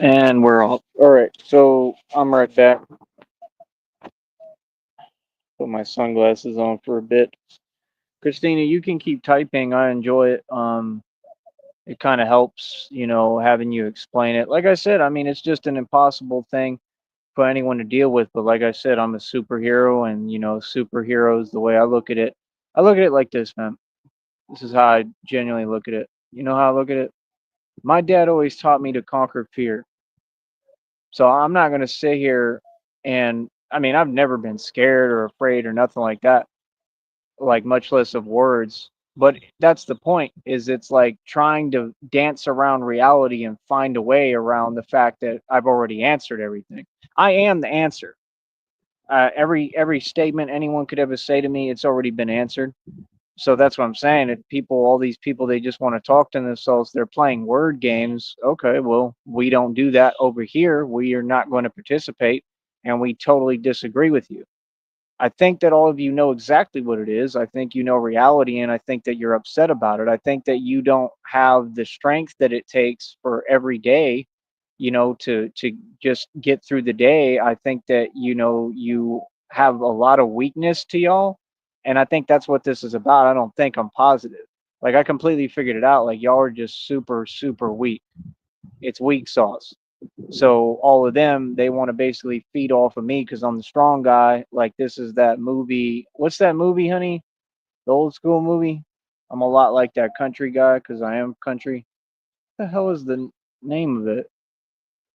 And we're all right. So I'm right back. Put my sunglasses on for a bit. Christina, you can keep typing. I enjoy it. It kind of helps, having you explain it. Like I said, I mean, it's just an impossible thing for anyone to deal with. But like I said, I'm a superhero, and superheroes. The way I look at it like this, man. This is how I genuinely look at it. You know how I look at it? My dad always taught me to conquer fear. So I'm not going to sit here and I mean, I've never been scared or afraid or nothing like that, like much less of words. But that's the point is it's like trying to dance around reality and find a way around the fact that I've already answered everything. I am the answer. Every statement anyone could ever say to me, it's already been answered. So that's what I'm saying. If people, all these people, they just want to talk to themselves, they're playing word games. Okay, well, we don't do that over here. We are not going to participate, and we totally disagree with you. I think that all of you know exactly what it is. I think you know reality, and I think that you're upset about it. I think that you don't have the strength that it takes for every day, to just get through the day. I think that you have a lot of weakness to y'all, and I think that's what this is about. I don't think I'm positive. Like I completely figured it out. Like y'all are just super super weak. It's weak sauce. So all of them, they want to basically feed off of me because I'm the strong guy. Like this is that movie. What's that movie, honey? The old school movie. I'm a lot like that country guy because I am country. What the hell is the name of it?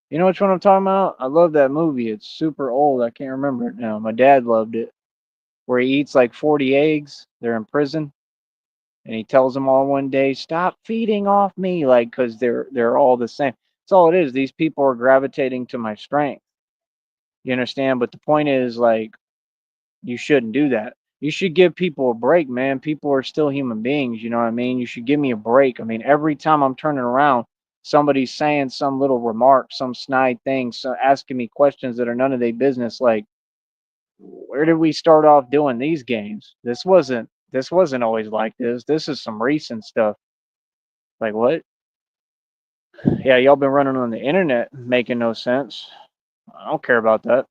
You know which one I'm talking about? I love that movie. It's super old. I can't remember it now. My dad loved it. Where he eats like 40 eggs. They're in prison, and he tells them all one day, "Stop feeding off me," like because they're all the same. That's all it is. These people are gravitating to my strength. You understand? But the point is, like, you shouldn't do that. You should give people a break, man. People are still human beings. You know what I mean? You should give me a break. I mean, every time I'm turning around, somebody's saying some little remark, some snide thing, so asking me questions that are none of their business. Like, where did we start off doing these games? This wasn't always like this. This is some recent stuff. Like what? Yeah, y'all been running on the internet making no sense. I don't care about that.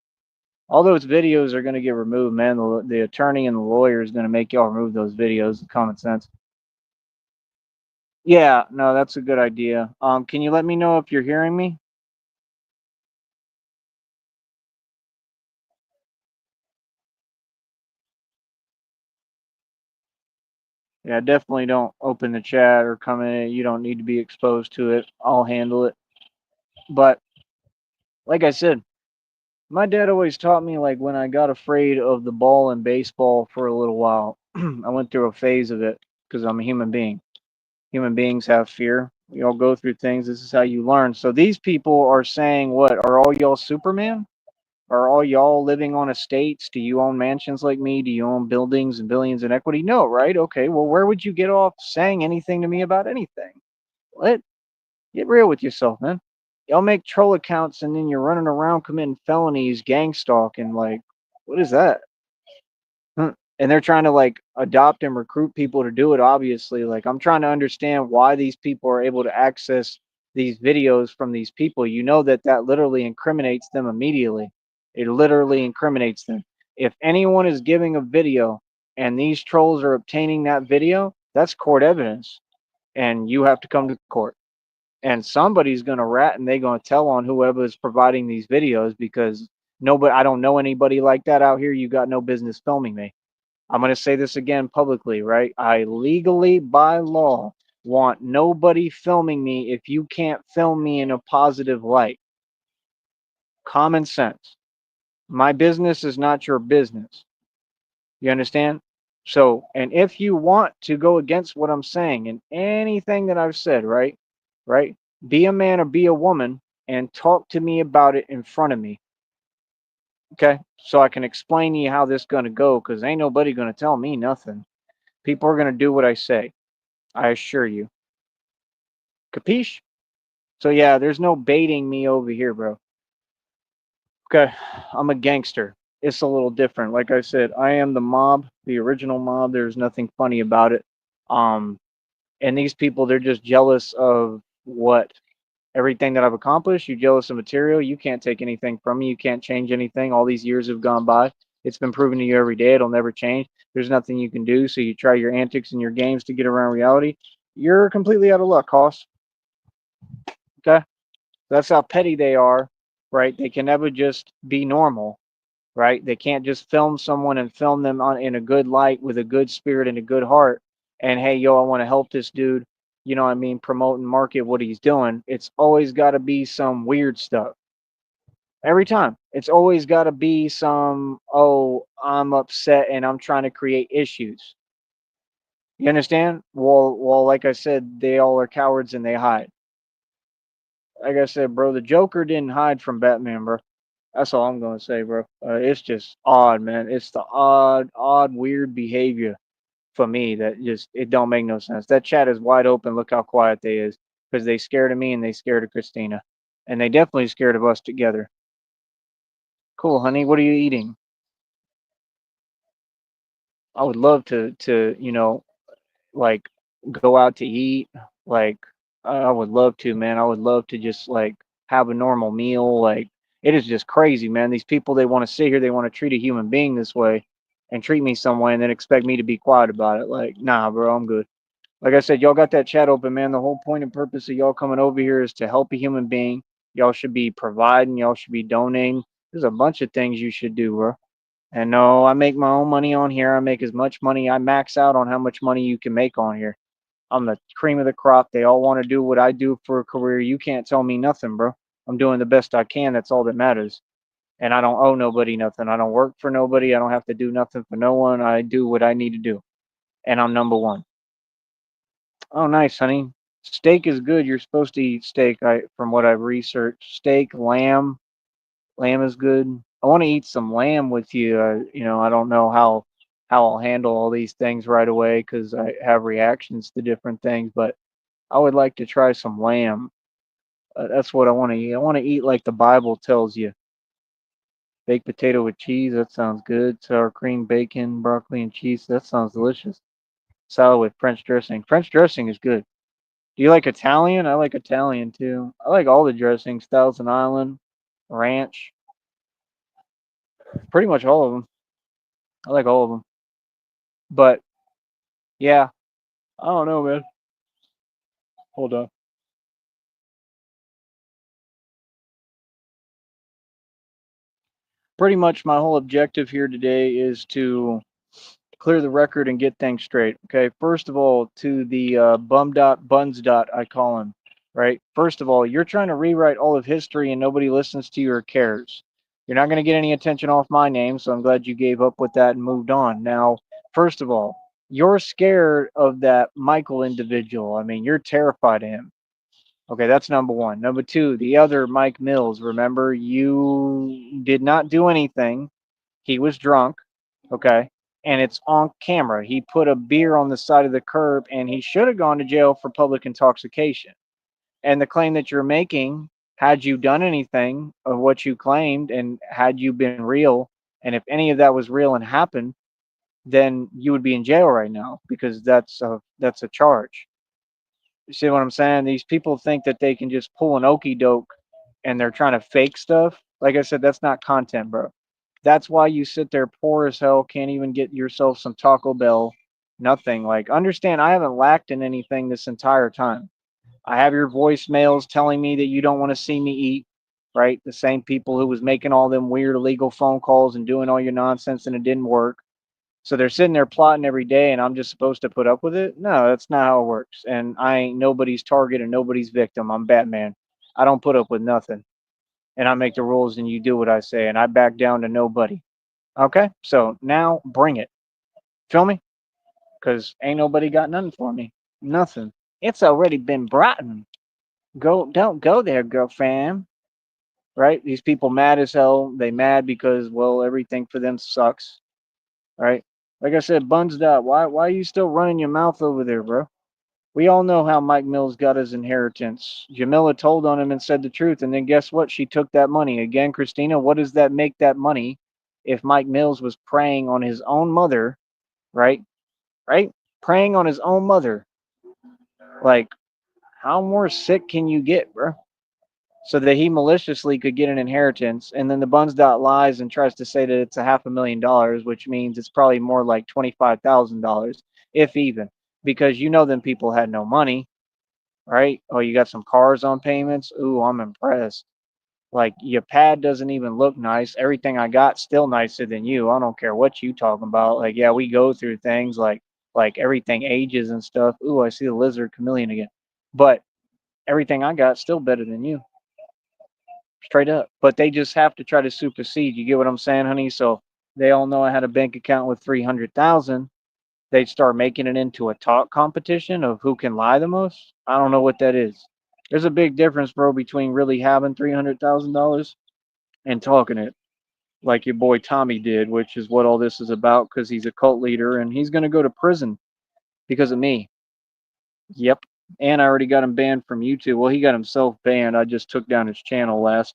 All those videos are going to get removed, man. The attorney and the lawyer is going to make y'all remove those videos. Common sense. Yeah, no, that's a good idea. Can you let me know if you're hearing me? Yeah, definitely don't open the chat or come in. You don't need to be exposed to it. I'll handle it. But like I said, my dad always taught me like when I got afraid of the ball and baseball for a little while, I went through a phase of it because I'm a human being. Human beings have fear. We all go through things. This is how you learn. So these people are saying, what? Are all y'all Superman? Are all y'all living on estates? Do you own mansions like me? Do you own buildings and billions in equity? No, right? Okay. Well, where would you get off saying anything to me about anything? What? Get real with yourself, man. Y'all make troll accounts and then you're running around committing felonies, gang stalking. Like, what is that? And they're trying to like adopt and recruit people to do it, obviously. Like I'm trying to understand why these people are able to access these videos from these people. You know that literally incriminates them immediately. It literally incriminates them. If anyone is giving a video and these trolls are obtaining that video, that's court evidence, and you have to come to court, and somebody's going to rat and they're going to tell on whoever is providing these videos, because nobody, I don't know anybody like that out here. You got no business filming me. I'm going to say this again publicly, right? I legally, by law, want nobody filming me if you can't film me in a positive light. Common sense. My business is not your business. You understand? So, and if you want to go against what I'm saying and anything that I've said, right? Right? Be a man or be a woman and talk to me about it in front of me. Okay? So I can explain to you how this going to go, because ain't nobody going to tell me nothing. People are going to do what I say. I assure you. Capiche? So yeah, there's no baiting me over here, bro. Okay, I'm a gangster. It's a little different. Like I said, I am the mob, the original mob. There's nothing funny about it. Um, and these people, they're just jealous of what? Everything that I've accomplished, you're jealous of material. You can't take anything from me. You can't change anything. All these years have gone by. It's been proven to you every day. It'll never change. There's nothing you can do. So you try your antics and your games to get around reality. You're completely out of luck, Hoss. Okay? That's how petty they are, right? They can never just be normal, right? They can't just film someone and film them in a good light with a good spirit and a good heart. And hey, yo, I want to help this dude. You know what I mean? Promote and market what he's doing. It's always got to be some weird stuff. Every time. It's always got to be some, oh, I'm upset and I'm trying to create issues. You understand? Well, like I said, they all are cowards and they hide. Like I said, bro, the Joker didn't hide from Batman, bro. That's all I'm gonna say, bro. It's just odd, man. It's the odd, weird behavior for me that just it don't make no sense. That chat is wide open. Look how quiet they is because they scared of me and they scared of Christina, and they definitely scared of us together. Cool, honey. What are you eating? I would love to like go out to eat. Like I would love to, man. I would love to just like have a normal meal. Like it is just crazy, man. These people they want to sit here, they want to treat a human being this way and treat me some way and then expect me to be quiet about it. Like, nah, bro, I'm good. Like I said, y'all got that chat open, man. The whole point and purpose of y'all coming over here is to help a human being. Y'all should be providing, y'all should be donating. There's a bunch of things you should do, bro. And no, I make my own money on here. I make as much money. I max out on how much money you can make on here. I'm the cream of the crop. They all want to do what I do for a career. You can't tell me nothing, bro. I'm doing the best I can. That's all that matters. And I don't owe nobody nothing. I don't work for nobody. I don't have to do nothing for no one. I do what I need to do. And I'm number one. Oh, nice, honey. Steak is good. You're supposed to eat steak. From what I've researched, steak, lamb, lamb is good. I want to eat some lamb with you. I don't know how I'll handle all these things right away because I have reactions to different things. But I would like to try some lamb. That's what I want to eat. I want to eat like the Bible tells you. Baked potato with cheese. That sounds good. Sour cream, bacon, broccoli, and cheese. That sounds delicious. Salad with French dressing. French dressing is good. Do you like Italian? I like Italian too. I like all the dressings. Thousand Island, ranch, pretty much all of them. I like all of them. But yeah, I don't know, man. Hold on. Pretty much my whole objective here today is to clear the record and get things straight. Okay, first of all, to the bum dot buns dot, I call him. Right. First of all, you're trying to rewrite all of history and nobody listens to you or cares. You're not going to get any attention off my name, so I'm glad you gave up with that and moved on. Now, first of all, you're scared of that Michael individual. I mean, you're terrified of him. Okay, that's number one. Number two, the other Mike Mills. Remember, you did not do anything. He was drunk. Okay, and it's on camera. He put a beer on the side of the curb, and he should have gone to jail for public intoxication. And the claim that you're making, had you done anything of what you claimed, and had you been real, and if any of that was real and happened, then you would be in jail right now because that's a charge. You see what I'm saying? These people think that they can just pull an okey doke and they're trying to fake stuff. Like I said, that's not content, bro. That's why you sit there poor as hell, can't even get yourself some Taco Bell, nothing. Like, understand, I haven't lacked in anything this entire time. I have your voicemails telling me that you don't want to see me eat, right? The same people who was making all them weird illegal phone calls and doing all your nonsense and it didn't work. So they're sitting there plotting every day, and I'm just supposed to put up with it? No, that's not how it works. And I ain't nobody's target and nobody's victim. I'm Batman. I don't put up with nothing. And I make the rules, and you do what I say, and I back down to nobody. Okay? So now bring it. Feel me? Because ain't nobody got nothing for me. Nothing. It's already been brought in. Don't go there, girlfriend. Right? These people mad as hell. They mad because, well, everything for them sucks. Right? Like I said, Buns Dot, why are you still running your mouth over there, bro? We all know how Mike Mills got his inheritance. Jamila told on him and said the truth, and then guess what? She took that money. Again, Christina, what does that make that money if Mike Mills was preying on his own mother, right? Right? Preying on his own mother. Like, how more sick can you get, bro? so that he maliciously could get an inheritance. And then the Buns dot lies and tries to say that it's a $500,000, which means it's probably more like $25,000, if even, because them people had no money, right? Oh, you got some cars on payments. Ooh, I'm impressed. Like your pad doesn't even look nice. Everything I got still nicer than you. I don't care what you talking about. Like, yeah, we go through things like everything ages and stuff. Ooh, I see the lizard chameleon again. But everything I got still better than you. Straight up. But they just have to try to supersede. You get what I'm saying, honey? So they all know I had a bank account with 300,000. They'd start making it into a talk competition of who can lie the most. I don't know what that is. There's a big difference, bro, between really having $300,000 and talking it like your boy Tommy did, which is what all this is about because he's a cult leader and he's going to go to prison because of me. Yep. And I already got him banned from YouTube. Well, he got himself banned. I just took down his channel last.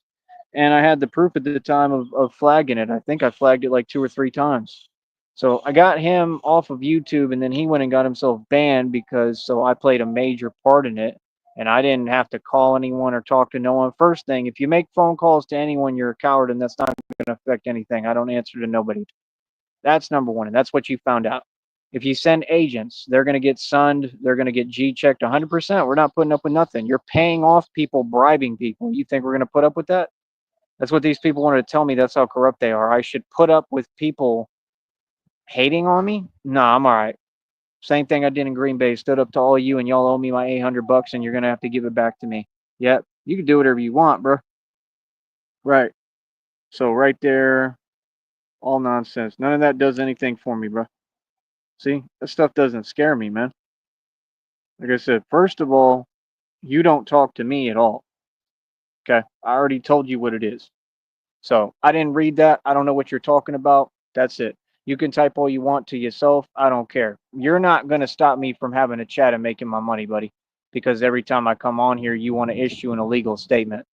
And I had the proof at the time of flagging it. I think I flagged it like 2 or 3 times. So I got him off of YouTube and then he went and got himself banned because so I played a major part in it and I didn't have to call anyone or talk to no one. First thing, if you make phone calls to anyone, you're a coward and that's not going to affect anything. I don't answer to nobody. That's number one. And that's what you found out. If you send agents, they're going to get sunned. They're going to get G checked 100%. We're not putting up with nothing. You're paying off people, bribing people. You think we're going to put up with that? That's what these people wanted to tell me. That's how corrupt they are. I should put up with people hating on me? Nah, I'm all right. Same thing I did in Green Bay. Stood up to all you, and y'all owe me my $800, and you're gonna have to give it back to me. Yep, you can do whatever you want, bro. Right. So right there, all nonsense. None of that does anything for me, bro. See, that stuff doesn't scare me, man. Like I said, first of all, you don't talk to me at all. Okay, I already told you what it is. So I didn't read that. I don't know what you're talking about. That's it. You can type all you want to yourself. I don't care. You're not going to stop me from having a chat and making my money, buddy, because every time I come on here, you want to issue an illegal statement.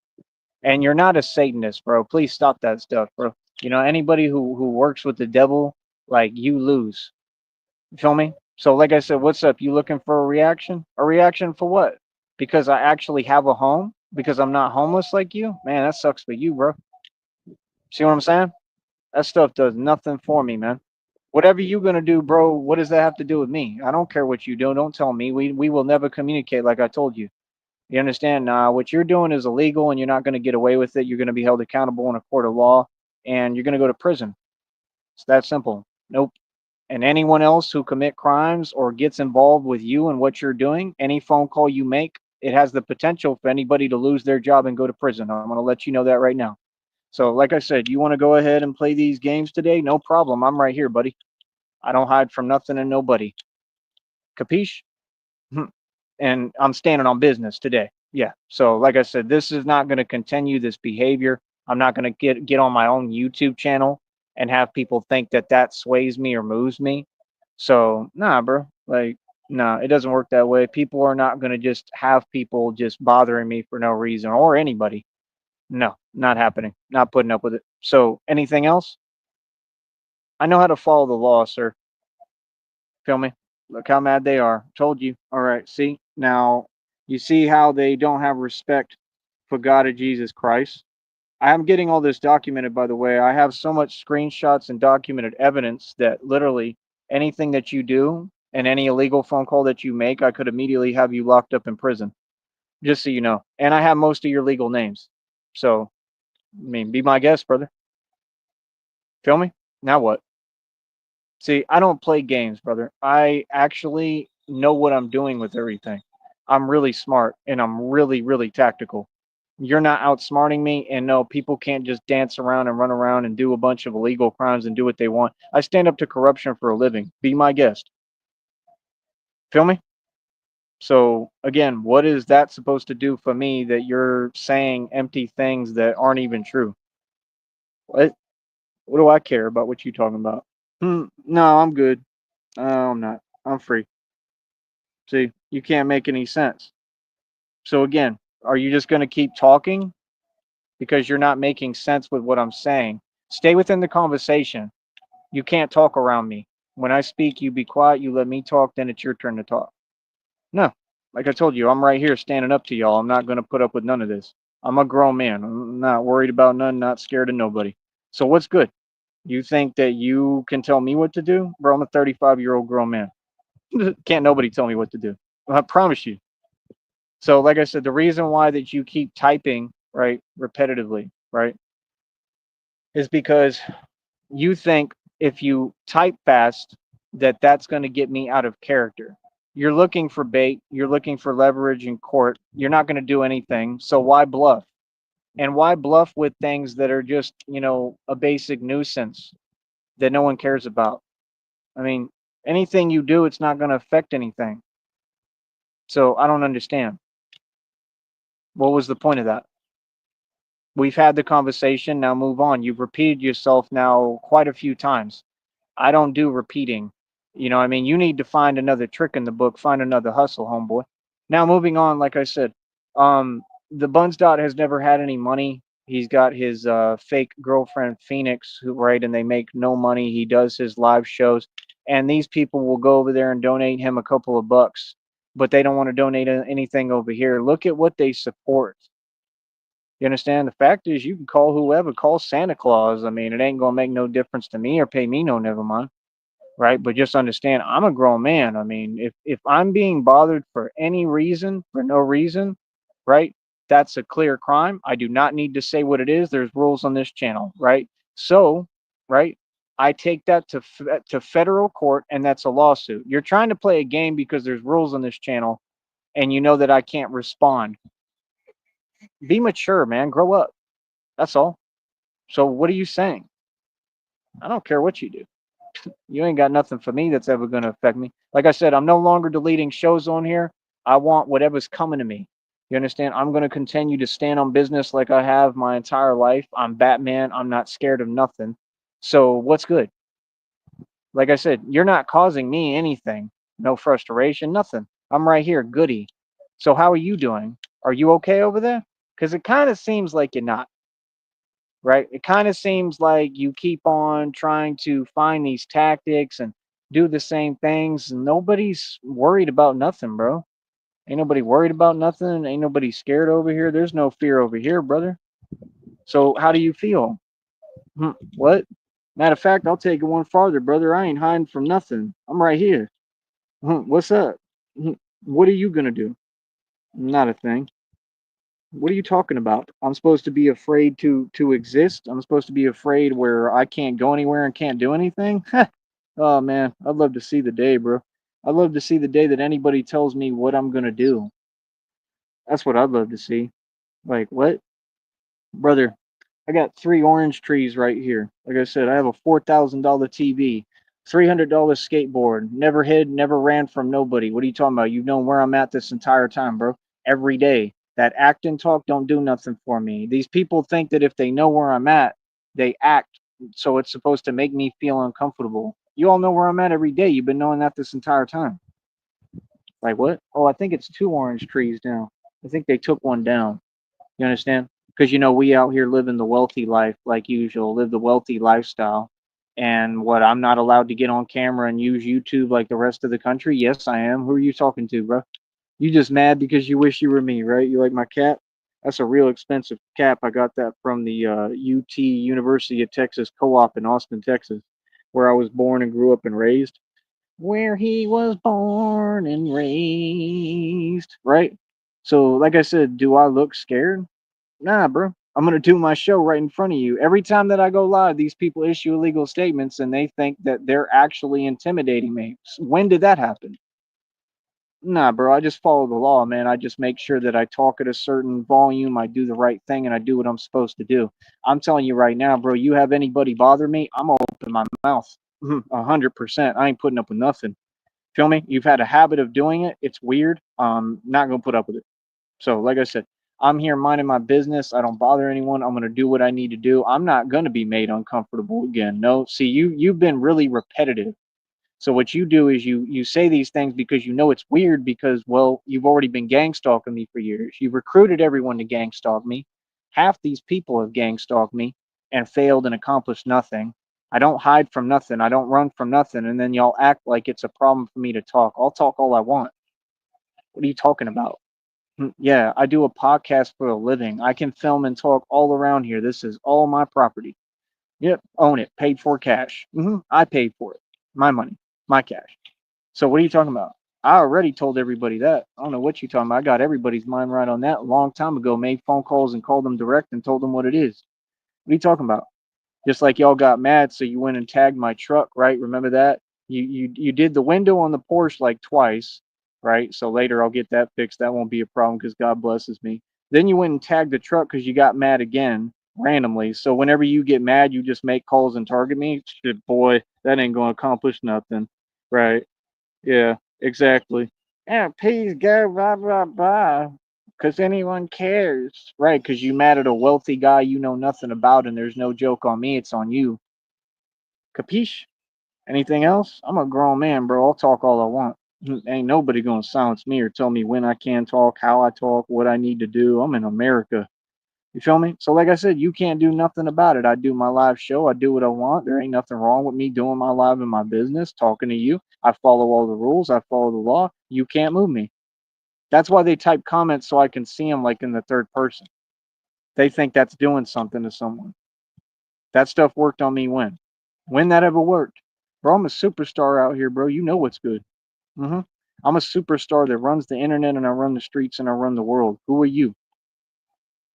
And you're not a Satanist, bro. Please stop that stuff, bro. Anybody who works with the devil, like you lose. You feel me? So, like I said, what's up? You looking for a reaction? A reaction for what? Because I actually have a home? Because I'm not homeless like you? Man, that sucks for you, bro. See what I'm saying? That stuff does nothing for me, man. Whatever you gonna do, bro, what does that have to do with me? I don't care what you do. Don't tell me. We will never communicate like I told you. You understand? What you're doing is illegal and you're not gonna get away with it. You're gonna be held accountable in a court of law and you're gonna go to prison. It's that simple. Nope. And anyone else who commit crimes or gets involved with you and what you're doing, any phone call you make, it has the potential for anybody to lose their job and go to prison. I'm gonna let you know that right now. So, like I said, you want to go ahead and play these games today? No problem. I'm right here, buddy. I don't hide from nothing and nobody. Capiche? And I'm standing on business today. Yeah. So, like I said, this is not going to continue this behavior. I'm not going to get on my own YouTube channel and have people think that that sways me or moves me. So, nah, bro. Like, nah, it doesn't work that way. People are not going to just have people just bothering me for no reason or anybody. No, not happening. Not putting up with it. So, anything else? I know how to follow the law, sir. Feel me? Look how mad they are. Told you. All right. See? Now, you see how they don't have respect for God of Jesus Christ? I am getting all this documented, by the way. I have so much screenshots and documented evidence that literally anything that you do and any illegal phone call that you make, I could immediately have you locked up in prison. Just so you know. And I have most of your legal names. So, I mean, be my guest, brother. Feel me? Now what? See, I don't play games, brother. I actually know what I'm doing with everything. I'm really smart and I'm really, really tactical. You're not outsmarting me. And no, people can't just dance around and run around and do a bunch of illegal crimes and do what they want. I stand up to corruption for a living. Be my guest. Feel me? So, again, what is that supposed to do for me that you're saying empty things that aren't even true? What? What do I care about what you talking about? No, I'm good. No, I'm not. I'm free. See, you can't make any sense. So again, are you just going to keep talking because you're not making sense with what I'm saying? Stay within the conversation. You can't talk around me. When I speak, you be quiet, you let me talk, then it's your turn to talk. No, like I told you, I'm right here standing up to y'all. I'm not going to put up with none of this. I'm a grown man. I'm not worried about none, not scared of nobody. So what's good? You think that you can tell me what to do? Bro, I'm a 35-year-old grown man. Can't nobody tell me what to do. I promise you. So like I said, the reason why that you keep typing, right, repetitively, right, is because you think if you type fast that that's going to get me out of character. You're looking for bait, you're looking for leverage in court. You're not going to do anything. So why bluff? And why bluff with things that are just, a basic nuisance that no one cares about? I mean, anything you do, it's not going to affect anything. So I don't understand. What was the point of that? We've had the conversation. Now move on. You've repeated yourself now quite a few times. I don't do repeating. I mean, you need to find another trick in the book, find another hustle, homeboy. Now moving on, like I said, the Buns Dot has never had any money. He's got his fake girlfriend Phoenix, who right, and they make no money. He does his live shows, and these people will go over there and donate him a couple of bucks, but they don't want to donate anything over here. Look at what they support. You understand? The fact is, you can call whoever, call Santa Claus. I mean, it ain't gonna make no difference to me or pay me no never mind, right? But just understand, I'm a grown man. I mean, if I'm being bothered for any reason, for no reason, right? That's a clear crime. I do not need to say what it is. There's rules on this channel, right? So, right, I take that to federal court, and that's a lawsuit. You're trying to play a game because there's rules on this channel, and you know that I can't respond. Be mature, man. Grow up. That's all. So what are you saying? I don't care what you do. You ain't got nothing for me that's ever going to affect me. Like I said, I'm no longer deleting shows on here. I want whatever's coming to me. You understand? I'm going to continue to stand on business like I have my entire life. I'm Batman. I'm not scared of nothing. So what's good? Like I said, you're not causing me anything. No frustration, nothing. I'm right here, goody. So how are you doing? Are you okay over there? Because it kind of seems like you're not. Right? It kind of seems like you keep on trying to find these tactics and do the same things, and nobody's worried about nothing, bro. Ain't nobody worried about nothing. Ain't nobody scared over here. There's no fear over here, brother. So how do you feel? What? Matter of fact, I'll take it one farther, brother. I ain't hiding from nothing. I'm right here. What's up? What are you gonna do? Not a thing. What are you talking about? I'm supposed to be afraid to exist? I'm supposed to be afraid where I can't go anywhere and can't do anything? Oh man, I'd love to see the day, bro. I'd love to see the day that anybody tells me what I'm gonna do. That's what I'd love to see. Like what? Brother, I got 3 orange trees right here. Like I said, I have a $4,000 TV, $300 skateboard. Never hid, never ran from nobody. What are you talking about? You've known where I'm at this entire time, bro. Every day. That act and talk don't do nothing for me. These people think that if they know where I'm at, they act. So it's supposed to make me feel uncomfortable. You all know where I'm at every day. You've been knowing that this entire time. Like what? Oh, I think it's 2 orange trees now. I think they took one down. You understand? Because we out here living the wealthy life like usual, live the wealthy lifestyle. And what, I'm not allowed to get on camera and use YouTube like the rest of the country? Yes, I am. Who are you talking to, bro? You just mad because you wish you were me, right? You like my cap? That's a real expensive cap. I got that from the UT University of Texas Co-op in Austin, Texas, where I was born and grew up and raised. Where he was born and raised, right? So, like I said, do I look scared? Nah, bro. I'm gonna do my show right in front of you. Every time that I go live, these people issue illegal statements and they think that they're actually intimidating me. When did that happen? Nah, bro. I just follow the law, man. I just make sure that I talk at a certain volume, I do the right thing, and I do what I'm supposed to do. I'm telling you right now, bro. You have anybody bother me, I'm gonna open my mouth. 100%. I ain't putting up with nothing. Feel me? You've had a habit of doing it. It's weird. Not gonna put up with it. So, like I said, I'm here minding my business. I don't bother anyone. I'm gonna do what I need to do. I'm not gonna be made uncomfortable again. No, see, you've been really repetitive. So what you do is you say these things because you know it's weird because well you've already been gang stalking me for years. You've recruited everyone to gang stalk me. Half these people have gang stalked me and failed and accomplished nothing. I don't hide from nothing. I don't run from nothing. And then y'all act like it's a problem for me to talk. I'll talk all I want. What are you talking about? Yeah, I do a podcast for a living. I can film and talk all around here. This is all my property. Yep, own it, paid for cash. I paid for it. My money, my cash. So what are you talking about? I already told everybody that. I don't know what you're talking about. I got everybody's mind right on that a long time ago. Made phone calls and called them direct and told them what it is. What are you talking about? Just like y'all got mad, so you went and tagged my truck, right? Remember that? You did the window on the Porsche like twice, right? So later I'll get that fixed. That won't be a problem because God blesses me. Then you went and tagged the truck because you got mad again randomly. So whenever you get mad, you just make calls and target me. Shit, boy, that ain't gonna accomplish nothing, right? Yeah, exactly. Yeah, please go, blah, blah, blah. Because anyone cares. Right, because you mad at a wealthy guy you know nothing about, and there's no joke on me, it's on you. Capiche? Anything else? I'm a grown man, bro. I'll talk all I want. Ain't nobody gonna silence me or tell me when I can talk, how I talk, what I need to do. I'm in America. You feel me? So, like I said, you can't do nothing about it. I do my live show. I do what I want. There ain't nothing wrong with me doing my live in my business, talking to you. I follow all the rules. I follow the law. You can't move me. That's why they type comments so I can see them like in the third person. They think that's doing something to someone. That stuff worked on me when? When that ever worked? Bro, I'm a superstar out here, bro. You know what's good. hmm I'm a superstar that runs the internet and I run the streets and I run the world. Who are you?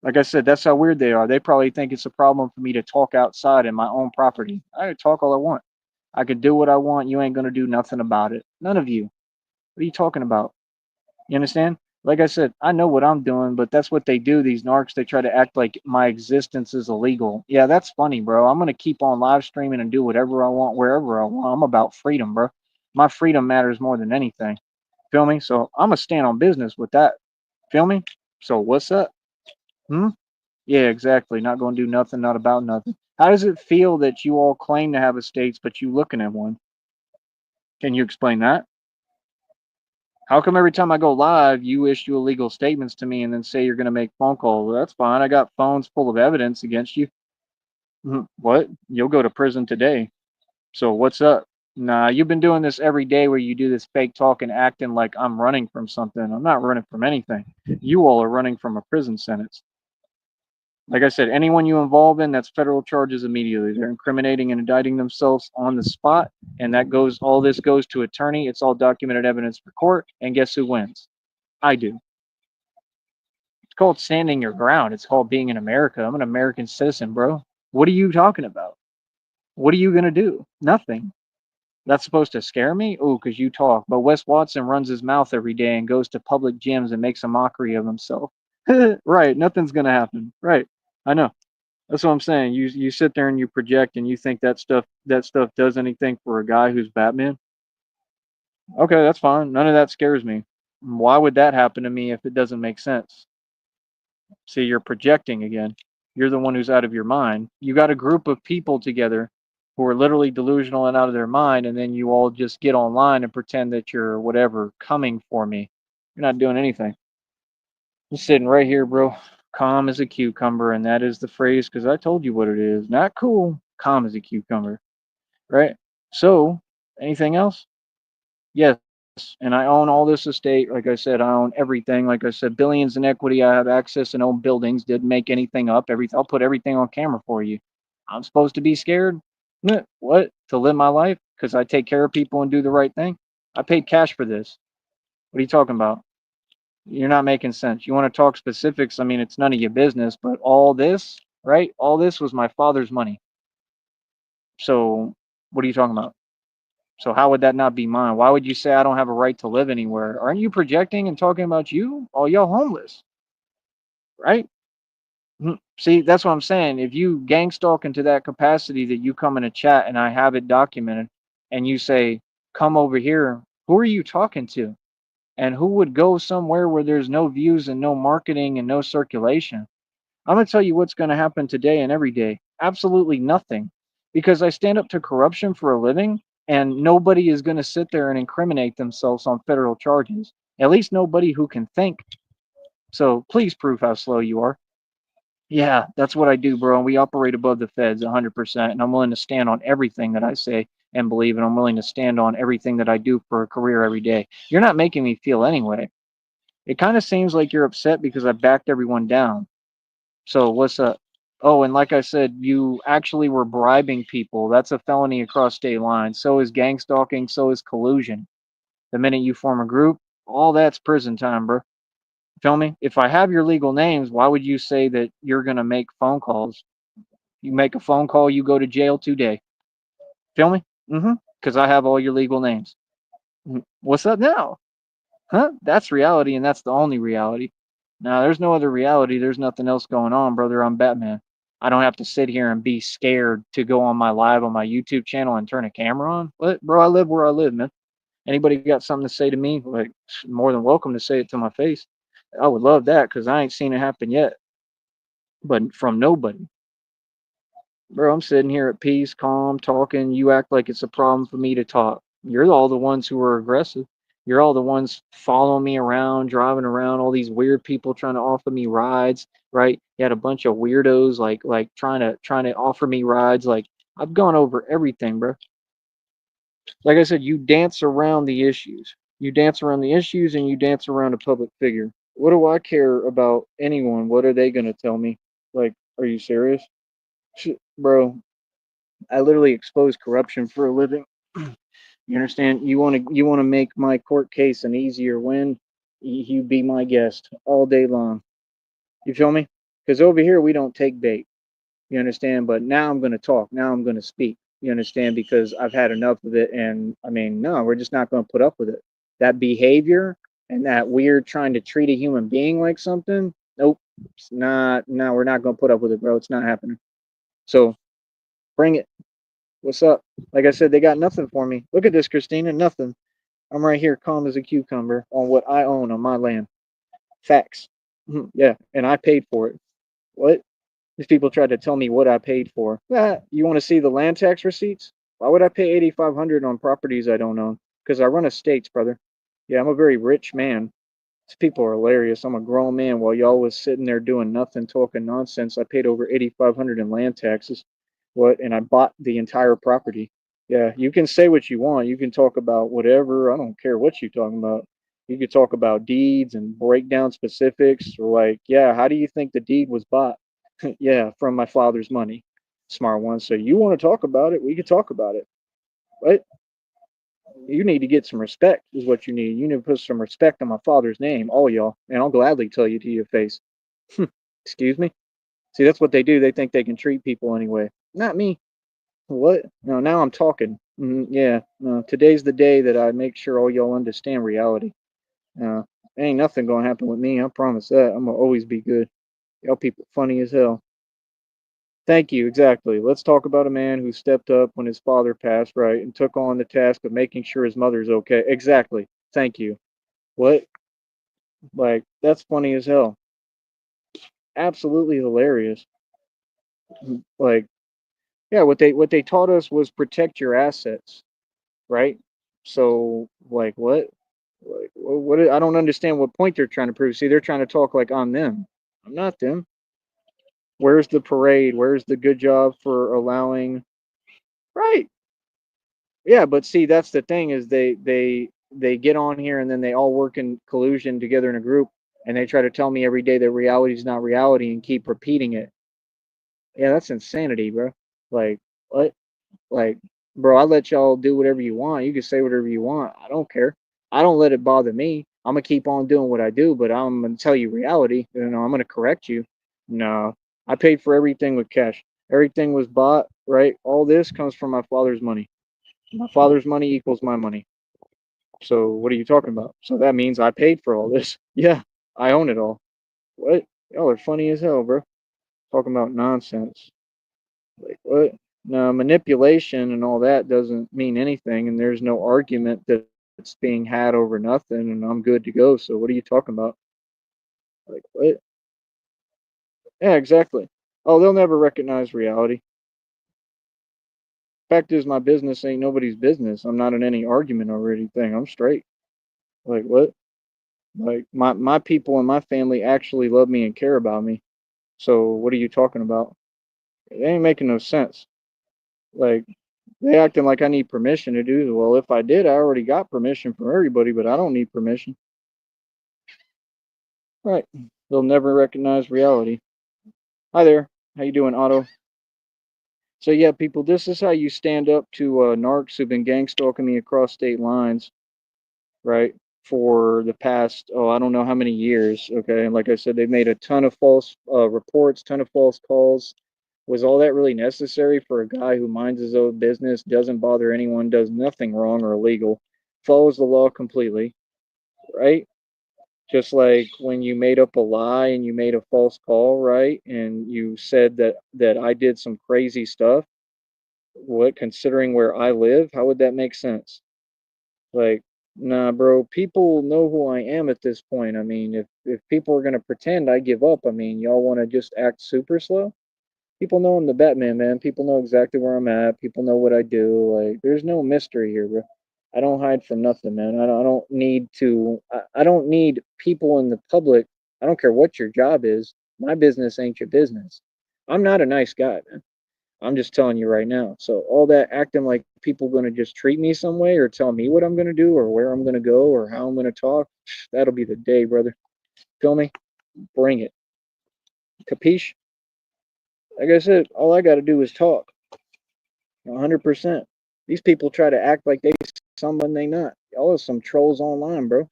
Like I said, that's how weird they are. They probably think it's a problem for me to talk outside in my own property. I can talk all I want. I can do what I want. You ain't gonna do nothing about it. None of you. What are you talking about? You understand? Like I said, I know what I'm doing, but that's what they do. These narcs, they try to act like my existence is illegal. Yeah, that's funny, bro. I'm gonna keep on live streaming and do whatever I want, wherever I want. I'm about freedom, bro. My freedom matters more than anything. Feel me? So I'm gonna stand on business with that. Feel me? So what's up? Hmm? Yeah, exactly. Not gonna do nothing, not about nothing. How does it feel that you all claim to have estates, but you looking at one? Can you explain that? How come every time I go live, you issue illegal statements to me and then say you're going to make phone calls? Well, that's fine. I got phones full of evidence against you. What? You'll go to prison today. So what's up? Nah, you've been doing this every day where you do this fake talk and acting like I'm running from something. I'm not running from anything. You all are running from a prison sentence. Like I said, anyone you involve in, that's federal charges immediately. They're incriminating and indicting themselves on the spot, and that goes. All this goes to attorney. It's all documented evidence for court, and guess who wins? I do. It's called standing your ground. It's called being in America. I'm an American citizen, bro. What are you talking about? What are you gonna do? Nothing. That's supposed to scare me? Oh, because you talk. But Wes Watson runs his mouth every day and goes to public gyms and makes a mockery of himself. Right. Nothing's gonna happen. Right. I know. That's what I'm saying. You sit there and you project and you think that stuff does anything for a guy who's Batman. Okay, that's fine. None of that scares me. Why would that happen to me if it doesn't make sense? See, you're projecting again. You're the one who's out of your mind. You got a group of people together who are literally delusional and out of their mind, and then you all just get online and pretend that you're whatever coming for me. You're not doing anything. You're sitting right here, bro. Calm as a cucumber, and that is the phrase because I told you what it is. Not cool. Calm as a cucumber, right? So, anything else? Yes, and I own all this estate. Like I said, I own everything. Like I said, billions in equity. I have access and own buildings. Didn't make anything up. Everything. I'll put everything on camera for you. I'm supposed to be scared? What? To live my life? Because I take care of people and do the right thing? I paid cash for this. What are you talking about? You're not making sense. You want to talk specifics? I mean, it's none of your business, but all this, right? All this was my father's money. So, what are you talking about? So how would that not be mine? Why would you say I don't have a right to live anywhere? Aren't you projecting and talking about you? Oh, y'all homeless, right? See, that's what I'm saying. If you gang stalk into that capacity that you come in a chat and I have it documented and you say, come over here, who are you talking to? And who would go somewhere where there's no views and no marketing and no circulation? I'm going to tell you what's going to happen today and every day. Absolutely nothing. Because I stand up to corruption for a living, and nobody is going to sit there and incriminate themselves on federal charges. At least nobody who can think. So please prove how slow you are. Yeah, that's what I do, bro. We operate above the feds 100%. And I'm willing to stand on everything that I say and believe. And I'm willing to stand on everything that I do for a career every day. You're not making me feel anyway. It kind of seems like you're upset because I backed everyone down. So what's up? Oh, and like I said, you actually were bribing people. That's a felony across state lines. So is gang stalking. So is collusion. The minute you form a group, all that's prison time, bro. Feel me? If I have your legal names, why would you say that you're gonna make phone calls? You make a phone call, you go to jail today. Feel me? Mm-hmm. Because I have all your legal names. What's up now? Huh? That's reality, and that's the only reality. Now, there's no other reality. There's nothing else going on, brother. I'm Batman. I don't have to sit here and be scared to go on my live on my YouTube channel and turn a camera on. What, bro? I live where I live, man. Anybody got something to say to me? Like, more than welcome to say it to my face. I would love that because I ain't seen it happen yet, but from nobody. Bro, I'm sitting here at peace, calm, talking. You act like it's a problem for me to talk. You're all the ones who are aggressive. You're all the ones following me around, driving around, all these weird people trying to offer me rides, right? You had a bunch of weirdos like trying to offer me rides. Like I've gone over everything, bro. Like I said, you dance around the issues. You dance around the issues and you dance around a public figure. What do I care about anyone? What are they gonna tell me? Like, are you serious? Bro, I literally expose corruption for a living. You understand? You want to make my court case an easier win? You be my guest all day long. You feel me? Because over here we don't take bait. You understand? But now I'm going to talk. Now I'm going to speak. You understand? Because I've had enough of it. And I mean, no, we're just not going to put up with it. That behavior and that weird trying to treat a human being like something. Nope. It's not. No, we're not going to put up with it, bro. It's not happening. So bring it. What's up? Like I said, they got nothing for me. Look at this, Christina. Nothing. I'm right here, calm as a cucumber, on what I own on my land. Facts. Yeah, and I paid for it. What? These people tried to tell me what I paid for. Ah, you want to see the land tax receipts? Why would I pay 8,500 on properties I don't own? Because I run estates, brother. Yeah, I'm a very rich man. These people are hilarious. I'm a grown man while y'all was sitting there doing nothing, talking nonsense. I paid over 8,500 in land taxes. What? And I bought the entire property. Yeah, you can say what you want. You can talk about whatever. I don't care what you're talking about. You could talk about deeds and break down specifics. Or like, yeah, how do you think the deed was bought? Yeah, from my father's money. Smart one. So you want to talk about it? We could talk about it. But you need to get some respect, is what you need. You need to put some respect on my father's name, all y'all, and I'll gladly tell you to your face. Excuse me? See, that's what they do. They think they can treat people anyway. Not me. What? No, now I'm talking. Yeah, no, today's the day that I make sure all y'all understand reality. Uh, ain't nothing gonna happen with me. I promise that. I'm gonna always be good. Y'all people funny as hell. Thank you. Exactly. Let's talk about a man who stepped up when his father passed, right, and took on the task of making sure his mother's okay. Exactly. Thank you. What? Like, that's funny as hell. Absolutely hilarious. Like, yeah, what they taught us was protect your assets, right? So, like, what? Like, what? I don't understand what point they're trying to prove. See, they're trying to talk like I'm them. I'm not them. Where's the parade? Where's the good job for allowing? Right. Yeah, but see, that's the thing is they get on here and then they all work in collusion together in a group and they try to tell me every day that reality is not reality and keep repeating it. Yeah, that's insanity, bro. Like what? Like, bro, I let y'all do whatever you want. You can say whatever you want. I don't care. I don't let it bother me. I'm gonna keep on doing what I do, but I'm gonna tell you reality. You know, I'm gonna correct you. No, I paid for everything with cash. Everything was bought, right? All this comes from my father's money. My father's money equals my money. So what are you talking about? So that means I paid for all this. Yeah, I own it all. What? Y'all are funny as hell, bro. Talking about nonsense. Like what? No, manipulation and all that doesn't mean anything, and there's no argument that's being had over nothing, and I'm good to go. So what are you talking about? Like what? Yeah, exactly. Oh, they'll never recognize reality. Fact is, my business ain't nobody's business. I'm not in any argument or anything. I'm straight. Like what? Like my people and my family actually love me and care about me. So what are you talking about? It ain't making no sense. Like they acting like I need permission to do. Well, if I did, I already got permission from everybody, but I don't need permission. Right. They'll never recognize reality. Hi there. How you doing, Otto? So yeah, people, this is how you stand up to narcs who've been gang stalking me across state lines, right? For the past, oh, I don't know how many years. Okay, and like I said, they've made a ton of false reports, ton of false calls. Was all that really necessary for a guy who minds his own business, doesn't bother anyone, does nothing wrong or illegal, follows the law completely, right? Just like when you made up a lie and you made a false call, right? And you said that I did some crazy stuff. What, considering where I live, how would that make sense? Like, nah, bro, people know who I am at this point. I mean, if people are gonna pretend I give up, I mean, y'all want to just act super slow? People know I'm the Batman, man. People know exactly where I'm at. People know what I do. Like, there's no mystery here, bro. I don't hide from nothing, man. I don't need to. I don't need people in the public. I don't care what your job is. My business ain't your business. I'm not a nice guy, man. I'm just telling you right now. So all that acting like people gonna just treat me some way or tell me what I'm gonna do or where I'm gonna go or how I'm gonna talk, that'll be the day, brother. Feel me? Bring it. Capiche? Like I said, all I gotta do is talk. 100%. These people try to act like they someone they not. Y'all are some trolls online, bro.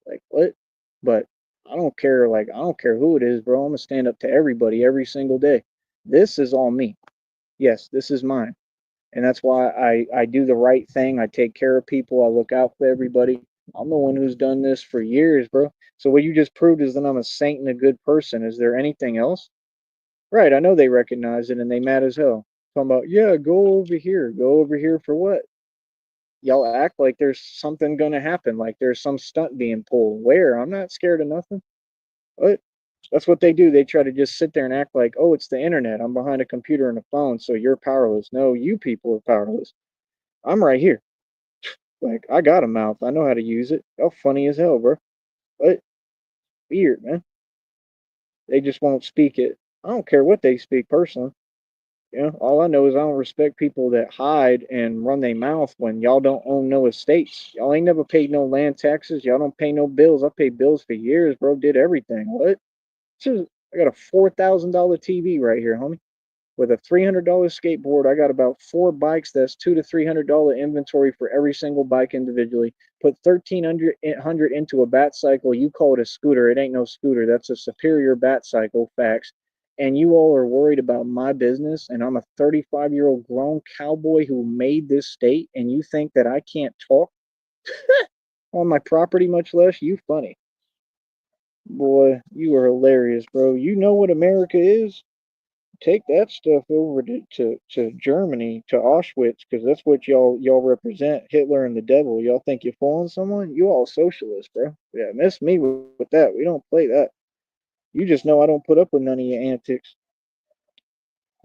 Like what? But I don't care. Like I don't care who it is, bro. I'm gonna stand up to everybody every single day. This is all me. Yes, this is mine, and that's why I do the right thing. I take care of people. I look out for everybody. I'm the one who's done this for years, bro. So what you just proved is that I'm a saint and a good person. Is there anything else? Right, I know they recognize it and they mad as hell. Talking about, yeah, go over here. Go over here for what? Y'all act like there's something gonna happen, like there's some stunt being pulled. Where? I'm not scared of nothing. What? That's what they do. They try to just sit there and act like, oh, it's the internet. I'm behind a computer and a phone, so you're powerless. No, you people are powerless. I'm right here. Like, I got a mouth. I know how to use it. Y'all funny as hell, bro. What? Weird, man. They just won't speak it. I don't care what they speak personally. You know, all I know is I don't respect people that hide and run their mouth when y'all don't own no estates. Y'all ain't never paid no land taxes. Y'all don't pay no bills. I paid bills for years, bro. Did everything. What? I got a $4,000 TV right here, homie. With a $300 skateboard, I got about four bikes. That's $200 to $300 inventory for every single bike individually. Put 1,300 into a bat cycle. You call it a scooter. It ain't no scooter. That's a superior bat cycle. Facts. And you all are worried about my business, and I'm a 35-year-old grown cowboy who made this state, and you think that I can't talk on my property, much less you funny. Boy, you are hilarious, bro. You know what America is? Take that stuff over to Germany, to Auschwitz, because that's what y'all represent, Hitler and the devil. Y'all think you're fooling someone? You all socialists, bro. Yeah, miss me with that. We don't play that. You just know I don't put up with none of your antics.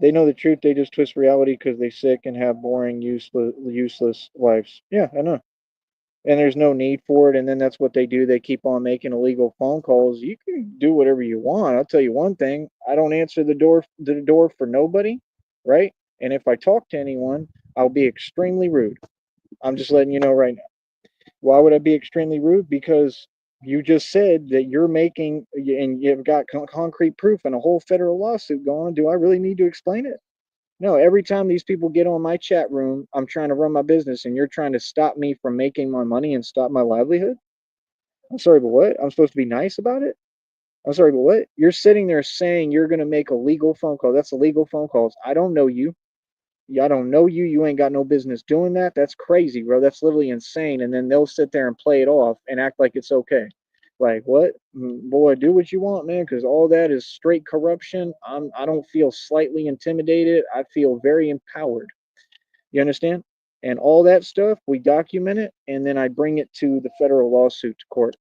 They know the truth. They just twist reality because they sick and have boring, useless lives. Yeah, I know. And there's no need for it. And then that's what they do. They keep on making illegal phone calls. You can do whatever you want. I'll tell you one thing. I don't answer the door for nobody, right? And if I talk to anyone, I'll be extremely rude. I'm just letting you know right now. Why would I be extremely rude? Because you just said that you're making, and you've got concrete proof and a whole federal lawsuit going. Do I really need to explain it? No, every time these people get on my chat room, I'm trying to run my business and you're trying to stop me from making my money and stop my livelihood. I'm sorry, but what? I'm supposed to be nice about it? I'm sorry, but what? You're sitting there saying you're going to make a legal phone call. That's illegal phone calls. I don't know you. Yeah, I don't know you. You ain't got no business doing that. That's crazy, bro. That's literally insane. And then they'll sit there and play it off and act like it's okay. Like what? Boy, do what you want, man, because all that is straight corruption. I don't feel slightly intimidated. I feel very empowered. You understand? And all that stuff, we document it, and then I bring it to the federal lawsuit to court.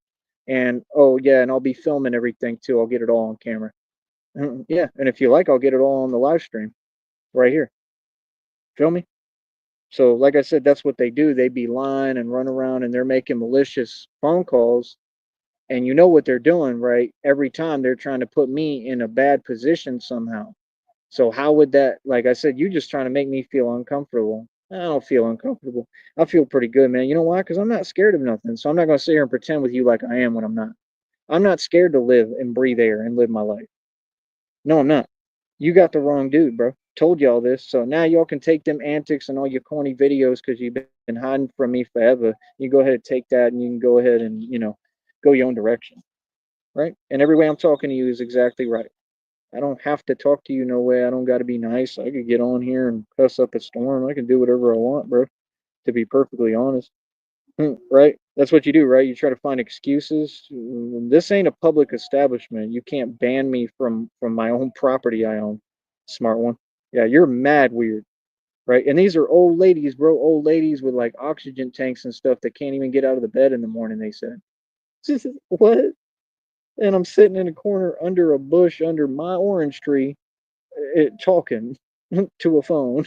And oh yeah, and I'll be filming everything too. I'll get it all on camera. Yeah, and if you like, I'll get it all on the live stream right here. Feel me? So, like I said, that's what they do. They be lying and run around, and they're making malicious phone calls. And you know what they're doing, right? Every time they're trying to put me in a bad position somehow. So how would that, like I said, you just trying to make me feel uncomfortable. I don't feel uncomfortable. I feel pretty good, man. You know why? Because I'm not scared of nothing. So I'm not going to sit here and pretend with you like I am when I'm not. I'm not scared to live and breathe air and live my life. No, I'm not. You got the wrong dude, bro. Told y'all this. So now y'all can take them antics and all your corny videos because you've been hiding from me forever. You go ahead and take that and you can go ahead and, go your own direction. Right? And every way I'm talking to you is exactly right. I don't have to talk to you no way. I don't got to be nice. I could get on here and cuss up a storm. I can do whatever I want, bro, to be perfectly honest. Right? That's what you do, right? You try to find excuses. This ain't a public establishment. You can't ban me from my own property I own. Smart one. Yeah, you're mad weird, right? And these are old ladies, bro. Old ladies with like oxygen tanks and stuff that can't even get out of the bed in the morning. They said, what? And I'm sitting in a corner under a bush under my orange tree, talking to a phone.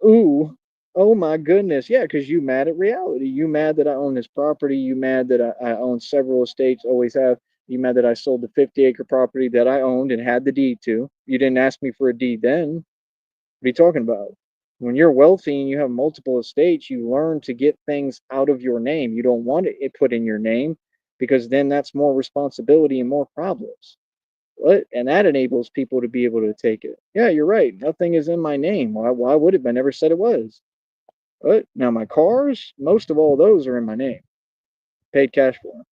Ooh, oh my goodness. Yeah, because you mad at reality. You mad that I own this property. You mad that I own several estates, always have. You mad that I sold the 50-acre property that I owned and had the deed to. You didn't ask me for a deed then. What are you talking about? When you're wealthy and you have multiple estates, you learn to get things out of your name. You don't want it put in your name because then that's more responsibility and more problems. What? And that enables people to be able to take it. Yeah, you're right. Nothing is in my name. Why would it? I never said it was. What? Now my cars, most of all those are in my name. Paid cash for them.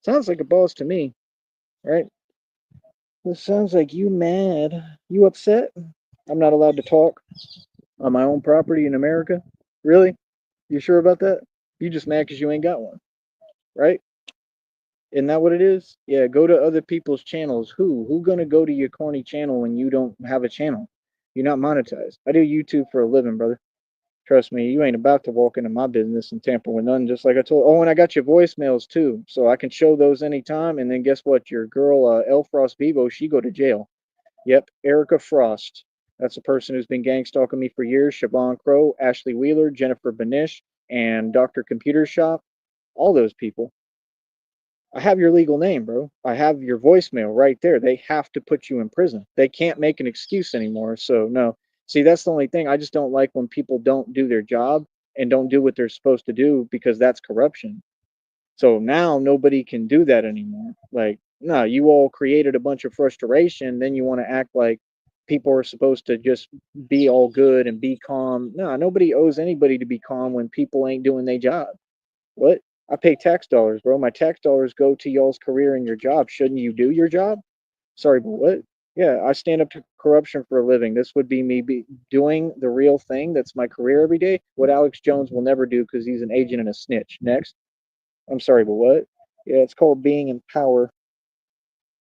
Sounds like a boss to me, right? This sounds like you mad. You upset? I'm not allowed to talk on my own property in America? Really? You sure about that? You just mad because you ain't got one, right? Isn't that what it is? Yeah, go to other people's channels. Who gonna go to your corny channel when you don't have a channel? You're not monetized. I do YouTube for a living, brother. Trust me, you ain't about to walk into my business and tamper with nothing. Just like I told. Oh, and I got your voicemails too, so I can show those anytime. And then guess what? Your girl, L Frost Vivo, she go to jail. Yep, Erica Frost. That's a person who's been gang stalking me for years. Siobhan Crow, Ashley Wheeler, Jennifer Benish, and Dr. Computer Shop. All those people. I have your legal name, bro. I have your voicemail right there. They have to put you in prison. They can't make an excuse anymore. So, no. See, that's the only thing. I just don't like when people don't do their job and don't do what they're supposed to do because that's corruption. So now nobody can do that anymore. Like, no, you all created a bunch of frustration. Then you want to act like people are supposed to just be all good and be calm. No, nobody owes anybody to be calm when people ain't doing their job. What? I pay tax dollars, bro. My tax dollars go to y'all's career and your job. Shouldn't you do your job? Sorry, but what? Yeah, I stand up to corruption for a living. This would be me doing the real thing. That's my career every day. What Alex Jones will never do because he's an agent and a snitch. Next. I'm sorry, but what? Yeah, it's called being in power.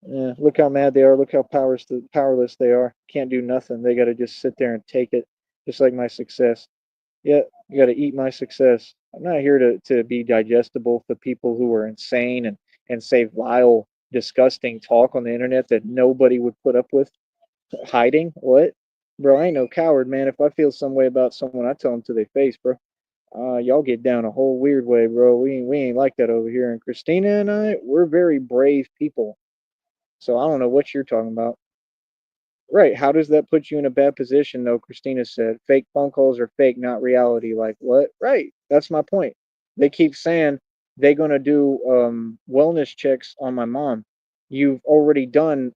Yeah, look how mad they are. Look how powerless they are. Can't do nothing. They got to just sit there and take it, just like my success. Yeah, you got to eat my success. I'm not here to be digestible for people who are insane and say vile, disgusting talk on the internet that nobody would put up with. Hiding? What? Bro, I ain't no coward, man. If I feel some way about someone, I tell them to their face, bro. Y'all get down a whole weird way, bro. We ain't like that over here. And Christina and I, we're very brave people. So I don't know what you're talking about. Right. How does that put you in a bad position, though? Christina said fake phone calls are fake, not reality. Like what? Right. That's my point. They keep saying they're going to do wellness checks on my mom. You've already done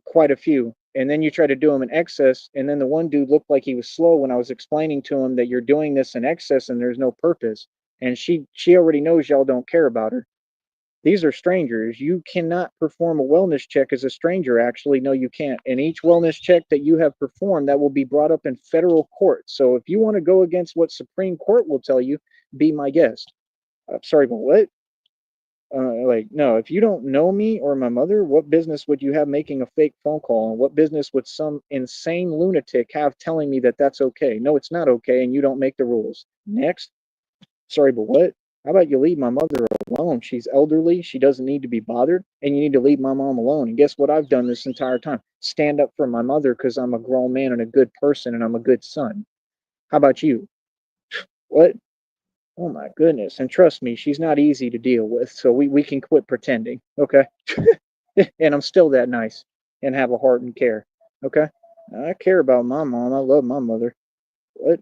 quite a few. And then you try to do them in excess. And then the one dude looked like he was slow when I was explaining to him that you're doing this in excess and there's no purpose. And she already knows y'all don't care about her. These are strangers. You cannot perform a wellness check as a stranger. Actually, no, you can't. And each wellness check that you have performed, that will be brought up in federal court. So if you want to go against what Supreme Court will tell you, be my guest. I'm sorry, but what? Like, no, if you don't know me or my mother, what business would you have making a fake phone call? And what business would some insane lunatic have telling me that that's okay? No, it's not okay, and you don't make the rules. Next. Sorry, but what? How about you leave my mother alone? She's elderly. She doesn't need to be bothered. And you need to leave my mom alone. And guess what I've done this entire time? Stand up for my mother because I'm a grown man and a good person and I'm a good son. How about you? What? Oh my goodness. And trust me, she's not easy to deal with. So we can quit pretending. Okay. And I'm still that nice and have a heart and care. Okay. I care about my mom. I love my mother. What?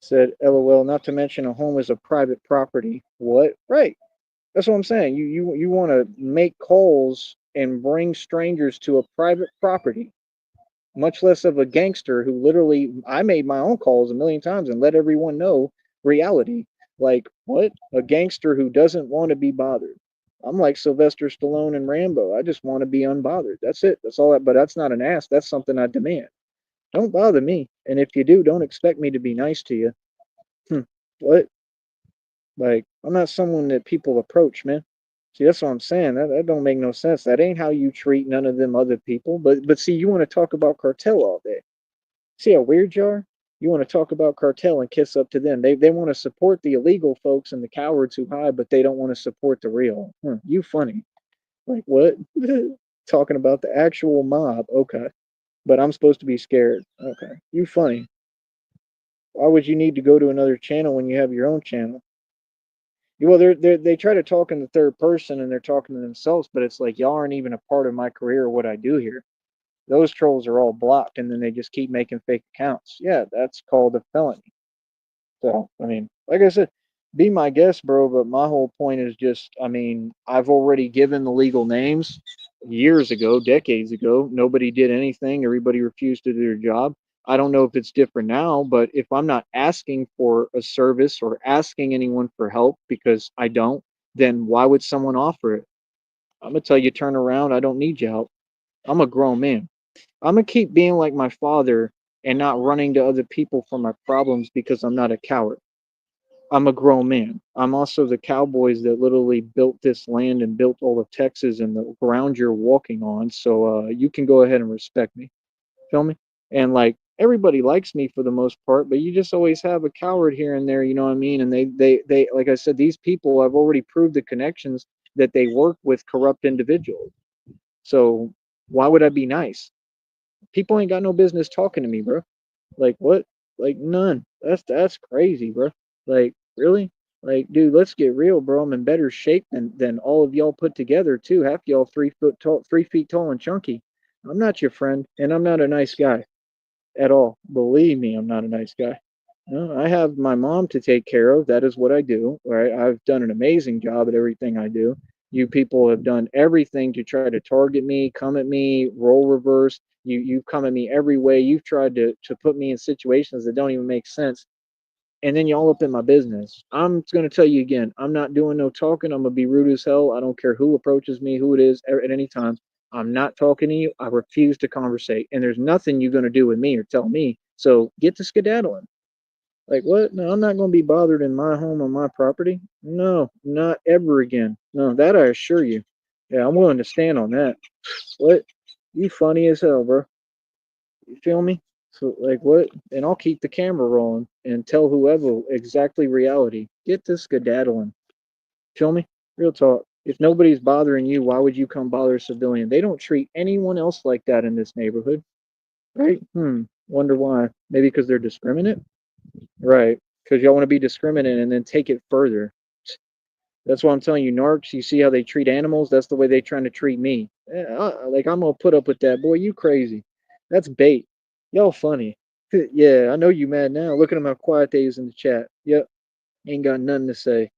Said, LOL, not to mention a home is a private property. What? Right. That's what I'm saying. You want to make calls and bring strangers to a private property, much less of a gangster who literally I made my own calls a million times and let everyone know reality. Like what? A gangster who doesn't want to be bothered. I'm like Sylvester Stallone and Rambo. I just want to be unbothered. That's it. That's all that. But that's not an ask. That's something I demand. Don't bother me. And if you do, don't expect me to be nice to you. Hmm. What? Like, I'm not someone that people approach, man. See, that's what I'm saying. That don't make no sense. That ain't how you treat none of them other people. But see, you want to talk about cartel all day. See how weird you are? You want to talk about cartel and kiss up to them. They want to support the illegal folks and the cowards who hide, but they don't want to support the real. You funny. Like what? Talking about the actual mob. Okay. But I'm supposed to be scared. Okay. You funny. Why would you need to go to another channel when you have your own channel? Well, they try to talk in the third person and they're talking to themselves, but it's like y'all aren't even a part of my career or what I do here. Those trolls are all blocked and then they just keep making fake accounts. Yeah, that's called a felony. So, I mean, like I said, be my guest, bro, but my whole point is just, I mean, I've already given the legal names years ago, decades ago. Nobody did anything. Everybody refused to do their job. I don't know if it's different now, but if I'm not asking for a service or asking anyone for help because I don't, then why would someone offer it? I'm gonna tell you, turn around. I don't need your help. I'm a grown man. I'm gonna keep being like my father and not running to other people for my problems because I'm not a coward. I'm a grown man. I'm also the cowboys that literally built this land and built all of Texas and the ground you're walking on. So you can go ahead and respect me. Feel me? And like everybody likes me for the most part, but you just always have a coward here and there. You know what I mean? And they like I said, these people I've already proved the connections that they work with corrupt individuals. So why would I be nice? People ain't got no business talking to me, bro. Like what? Like none. That's crazy, bro. Like really? Like, dude, let's get real, bro. I'm in better shape than all of y'all put together, too. Half y'all 3 foot tall, 3 feet tall and chunky. I'm not your friend, and I'm not a nice guy at all. Believe me, I'm not a nice guy. No, I have my mom to take care of. That is what I do. Right? I've done an amazing job at everything I do. You people have done everything to try to target me, come at me, role reverse. You come at me every way. You've tried to put me in situations that don't even make sense. And then y'all up in my business. I'm going to tell you again, I'm not doing no talking. I'm going to be rude as hell. I don't care who approaches me, who it is at any time. I'm not talking to you. I refuse to conversate. And there's nothing you're going to do with me or tell me. So get to skedaddling. Like what? No, I'm not going to be bothered in my home on my property. No, not ever again. No, that I assure you. Yeah, I'm willing to stand on that. What? You funny as hell, bro. You feel me? So like what? And I'll keep the camera rolling and tell whoever exactly reality. Get this skedaddling. Feel me? Real talk. If nobody's bothering you, why would you come bother a civilian? They don't treat anyone else like that in this neighborhood, right? Wonder why? Maybe because they're discriminate, right? Because y'all want to be discriminate and then take it further. That's why I'm telling you, narcs. You see how they treat animals? That's the way they trying to treat me. Like I'm gonna put up with that, boy. You crazy? That's bait. Y'all funny. Yeah, I know you mad now. Look at him how quiet they is in the chat. Yep, ain't got nothing to say.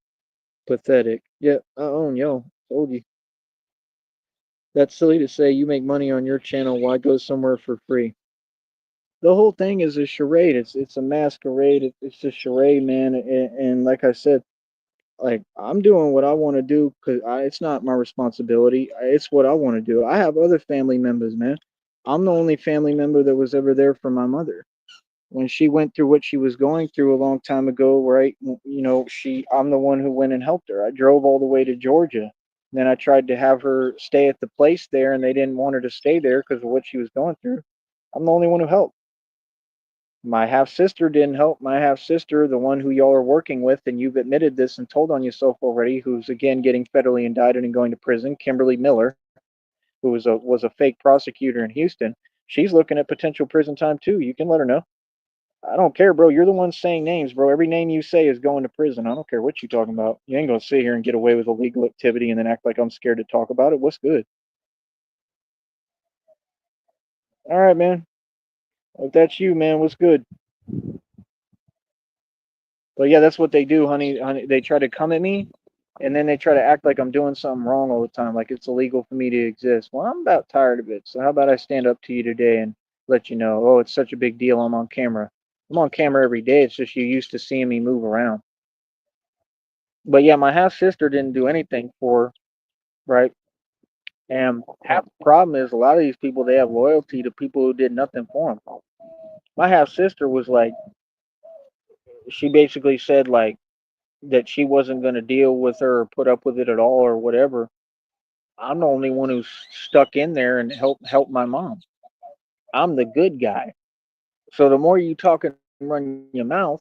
Pathetic. Yep, I own y'all. Told you. That's silly to say. You make money on your channel. Why go somewhere for free? The whole thing is a charade. It's a masquerade. It's a charade, man. And like I said, like I'm doing what I want to do because it's not my responsibility. It's what I want to do. I have other family members, man. I'm the only family member that was ever there for my mother when she went through what she was going through a long time ago. Right? I'm the one who went and helped her. I drove all the way to Georgia. Then I tried to have her stay at the place there, and they didn't want her to stay there because of what she was going through. I'm the only one who helped. My half sister didn't help. My half sister, the one who y'all are working with, and you've admitted this and told on yourself already, who's again getting federally indicted and going to prison, Kimberly Miller, who was a fake prosecutor in Houston. She's looking at potential prison time too. You can let her know. I don't care, bro. You're the one saying names, bro. Every name you say is going to prison. I don't care what you're talking about. You ain't gonna sit here and get away with illegal activity and then act like I'm scared to talk about it. What's good? All right, man. If that's you, man, what's good? But yeah, that's what they do, honey. Honey, they try to come at me. And then they try to act like I'm doing something wrong all the time, like it's illegal for me to exist. Well, I'm about tired of it. So how about I stand up to you today and let you know, oh, it's such a big deal. I'm on camera. I'm on camera every day. It's just you used to seeing me move around. But yeah, my half sister didn't do anything for her, right? And half the problem is a lot of these people they have loyalty to people who did nothing for them. My half sister was like, she basically said like that she wasn't going to deal with her or put up with it at all or whatever. I'm the only one who's stuck in there and help my mom. I'm the good guy. So the more you talk and run your mouth,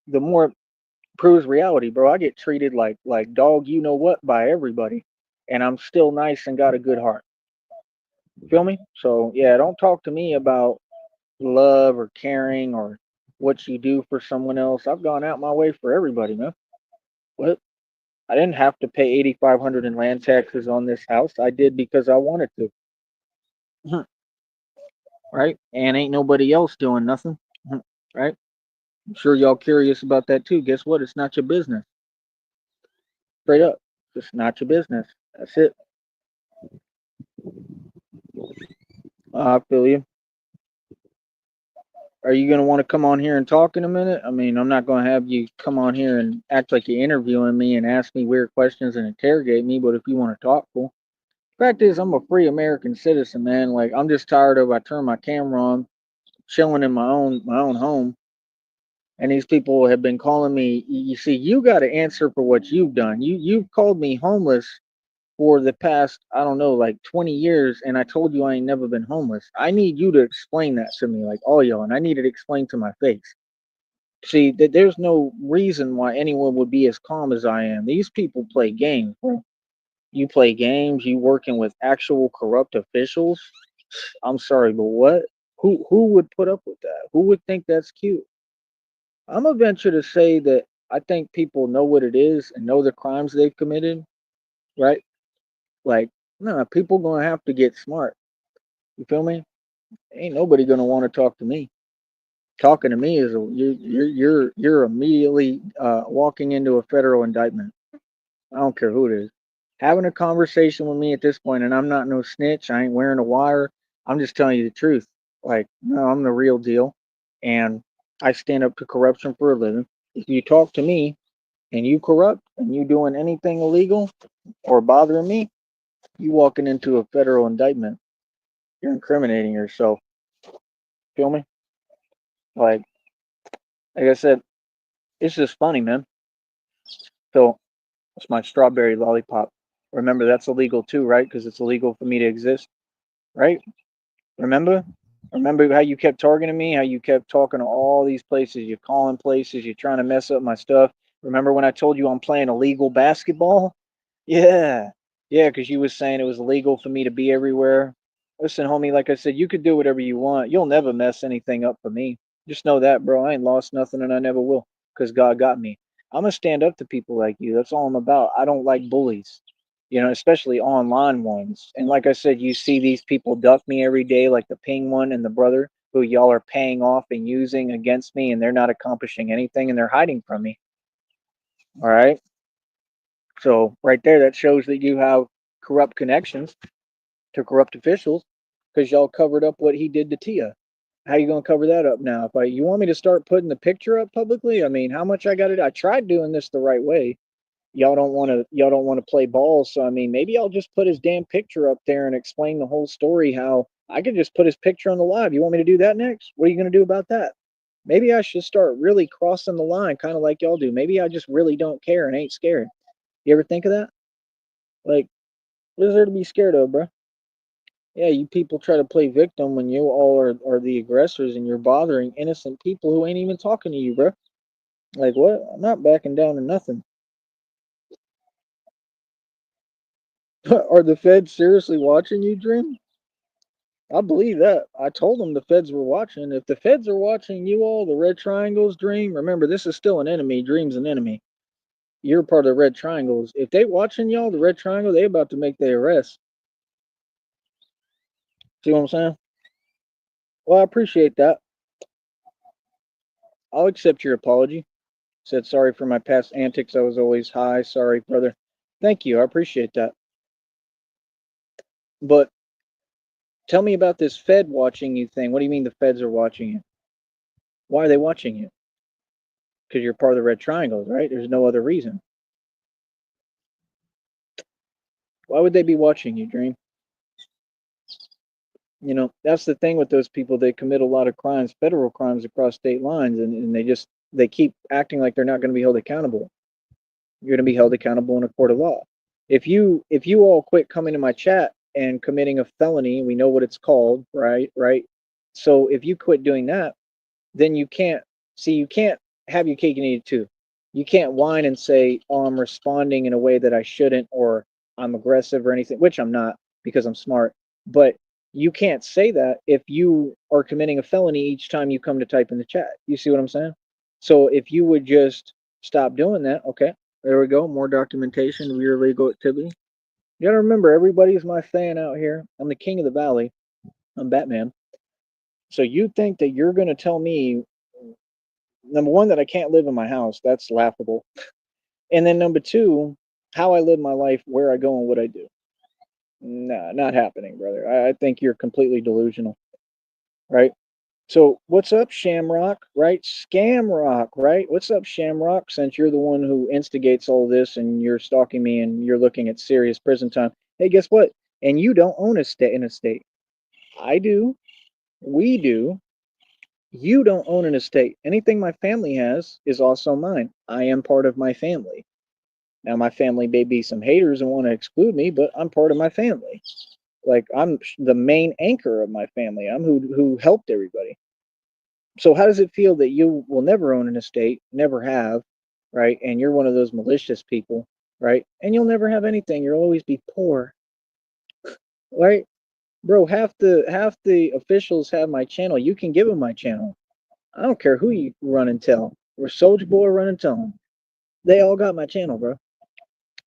the more it proves reality, bro. I get treated like dog, you know what, by everybody, and I'm still nice and got a good heart. Feel me? So yeah, don't talk to me about love or caring or what you do for someone else. I've gone out my way for everybody, man. What? I didn't have to pay 8,500 in land taxes on this house. I did because I wanted to. Right? And ain't nobody else doing nothing. Right? I'm sure y'all curious about that too. Guess what? It's not your business. Straight up. It's not your business. That's it. I feel you. Are you gonna want to come on here and talk in a minute? I mean, I'm not gonna have you come on here and act like you're interviewing me and ask me weird questions and interrogate me. But if you want to talk, cool. Fact is, I'm a free American citizen, man. Like I'm just tired of I turn my camera on, chilling in my own home, and these people have been calling me. You see, you got to answer for what you've done. You've called me homeless for the past I don't know like 20 years, and I told you I ain't never been homeless. I need you to explain that to me, like all y'all, and I need it explained to my face. See, that there's no reason why anyone would be as calm as I am. These people play games. You play games. You working with actual corrupt officials. I'm sorry, but what? Who would put up with that? Who would think that's cute? I'm gonna venture to say that I think people know what it is and know the crimes they've committed, right? Like, no, people gonna have to get smart. You feel me? Ain't nobody gonna want to talk to me. Talking to me is you're immediately walking into a federal indictment. I don't care who it is. Having a conversation with me at this point, and I'm not no snitch. I ain't wearing a wire. I'm just telling you the truth. Like, no, I'm the real deal, and I stand up to corruption for a living. If you talk to me and you corrupt and you doing anything illegal or bothering me, you walking into a federal indictment. You're incriminating yourself. Feel me? Like, like I said, it's just funny, man. So it's my strawberry lollipop. Remember, that's illegal too, right? Because it's illegal for me to exist, right? Remember? Remember how you kept targeting me? How you kept talking to all these places? You're calling places. You're trying to mess up my stuff. Remember when I told you I'm playing illegal basketball? Yeah. Yeah, because you was saying it was illegal for me to be everywhere. Listen, homie, like I said, you could do whatever you want. You'll never mess anything up for me. Just know that, bro. I ain't lost nothing and I never will because God got me. I'm going to stand up to people like you. That's all I'm about. I don't like bullies, especially online ones. And like I said, you see these people duck me every day, like the Ping one and the brother who y'all are paying off and using against me, and they're not accomplishing anything and they're hiding from me. All right. So right there, that shows that you have corrupt connections to corrupt officials because y'all covered up what he did to Tia. How you gonna cover that up now? If you want me to start putting the picture up publicly, I mean, how much I got it? I tried doing this the right way. Y'all don't want to play ball, so I mean, maybe I'll just put his damn picture up there and explain the whole story. How I could just put his picture on the live. You want me to do that next? What are you gonna do about that? Maybe I should start really crossing the line, kind of like y'all do. Maybe I just really don't care and ain't scared. You ever think of that? Like, what is there to be scared of, bro? Yeah, you people try to play victim when you all are the aggressors and you're bothering innocent people who ain't even talking to you, bro. Like, what? I'm not backing down to nothing. Are the feds seriously watching you, Dream? I believe that. I told them the feds were watching. If the feds are watching you all, the Red Triangles, Dream, remember this is still an enemy. Dream's an enemy. You're part of the Red Triangles. If they watching y'all, the Red Triangle, they about to make their arrest. See what I'm saying? Well, I appreciate that. I'll accept your apology. Said sorry for my past antics. I was always high. Sorry, brother. Thank you. I appreciate that. But tell me about this Fed watching you thing. What do you mean the Feds are watching you? Why are they watching you? Because you're part of the Red Triangles, right? There's no other reason. Why would they be watching you, Dream? You know, that's the thing with those people. They commit a lot of crimes, federal crimes across state lines, and they keep acting like they're not going to be held accountable. You're going to be held accountable in a court of law. If you all quit coming to my chat and committing a felony, we know what it's called, right? Right. So if you quit doing that, then you can't have your cake and eat it too. You can't whine and say, "Oh, I'm responding in a way that I shouldn't," or "I'm aggressive" or anything, which I'm not because I'm smart. But you can't say that if you are committing a felony each time you come to type in the chat. You see what I'm saying? So if you would just stop doing that, okay, there we go. More documentation of your legal activity. You gotta remember, everybody's my fan out here. I'm the king of the valley. I'm Batman. So you think that you're gonna tell me, number one, that I can't live in my house? That's laughable. And then number two, how I live my life, where I go, and what I do. Nah, not happening, brother. I think you're completely delusional, right? So what's up, Shamrock? Right? Scamrock, right? What's up, Shamrock? Since you're the one who instigates all this and you're stalking me and you're looking at serious prison time. Hey, guess what? And you don't own a state in a state. I do. We do. You don't own an estate. Anything my family has is also mine. I am part of my family. Now, my family may be some haters and want to exclude me, but I'm part of my family. Like, I'm the main anchor of my family. I'm who helped everybody. So how does it feel that you will never own an estate, never have, right? And you're one of those malicious people, right? And you'll never have anything. You'll always be poor, right? Bro, half the officials have my channel. You can give them my channel. I don't care who you run and tell. Or Soldier Boy, run and tell them. They all got my channel, bro.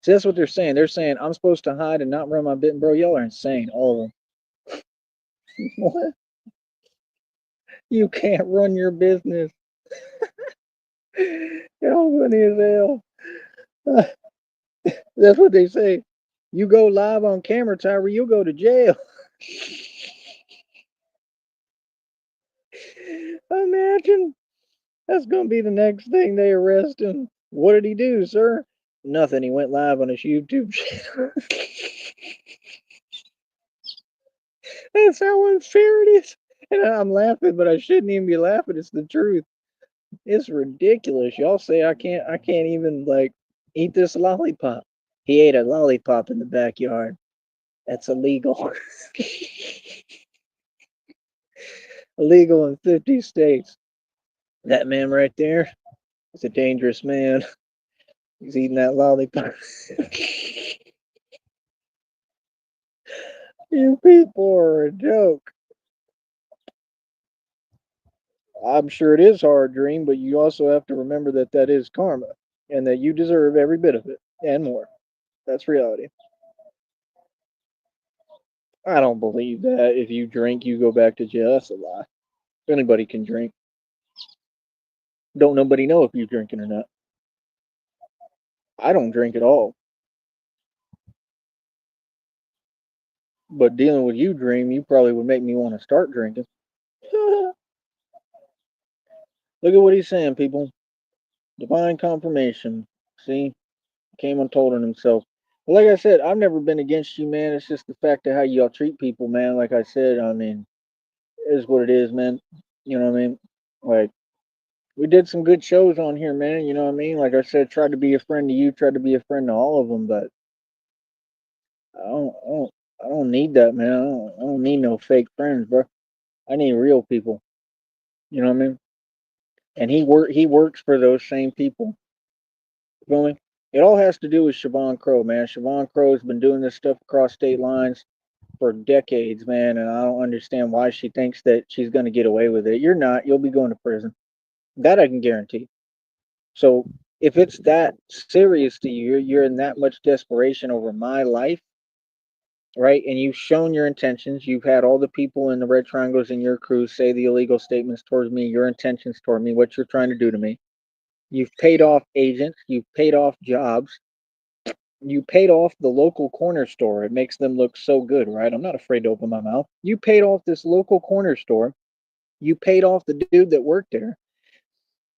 See, that's what they're saying. They're saying I'm supposed to hide and not run my bit. Bro, y'all are insane, all of them. What? You can't run your business. Y'all funny as hell. That's what they say. You go live on camera, Tyree, you'll go to jail. Imagine. That's going to be the next thing they arrest him. What did he do, sir? Nothing. He went live on his YouTube channel. That's how unfair it is. And I'm laughing, but I shouldn't even be laughing. It's the truth. It's ridiculous. Y'all say I can't even like eat this lollipop. He ate a lollipop in the backyard. That's illegal. Illegal in 50 states. That man right there is a dangerous man. He's eating that lollipop. You people are a joke. I'm sure it is hard, Dream, but you also have to remember that that is karma and that you deserve every bit of it and more. That's reality. I don't believe that if you drink, you go back to jail. That's a lie. Anybody can drink. Don't nobody know if you're drinking or not. I don't drink at all. But dealing with you, Dream, you probably would make me want to start drinking. Look at what he's saying, people. Divine confirmation. See? Came untold on himself. Well, like I said, I've never been against you, man. It's just the fact of how y'all treat people, man. Like I said, I mean, it is what it is, man. You know what I mean? Like, we did some good shows on here, man. You know what I mean? Like I said, tried to be a friend to you, tried to be a friend to all of them, but I don't, I don't, I don't need that, man. I don't need no fake friends, bro. I need real people. You know what I mean? And he works for those same people. You feel me? It all has to do with Siobhan Crow, man. Siobhan Crow's been doing this stuff across state lines for decades, man, and I don't understand why she thinks that she's going to get away with it. You're not. You'll be going to prison. That I can guarantee. So if it's that serious to you, you're in that much desperation over my life, right? And you've shown your intentions. You've had all the people in the Red Triangles in your crew say the illegal statements towards me, your intentions toward me, what you're trying to do to me. You've paid off agents. You've paid off jobs. You paid off the local corner store. It makes them look so good, right? I'm not afraid to open my mouth. You paid off this local corner store. You paid off the dude that worked there,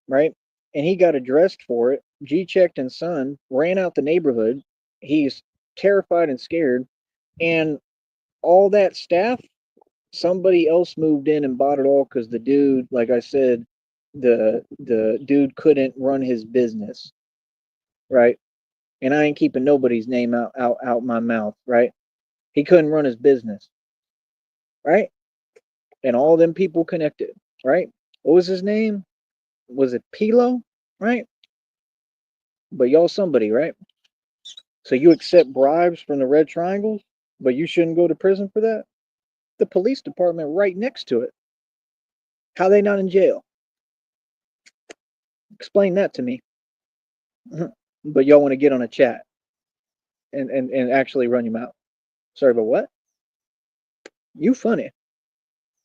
right? And he got addressed for it. G checked and son ran out the neighborhood. He's terrified and scared. And all that staff, somebody else moved in and bought it all because the dude, like I said, the dude couldn't run his business, right? And I ain't keeping nobody's name out my mouth, right? He couldn't run his business, right? And all them people connected, right? What was his name? Was it Pilo, right? But y'all somebody, right? So you accept bribes from the Red Triangles, but you shouldn't go to prison for that? The police department right next to it. How they not in jail? Explain that to me. But y'all want to get on a chat and actually run your mouth. Sorry, but what? You funny.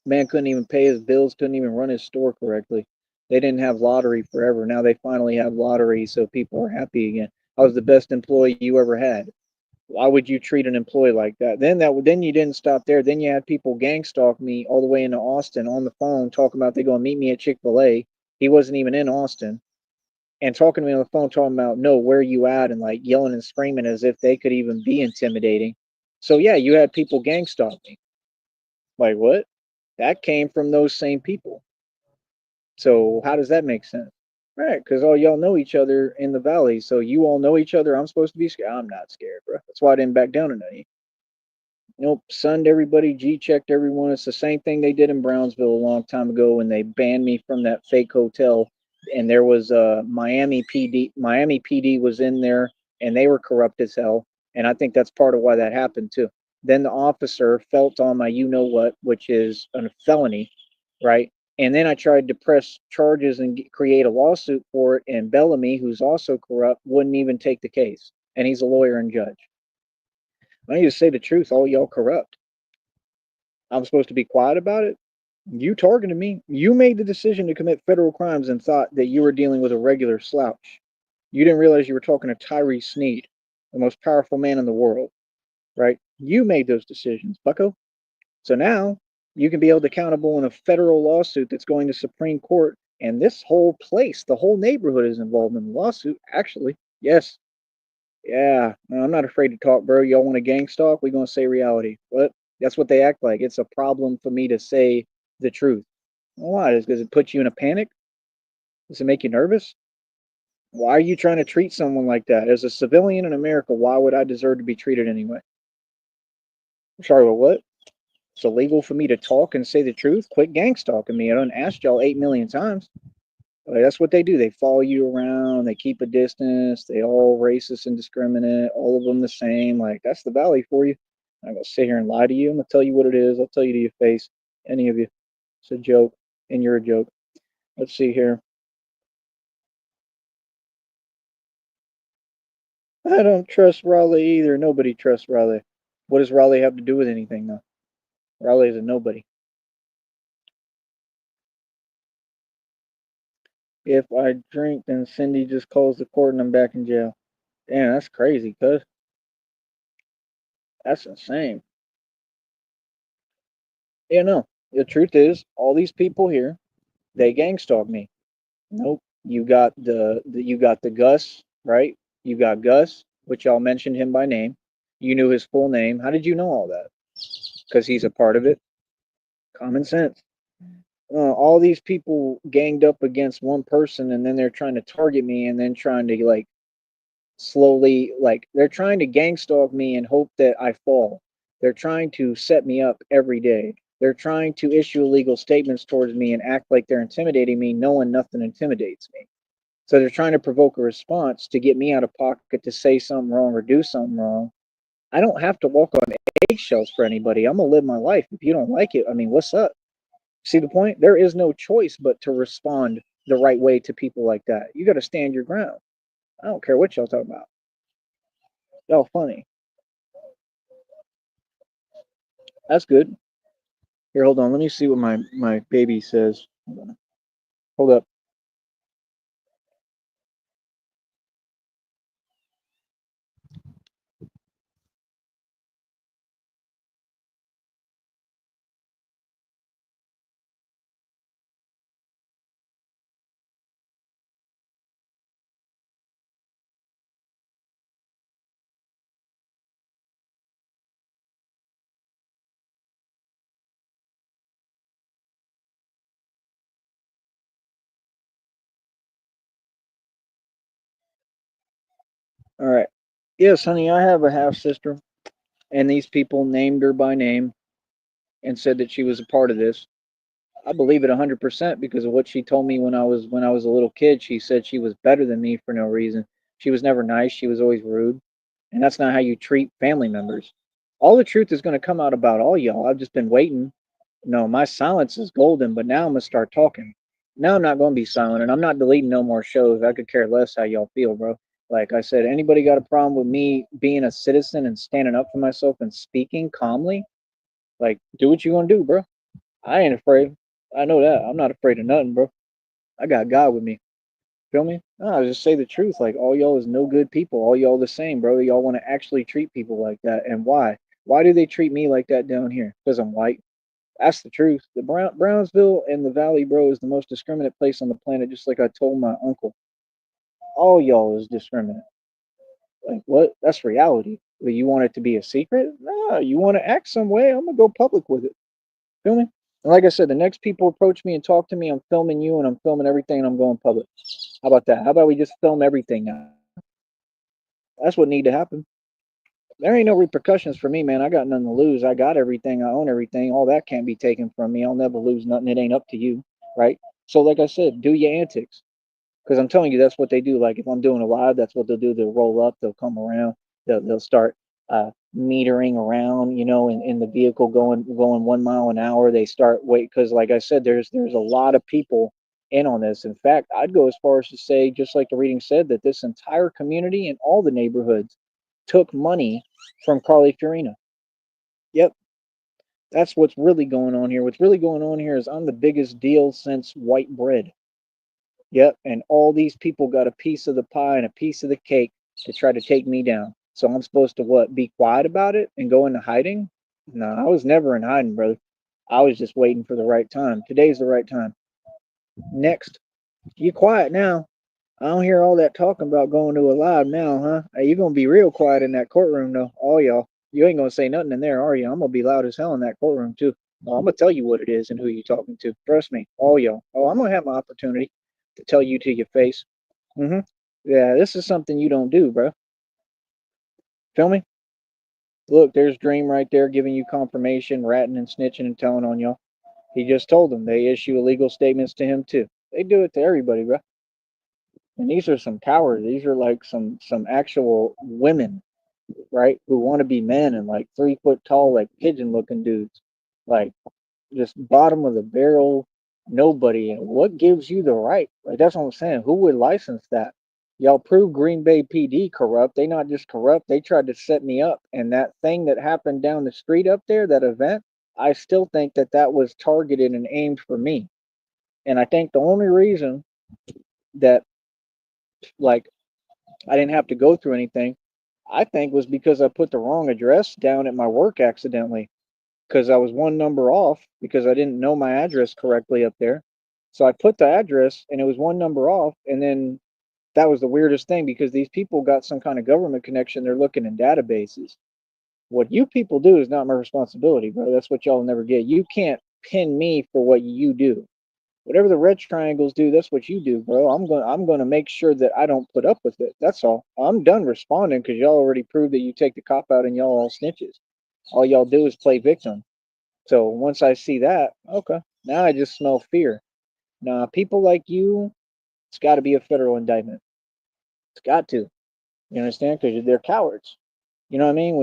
Man couldn't even pay his bills, couldn't even run his store correctly. They didn't have lottery forever. Now they finally have lottery, so people are happy again. I was the best employee you ever had. Why would you treat an employee like that? Then you didn't stop there. Then you had people gang stalk me all the way into Austin on the phone, talking about they gonna meet me at Chick-fil-A. He wasn't even in Austin, and talking to me on the phone, talking about no, where you at, and like yelling and screaming as if they could even be intimidating. So yeah, you had people gang stalk me. Like what? That came from those same people. So how does that make sense? Right, because all y'all know each other in the valley. So you all know each other. I'm supposed to be scared. I'm not scared, bro. That's why I didn't back down to you. Nope, sunned everybody, G checked everyone. It's the same thing they did in Brownsville a long time ago when they banned me from that fake hotel. And there was Miami PD. Miami PD was in there, and they were corrupt as hell. And I think that's part of why that happened too. Then the officer felt on my you know what, which is a felony, right? And then I tried to press charges and create a lawsuit for it. And Bellamy, who's also corrupt, wouldn't even take the case. And he's a lawyer and judge. I need to say the truth. All y'all corrupt. I'm supposed to be quiet about it. You targeted me. You made the decision to commit federal crimes and thought that you were dealing with a regular slouch. You didn't realize you were talking to Tyree Sneed, the most powerful man in the world, right? You made those decisions, bucko. So now you can be held accountable in a federal lawsuit that's going to Supreme Court. And this whole place, the whole neighborhood is involved in the lawsuit, actually. Yes. Yeah. No, I'm not afraid to talk, bro. Y'all want a gang stalk? We're going to say reality. What? That's what they act like. It's a problem for me to say the truth. Why? Does it put you in a panic? Does it make you nervous? Why are you trying to treat someone like that? As a civilian in America, why would I deserve to be treated anyway? Sorry, but what? It's illegal for me to talk and say the truth? Quit gang stalking me. I done asked y'all 8 million times. Like, that's what they do. They follow you around. They keep a distance. They all racist and discriminate. All of them the same. Like, that's the valley for you. I'm gonna sit here and lie to you. I'm gonna tell you what it is. I'll tell you to your face. Any of you. It's a joke, and you're a joke. Let's see here. I don't trust Raleigh either. Nobody trusts Raleigh. What does Raleigh have to do with anything, though? Raleigh is a nobody. If I drink, then Cindy just calls the court and I'm back in jail. Damn, that's crazy, cuz. That's insane. Yeah, no. The truth is, all these people here, they gang stalk me. Nope. You got the Gus, right? You got Gus, which y'all mentioned him by name. You knew his full name. How did you know all that? Because he's a part of it. Common sense. All these people ganged up against one person, and then they're trying to target me, and then trying to like slowly, like they're trying to gang stalk me and hope that I fall. They're trying to set me up every day. They're trying to issue illegal statements towards me and act like they're intimidating me, knowing nothing intimidates me. So they're trying to provoke a response to get me out of pocket to say something wrong or do something wrong. I don't have to walk on eggshells for anybody. I'm gonna live my life. If you don't like it, I mean, what's up? See the point? There is no choice but to respond the right way to people like that. You got to stand your ground. I don't care what y'all talking about. Y'all funny. That's good. Here, hold on. Let me see what my baby says. Hold up. All right. Yes, honey, I have a half sister, and these people named her by name and said that she was a part of this. I believe it 100% because of what she told me when I was a little kid. She said she was better than me for no reason. She was never nice. She was always rude, and that's not how you treat family members. All the truth is going to come out about all y'all. I've just been waiting. No, my silence is golden, but now I'm gonna start talking. Now I'm not gonna be silent, and I'm not deleting no more shows. I could care less how y'all feel, bro. Like I said, anybody got a problem with me being a citizen and standing up for myself and speaking calmly? Like, do what you gonna do, bro. I ain't afraid. I know that. I'm not afraid of nothing, bro. I got God with me. Feel me? No, I just say the truth. Like all y'all is no good people. All y'all the same, bro. Y'all want to actually treat people like that, and why? Why do they treat me like that down here? Because I'm white. That's the truth. The Brownsville and the Valley, bro, is the most discriminate place on the planet. Just like I told my uncle, all y'all is discriminate. Like what? That's reality. But you want it to be a secret? No, you want to act some way? I'm gonna go public with it. Feel me? And like I said, the next people approach me and talk to me, I'm filming you and I'm filming everything and I'm going public. How about that? How about we just film everything now? That's what need to happen. There ain't no repercussions for me, man. I got nothing to lose. I got everything. I own everything. All that can't be taken from me. I'll never lose nothing. It ain't up to you, right? So, like I said, do your antics because I'm telling you, that's what they do. Like if I'm doing a live, that's what they'll do. They'll roll up. They'll come around. They'll start metering around. In the vehicle going 1 mile an hour. They start wait because, like I said, there's a lot of people in on this. In fact, I'd go as far as to say, just like the reading said, that this entire community and all the neighborhoods took money from Carly Fiorina. Yep, that's what's really going on here. What's really going on here is I'm the biggest deal since white bread. Yep, and all these people got a piece of the pie and a piece of the cake to try to take me down. So I'm supposed to what? Be quiet about it and go into hiding? No, I was never in hiding, brother. I was just waiting for the right time. Today's the right time. Next, you quiet now. I don't hear all that talking about going to a live now, huh? Hey, you're gonna be real quiet in that courtroom though, all y'all. You ain't gonna say nothing in there, are you? I'm gonna be loud as hell in that courtroom too. Oh, I'm gonna tell you what it is and who you talking to. Trust me, all y'all. Oh, I'm gonna have my opportunity to tell you to your face. Mm-hmm. Yeah, this is something you don't do, bro. Feel me? Look, there's Dream right there giving you confirmation, ratting and snitching and telling on y'all. He just told them they issue illegal statements to him too. They do it to everybody, bro. And these are some cowards. These are like some actual women, right? Who want to be men and like 3 foot tall, like pigeon looking dudes. Like just bottom of the barrel, nobody. And what gives you the right? Like that's what I'm saying. Who would license that? Y'all prove Green Bay PD corrupt. They not just corrupt. They tried to set me up. And that thing that happened down the street up there, that event, I still think that that was targeted and aimed for me. And I think the only reason that like I didn't have to go through anything, I think was because I put the wrong address down at my work accidentally because I was one number off because I didn't know my address correctly up there. So I put the address and it was one number off. And then that was the weirdest thing because these people got some kind of government connection. They're looking in databases. What you people do is not my responsibility, bro. That's what y'all never get. You can't pin me for what you do. Whatever the red triangles do, that's what you do, bro. I'm gonna make sure that I don't put up with it. That's all. I'm done responding because y'all already proved that you take the cop out and y'all all snitches. All y'all do is play victim. So once I see that, okay, now I just smell fear. Now people like you, it's got to be a federal indictment. It's got to. You understand? Because they're cowards. You know what I mean?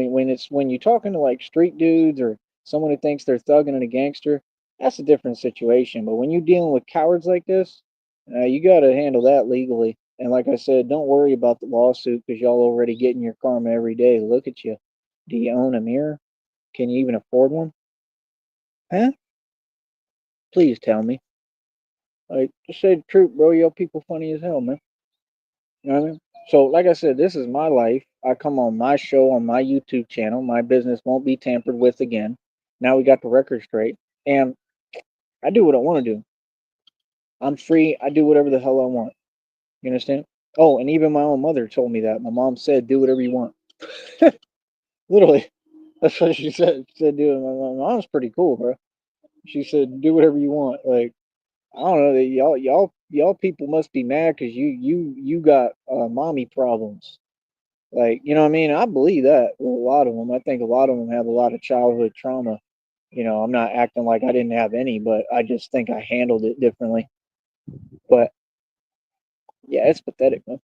When you're talking to like street dudes or someone who thinks they're thugging and a gangster, that's a different situation. But when you're dealing with cowards like this, you got to handle that legally. And like I said, don't worry about the lawsuit because y'all already getting your karma every day. Look at you. Do you own a mirror? Can you even afford one? Huh? Please tell me. Like, just say the truth, bro. Y'all people funny as hell, man. You know what I mean? So, like I said, this is my life. I come on my show on my YouTube channel. My business won't be tampered with again. Now we got the record straight. And I do what I want to do. I'm free. I do whatever the hell I want. You understand? Oh, and even my own mother told me that. My mom said, do whatever you want. Literally. That's what she said. She said, do it. My mom's pretty cool, bro. She said, do whatever you want. Like, I don't know. Y'all people must be mad because you got mommy problems. Like, you know what I mean? I believe that with a lot of them. I think a lot of them have a lot of childhood trauma. You know, I'm not acting like I didn't have any, but I just think I handled it differently. But yeah, it's pathetic, man.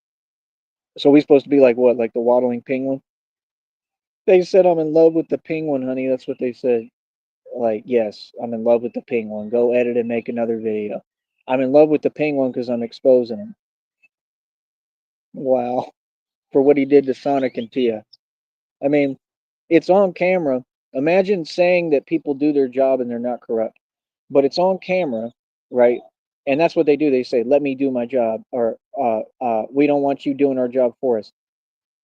So we supposed to be like what, like the waddling penguin? They said I'm in love with the penguin, honey. That's what they said. Like, yes, I'm in love with the penguin. Go edit and make another video. I'm in love with the penguin because I'm exposing him. Wow. For what he did to Sonic and Tia. I mean, it's on camera. Imagine saying that people do their job and they're not corrupt, but it's on camera, right? And that's what they do. They say, "Let me do my job," or "We don't want you doing our job for us."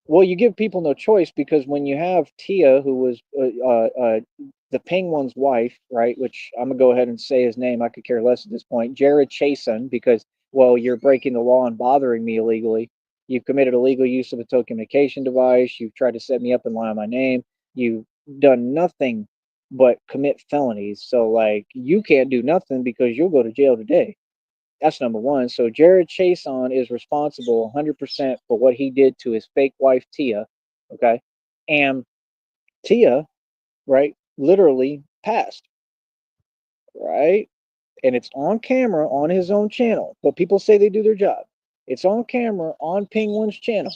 Well, you give people no choice because when you have Tia, who was the Penguin's wife, right? Which I'm gonna go ahead and say his name. I could care less at this point. Jared Chasen, because well, you're breaking the law and bothering me illegally. You've committed illegal use of a telecommunication device. You've tried to set me up and lie on my name. You've done nothing but commit felonies. So like, you can't do nothing because you'll go to jail today. That's number one. So Jared Chason is responsible 100% for what he did to his fake wife Tia. Okay, and Tia, right, literally passed, right, and it's on camera on his own channel. But people say they do their job. It's on camera on Penguin's channel,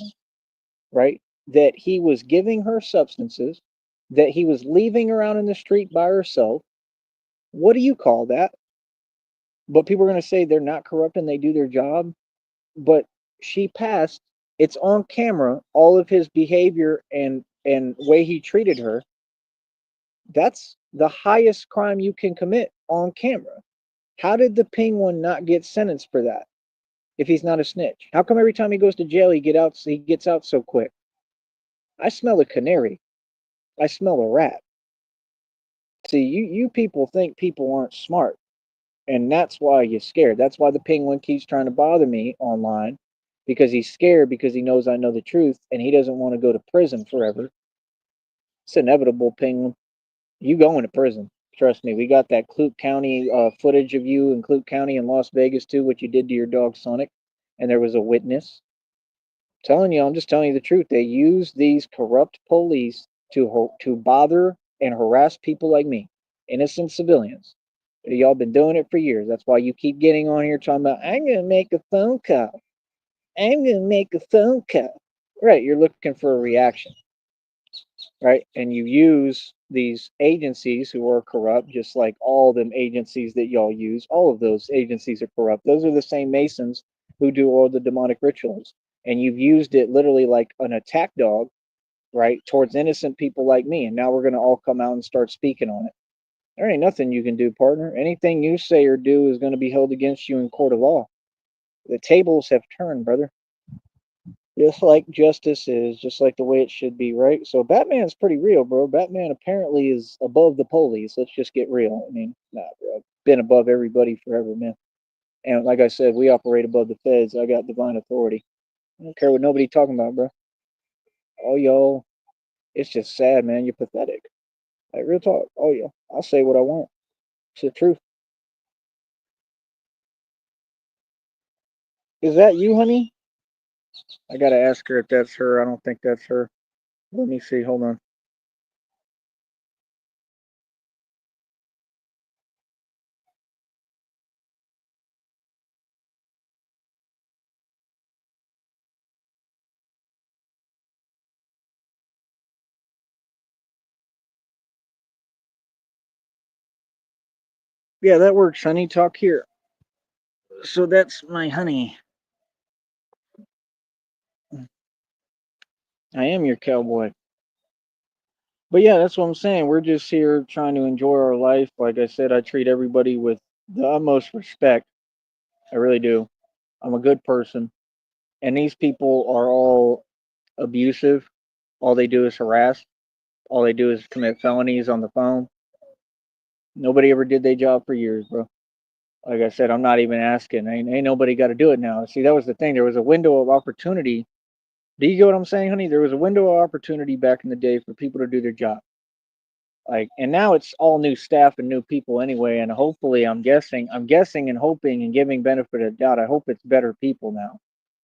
right? That he was giving her substances, that he was leaving her out in the street by herself. What do you call that? But people are going to say they're not corrupt and they do their job. But she passed. It's on camera, all of his behavior and way he treated her. That's the highest crime you can commit on camera. How did the penguin not get sentenced for that if he's not a snitch? How come every time he goes to jail he gets out so quick? I smell a canary. I smell a rat. See, you people think people aren't smart, and that's why you're scared. That's why the penguin keeps trying to bother me online because he's scared because he knows I know the truth and he doesn't want to go to prison forever. It's inevitable, penguin. You going to prison. Trust me. We got that Clute County footage of you in Clute County in Las Vegas too, what you did to your dog Sonic, and there was a witness. Telling you, I'm just telling you the truth. They use these corrupt police to bother and harass people like me, innocent civilians. Y'all been doing it for years. That's why you keep getting on here talking about I'm gonna make a phone call. I'm gonna make a phone call. Right, you're looking for a reaction, right? And you use these agencies who are corrupt, just like all them agencies that y'all use. All of those agencies are corrupt. Those are the same Masons who do all the demonic rituals. And you've used it literally like an attack dog, right, towards innocent people like me. And now we're going to all come out and start speaking on it. There ain't nothing you can do, partner. Anything you say or do is going to be held against you in court of law. The tables have turned, brother. Just like justice is, just like the way it should be, right? So Batman's pretty real, bro. Batman apparently is above the police. Let's just get real. I mean, nah, bro. Been above everybody forever, man. And like I said, we operate above the feds. I got divine authority. I don't care what nobody talking about, bro. Oh, y'all, it's just sad, man. You're pathetic. Like real talk. Oh, yeah, I'll say what I want. It's the truth. Is that you, honey? I gotta ask her if that's her. I don't think that's her. Let me see. Hold on. Yeah, that works, honey. Talk here. So that's my honey. I am your cowboy. But yeah, that's what I'm saying. We're just here trying to enjoy our life. Like I said, I treat everybody with the utmost respect. I really do. I'm a good person. And these people are all abusive. All they do is harass. All they do is commit felonies on the phone. Nobody ever did their job for years, bro. Like I said, I'm not even asking. Ain't nobody got to do it now. See, that was the thing. There was a window of opportunity. Do you get what I'm saying, honey? There was a window of opportunity back in the day for people to do their job. Like, and now it's all new staff and new people anyway, and hopefully I'm guessing and hoping and giving benefit of doubt, I hope it's better people now,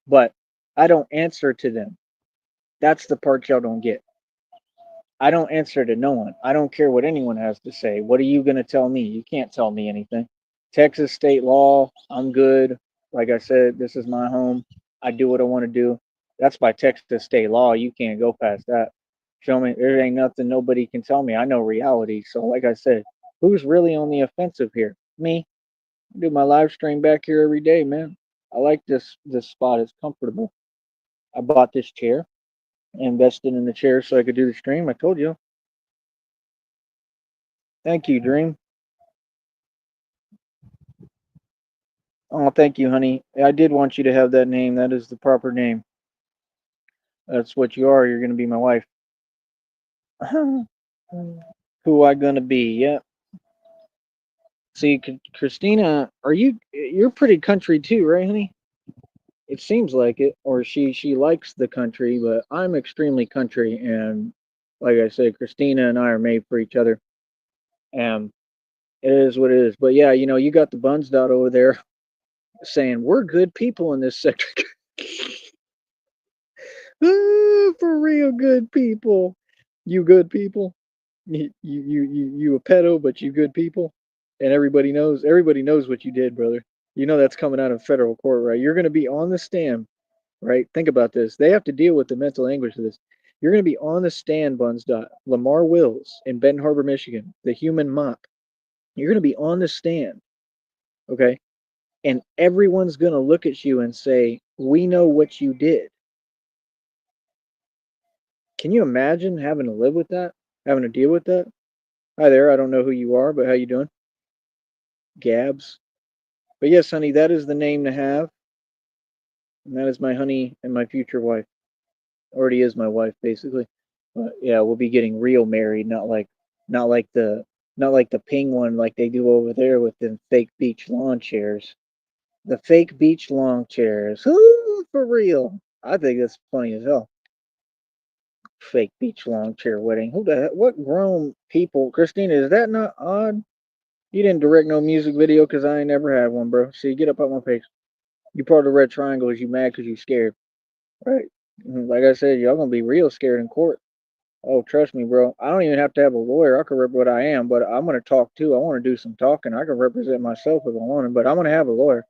but I don't answer to them. That's the part y'all don't get. I don't answer to no one. I don't care what anyone has to say. What are you going to tell me? You can't tell me anything. Texas state law, I'm good. Like I said, this is my home. I do what I want to do. That's by Texas state law. You can't go past that. Show me. There ain't nothing nobody can tell me. I know reality. So, like I said, who's really on the offensive here? Me. I do my live stream back here every day, man. I like this spot. It's comfortable. I bought this chair, invested in the chair so I could do the stream. I told you. Thank you, Dream. Oh, thank you, honey. I did want you to have that name. That is the proper name. That's what you are. You're going to be my wife. Who I going to be? Yeah. See, Christina, you're pretty country too, right, honey? It seems like it. Or she likes the country, but I'm extremely country. And like I said, Christina and I are made for each other. And it is what it is. But yeah, you got the buns dot over there saying we're good people in this sector. For real good people. You good people. You a pedo, but you good people. And everybody knows what you did, brother. You know that's coming out of federal court, right? You're gonna be on the stand, right? Think about this. They have to deal with the mental anguish of this. You're gonna be on the stand, Buns. Lamar Wills in Benton Harbor, Michigan, the human mop. You're gonna be on the stand, okay? And everyone's gonna look at you and say, "We know what you did." Can you imagine having to live with that? Having to deal with that? Hi there, I don't know who you are, but how you doing? Gabs. But yes, honey, that is the name to have. And that is my honey and my future wife. Already is my wife, basically. But yeah, we'll be getting real married, not like the not like the ping one like they do over there with them fake beach lawn chairs. The fake beach lawn chairs. Ooh, for real. I think that's funny as hell. Fake beach lawn chair wedding. Who the heck? What grown people? Christina, is that not odd? You didn't direct no music video because I ain't never had one, bro. See, get up out my face. You part of the red triangle. Is you mad because you scared? Right. Like I said, y'all gonna be real scared in court. Oh, trust me, bro. I don't even have to have a lawyer. I can rep what I am, but I'm gonna talk too. I want to do some talking. I can represent myself if I want to, but I'm gonna have a lawyer.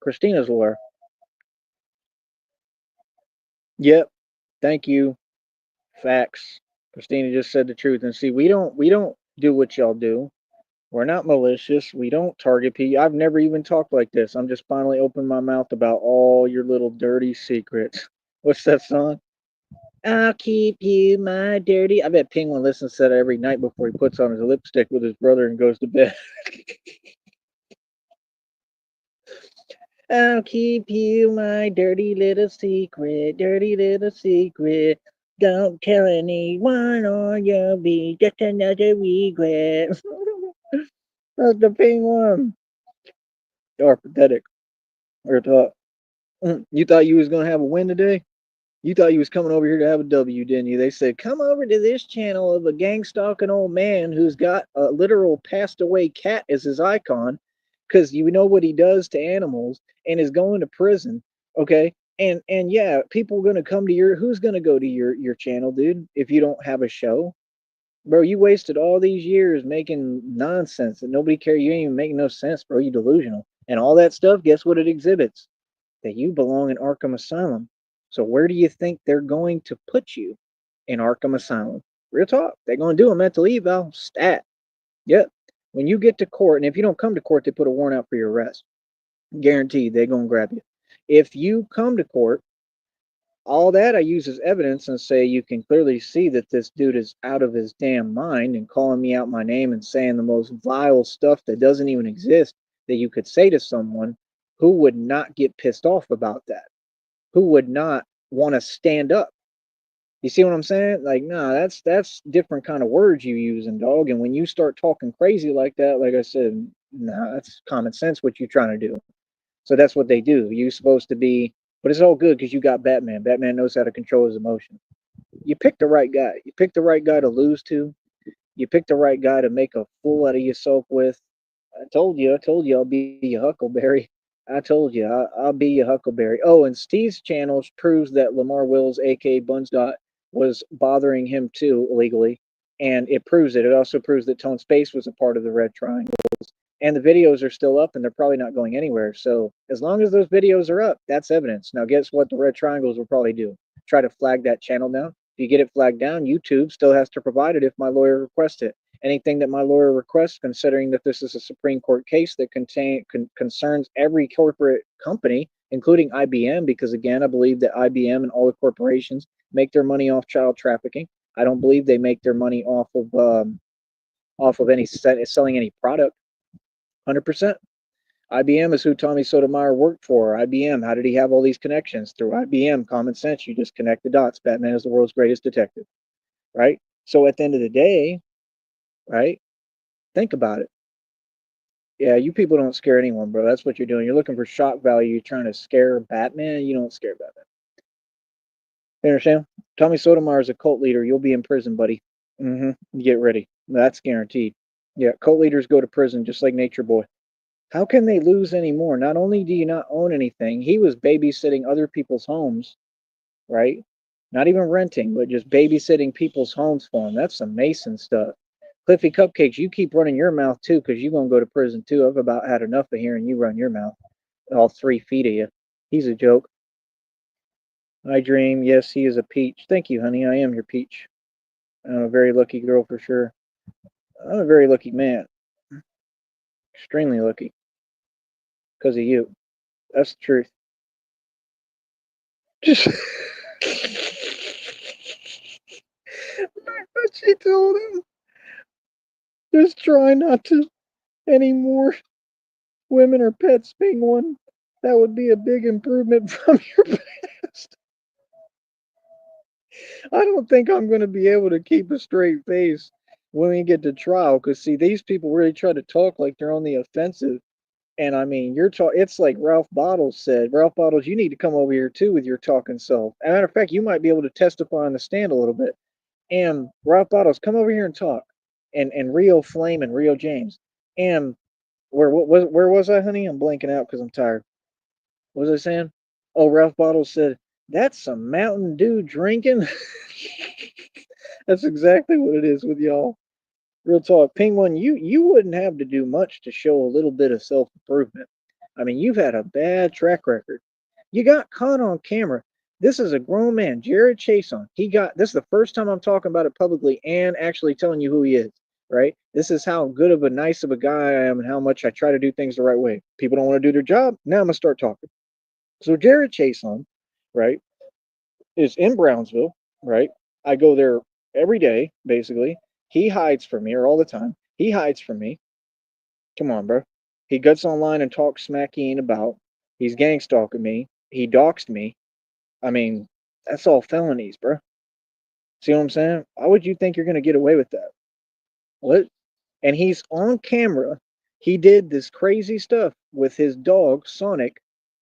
Christina's lawyer. Yep. Thank you. Facts. Christina just said the truth. And see, we don't do what y'all do. We're not malicious. We don't target people. I've never even talked like this. I'm just finally opening my mouth about all your little dirty secrets. What's that song? I'll keep you my dirty. I bet Penguin listens to that every night before he puts on his lipstick with his brother and goes to bed. I'll keep you my dirty little secret, dirty little secret. Don't tell anyone or you'll be just another regret. That's the Penguin. Or pathetic. Or thought. You thought you was gonna have a win today? You thought you was coming over here to have a W, didn't you? They said, come over to this channel of a gang stalking old man who's got a literal passed away cat as his icon, because you know what he does to animals and is going to prison. Okay. And yeah, people are gonna come to who's gonna go to your channel, dude, if you don't have a show? Bro, you wasted all these years making nonsense that nobody cared. You ain't even making no sense, bro. You delusional. And all that stuff, guess what it exhibits? That you belong in Arkham Asylum. So where do you think they're going to put you? In Arkham Asylum. Real talk. They're going to do a mental eval. Stat. Yep. When you get to court, and if you don't come to court, they put a warrant out for your arrest. Guaranteed, they're going to grab you. If you come to court, all that I use as evidence and say you can clearly see that this dude is out of his damn mind and calling me out my name and saying the most vile stuff that doesn't even exist that you could say to someone who would not get pissed off about that, who would not want to stand up. You see what I'm saying? Like, nah, that's different kind of words you using, dog. And when you start talking crazy like that, like I said, nah, that's common sense what you're trying to do. So that's what they do. You're supposed to be, but it's all good because you got Batman. Batman knows how to control his emotions. You picked the right guy. You picked the right guy to lose to. You picked the right guy to make a fool out of yourself with. I told you, I'll be your Huckleberry. I told you, I'll be your Huckleberry. Oh, and Steve's channel proves that Lamar Wills, aka Buns Dot, was bothering him too illegally, and it proves it. It also proves that Tone Space was a part of the Red Triangle, and the videos are still up, and they're probably not going anywhere. So as long as those videos are up, that's evidence. Now, guess what? The Red Triangles will probably do: try to flag that channel down. If you get it flagged down, YouTube still has to provide it if my lawyer requests it. Anything that my lawyer requests, considering that this is a Supreme Court case that concerns every corporate company, including IBM, because again, I believe that IBM and all the corporations make their money off child trafficking. I don't believe they make their money off of any selling any product. 100%. IBM is who Tommy Sotomayor worked for. IBM, how did he have all these connections? Through IBM, common sense. You just connect the dots. Batman is the world's greatest detective, right? So at the end of the day, right? Think about it. Yeah, you people don't scare anyone, bro. That's what you're doing. You're looking for shock value. You're trying to scare Batman. You don't scare Batman. You understand? Tommy Sotomayor is a cult leader. You'll be in prison, buddy. Get ready. That's guaranteed. Yeah, cult leaders go to prison just like Nature Boy. How can they lose anymore? Not only do you not own anything, he was babysitting other people's homes, right? Not even renting, but just babysitting people's homes for him. That's some Mason stuff. Cliffy Cupcakes, you keep running your mouth too, because you're going to go to prison too. I've about had enough of hearing you run your mouth. All 3 feet of you. He's a joke. I dream. Yes, he is a peach. Thank you, honey. I am your peach. I'm a very lucky girl for sure. I'm a very lucky man. Extremely lucky. Because of you. That's the truth. Just. But she told him, just try not to any more women or pets being one. That would be a big improvement from your past. I don't think I'm going to be able to keep a straight face when we get to trial because, see, these people really try to talk like they're on the offensive. And I mean, it's like Ralph Bottles said. Ralph Bottles, you need to come over here too with your talking self. As a matter of fact, you might be able to testify on the stand a little bit. And Ralph Bottles, come over here and talk. And Rio Flame and Rio James. And where was I, honey? I'm blanking out because I'm tired. What was I saying? Oh, Ralph Bottles said, that's some Mountain Dew drinking. That's exactly what it is with y'all. Real talk. Penguin, you wouldn't have to do much to show a little bit of self-improvement. I mean, you've had a bad track record. You got caught on camera. This is a grown man, Jared Chason. This is the first time I'm talking about it publicly and actually telling you who he is, right? This is how good of a nice of a guy I am and how much I try to do things the right way. People don't want to do their job. Now I'm going to start talking. So Jared Chason, right, is in Brownsville, right? I go there every day, basically. He hides from me, or all the time. He hides from me. Come on, bro. He gets online and talks smacking about. He's gang stalking me. He doxed me. I mean, that's all felonies, bro. See what I'm saying? Why would you think you're gonna get away with that? What? And he's on camera. He did this crazy stuff with his dog Sonic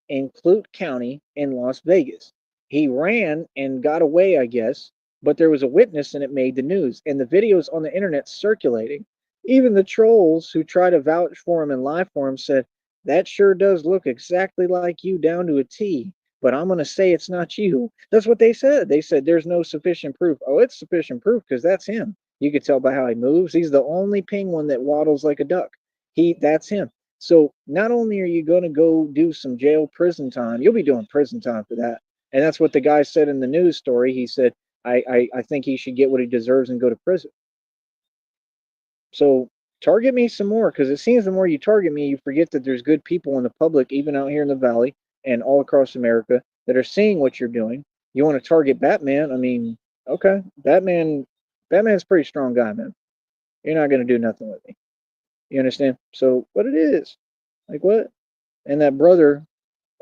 in Clute County in Las Vegas. He ran and got away, I guess, but there was a witness and it made the news. And the video's on the internet circulating. Even the trolls who try to vouch for him and lie for him said, that sure does look exactly like you down to a T, but I'm going to say it's not you. That's what they said. They said there's no sufficient proof. Oh, it's sufficient proof because that's him. You could tell by how he moves. He's the only penguin that waddles like a duck. That's him. So not only are you going to go do some jail prison time, you'll be doing prison time for that. And that's what the guy said in the news story. He said, I think he should get what he deserves and go to prison. So target me some more because it seems the more you target me, you forget that there's good people in the public, even out here in the valley and all across America, that are seeing what you're doing. You want to target Batman? I mean, okay, Batman's a pretty strong guy, man. You're not gonna do nothing with me. You understand? So what it is, like what? And that brother,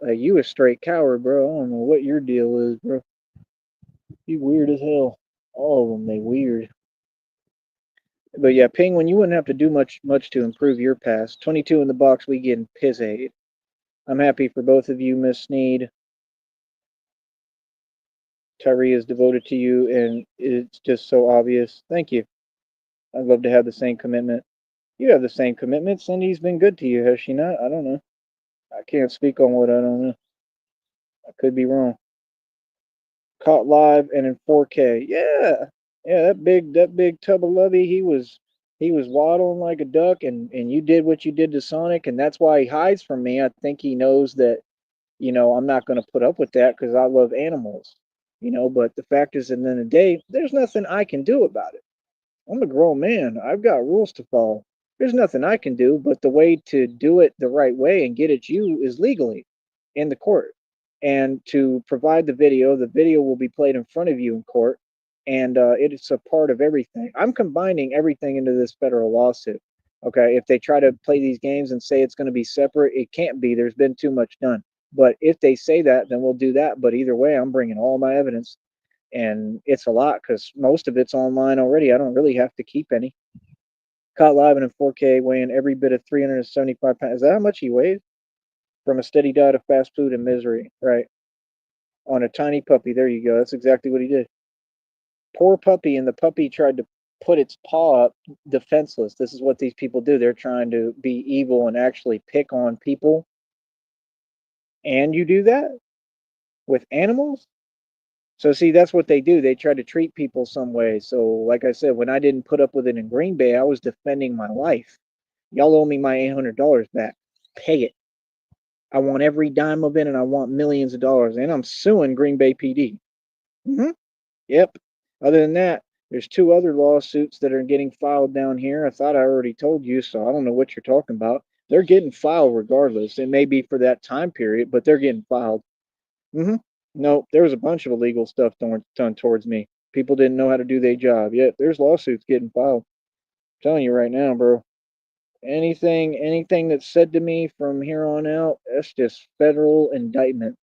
you a straight coward, bro. I don't know what your deal is, bro. You weird as hell. All of them, they weird. But yeah, Penguin, you wouldn't have to do much to improve your past. 22 in the box, we getting piss-aid. I'm happy for both of you, Miss Sneed. Tyree is devoted to you, and it's just so obvious. Thank you. I'd love to have the same commitment. You have the same commitment. Cindy's been good to you, has she not? I don't know. I can't speak on what I don't know. I could be wrong. Caught live and in 4K. Yeah, yeah. That big tub of lovey. He was waddling like a duck, and you did what you did to Sonic, and that's why he hides from me. I think he knows that I'm not going to put up with that because I love animals. But the fact is, at the end of the day, there's nothing I can do about it. I'm a grown man. I've got rules to follow. There's nothing I can do, but the way to do it the right way and get at you is legally in the court. And to provide the video will be played in front of you in court, and it's a part of everything. I'm combining everything into this federal lawsuit. Okay, if they try to play these games and say it's going to be separate, it can't be. There's been too much done. But if they say that, then we'll do that. But either way, I'm bringing all my evidence, and it's a lot because most of it's online already. I don't really have to keep any. Caught live and in 4K, weighing every bit of 375 pounds. Is that how much he weighs? From a steady diet of fast food and misery, right? On a tiny puppy. There you go. That's exactly what he did. Poor puppy, and the puppy tried to put its paw up defenseless. This is what these people do. They're trying to be evil and actually pick on people. And you do that with animals? So see, that's what they do. They try to treat people some way. So, like I said, when I didn't put up with it in Green Bay, I was defending my life. Y'all owe me my $800 back. Pay it. I want every dime of it, and I want millions of dollars. And I'm suing Green Bay PD. Yep. Other than that, there's two other lawsuits that are getting filed down here. I thought I already told you, so I don't know what you're talking about. They're getting filed regardless. It may be for that time period, but they're getting filed. hmm No, there was a bunch of illegal stuff done towards me. People didn't know how to do their job. Yet there's lawsuits getting filed. I'm telling you right now, bro. Anything that's said to me from here on out, that's just federal indictment.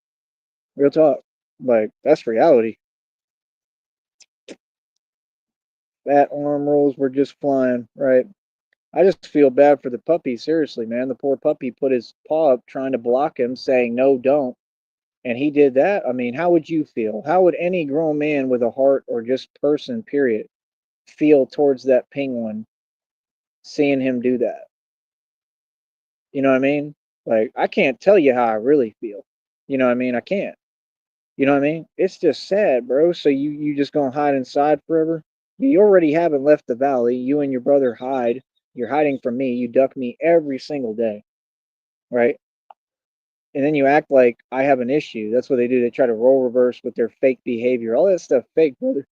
Real talk. Like, that's reality. That arm rolls were just flying, right? I just feel bad for the puppy. Seriously, man. The poor puppy put his paw up trying to block him, saying, no, don't. And he did that. I mean, how would you feel? How would any grown man with a heart or just person, period, feel towards that penguin seeing him do that? You know what I mean? Like, I can't tell you how I really feel. You know what I mean? I can't. You know what I mean? It's just sad, bro. So you just gonna hide inside forever? You already haven't left the valley. You and your brother hide. You're hiding from me. You duck me every single day, right? And then you act like I have an issue. That's what they do. They try to role reverse with their fake behavior. All that stuff fake, brother.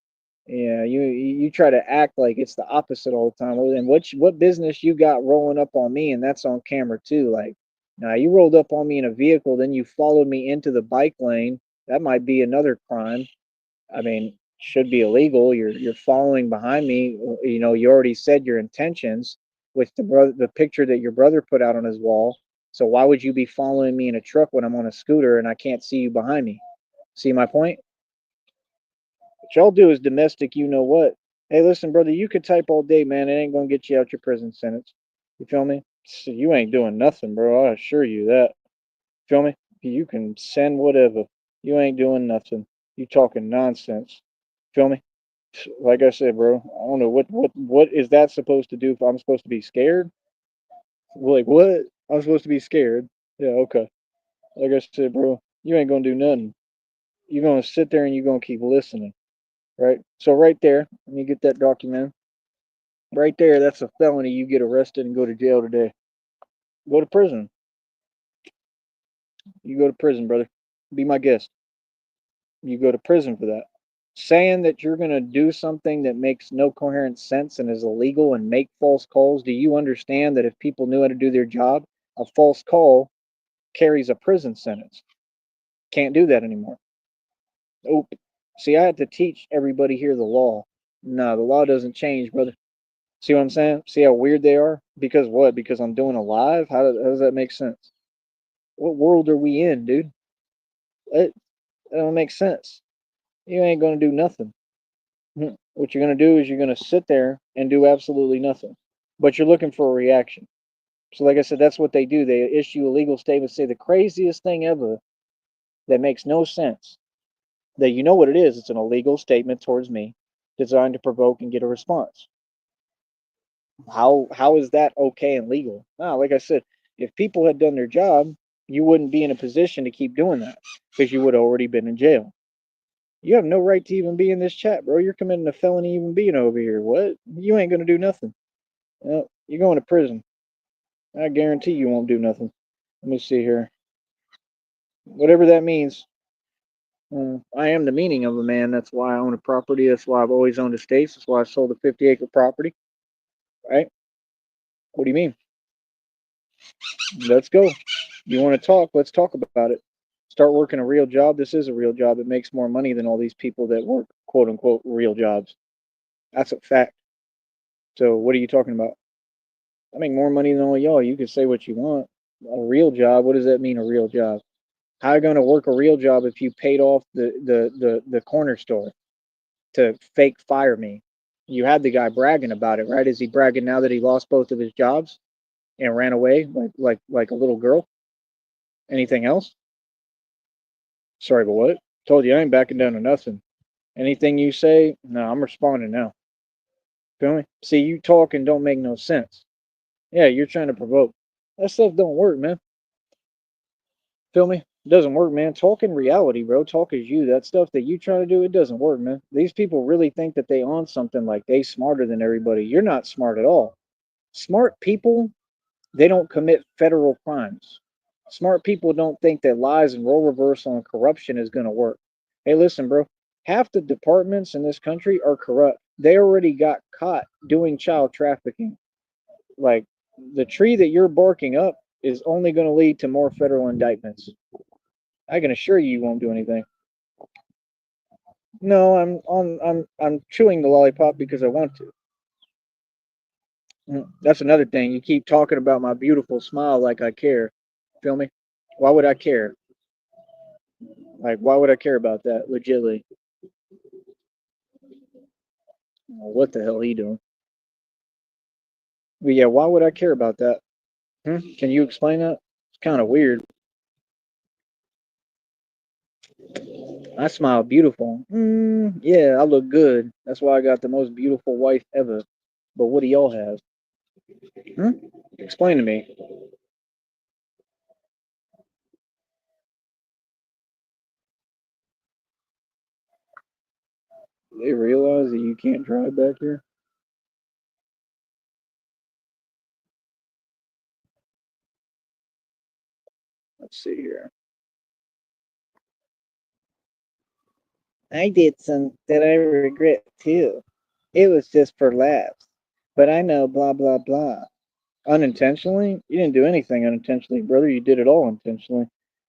Yeah, you try to act like it's the opposite all the time. Well, then what business you got rolling up on me, and that's on camera too. Like, now you rolled up on me in a vehicle, then you followed me into the bike lane. That might be another crime. I mean, should be illegal. You're following behind me. You already said your intentions with the picture that your brother put out on his wall. So why would you be following me in a truck when I'm on a scooter and I can't see you behind me? See my point? What y'all do is domestic, you know what? Hey, listen, brother, you could type all day, man. It ain't gonna get you out your prison sentence. You feel me? So you ain't doing nothing, bro. I assure you that. Feel me? You can send whatever. You ain't doing nothing. You talking nonsense. Feel me? Like I said, bro, I don't know what is that supposed to do if I'm supposed to be scared? Like what? I'm supposed to be scared. Yeah, okay. Like I said, bro, you ain't gonna do nothing. You're gonna sit there and you're gonna keep listening. Right? So right there, let me get that document. Right there, that's a felony. You get arrested and go to jail today. Go to prison. You go to prison, brother. Be my guest. You go to prison for that. Saying that you're going to do something that makes no coherent sense and is illegal and make false calls. Do you understand that if people knew how to do their job, a false call carries a prison sentence? Can't do that anymore. Oh, see, I had to teach everybody here the law. No, the law doesn't change, brother. See what I'm saying? See how weird they are? Because what? Because I'm doing a live? How does that make sense? What world are we in, dude? That don't make sense. You ain't going to do nothing. What you're going to do is you're going to sit there and do absolutely nothing. But you're looking for a reaction. So, like I said, that's what they do. They issue a legal statement, say the craziest thing ever that makes no sense. That you know what it is. It's an illegal statement towards me designed to provoke and get a response. How is that okay and legal? No, like I said, if people had done their job, you wouldn't be in a position to keep doing that because you would have already been in jail. You have no right to even be in this chat, bro. You're committing a felony even being over here. What? You ain't gonna do nothing. You're going to prison. I guarantee you won't do nothing. Let me see here. Whatever that means. I am the meaning of a man. That's why I own a property. That's why I've always owned estates. That's why I sold a 50-acre property. Right? What do you mean? Let's go. You want to talk? Let's talk about it. Start working a real job. This is a real job. It makes more money than all these people that work quote unquote real jobs. That's a fact. So what are you talking about? I make more money than all y'all. You can say what you want. A real job. What does that mean? A real job? How are you going to work a real job if you paid off the corner store to fake fire me? You had the guy bragging about it, right? Is he bragging now that he lost both of his jobs and ran away like a little girl? Anything else? Sorry, but what? Told you I ain't backing down to nothing. Anything you say, no, I'm responding now. Feel me? See, you talk and don't make no sense. Yeah, you're trying to provoke. That stuff don't work, man. Feel me? It doesn't work, man. Talk in reality, bro. Talk is you. That stuff that you trying to do, it doesn't work, man. These people really think that they on something like they smarter than everybody. You're not smart at all. Smart people, they don't commit federal crimes. Smart people don't think that lies and role reversal and corruption is going to work. Hey, listen, bro. Half the departments in this country are corrupt. They already got caught doing child trafficking. Like, the tree that you're barking up is only going to lead to more federal indictments. I can assure you, you won't do anything. No, I'm chewing the lollipop because I want to. That's another thing. You keep talking about my beautiful smile like I care. Feel me? Why would I care? Like, why would I care about that? Legitly. What the hell are you doing? But yeah, why would I care about that? Can you explain that? It's kind of weird. I smile beautiful. Yeah, I look good. That's why I got the most beautiful wife ever. But what do y'all have? Explain to me. They realize that you can't drive back here? Let's see here. I did some that I regret too. It was just for laughs. But I know blah blah blah. Unintentionally? You didn't do anything unintentionally, brother. You did it all intentionally.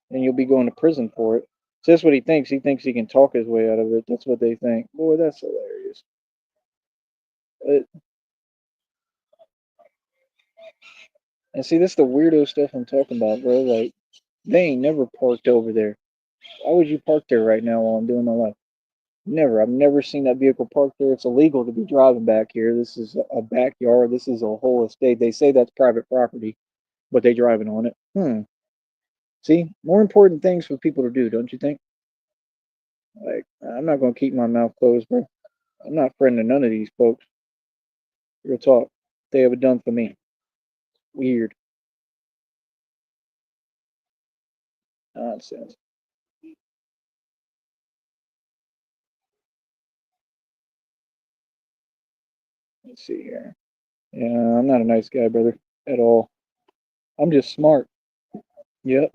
And you'll be going to prison for it. So that's what he thinks. He thinks he can talk his way out of it. That's what they think. Boy, that's hilarious. And see, this is the weirdo stuff I'm talking about, bro. Like, they ain't never parked over there. Why would you park there right now while I'm doing my life? Never. I've never seen that vehicle parked there. It's illegal to be driving back here. This is a backyard. This is a whole estate. They say that's private property, but they driving on it. See, more important things for people to do, don't you think? Like, I'm not gonna keep my mouth closed, bro. I'm not friend to none of these folks. Real talk. They have it done for me. Weird nonsense. Let's see here. Yeah, I'm not a nice guy, brother, at all. I'm just smart. Yep.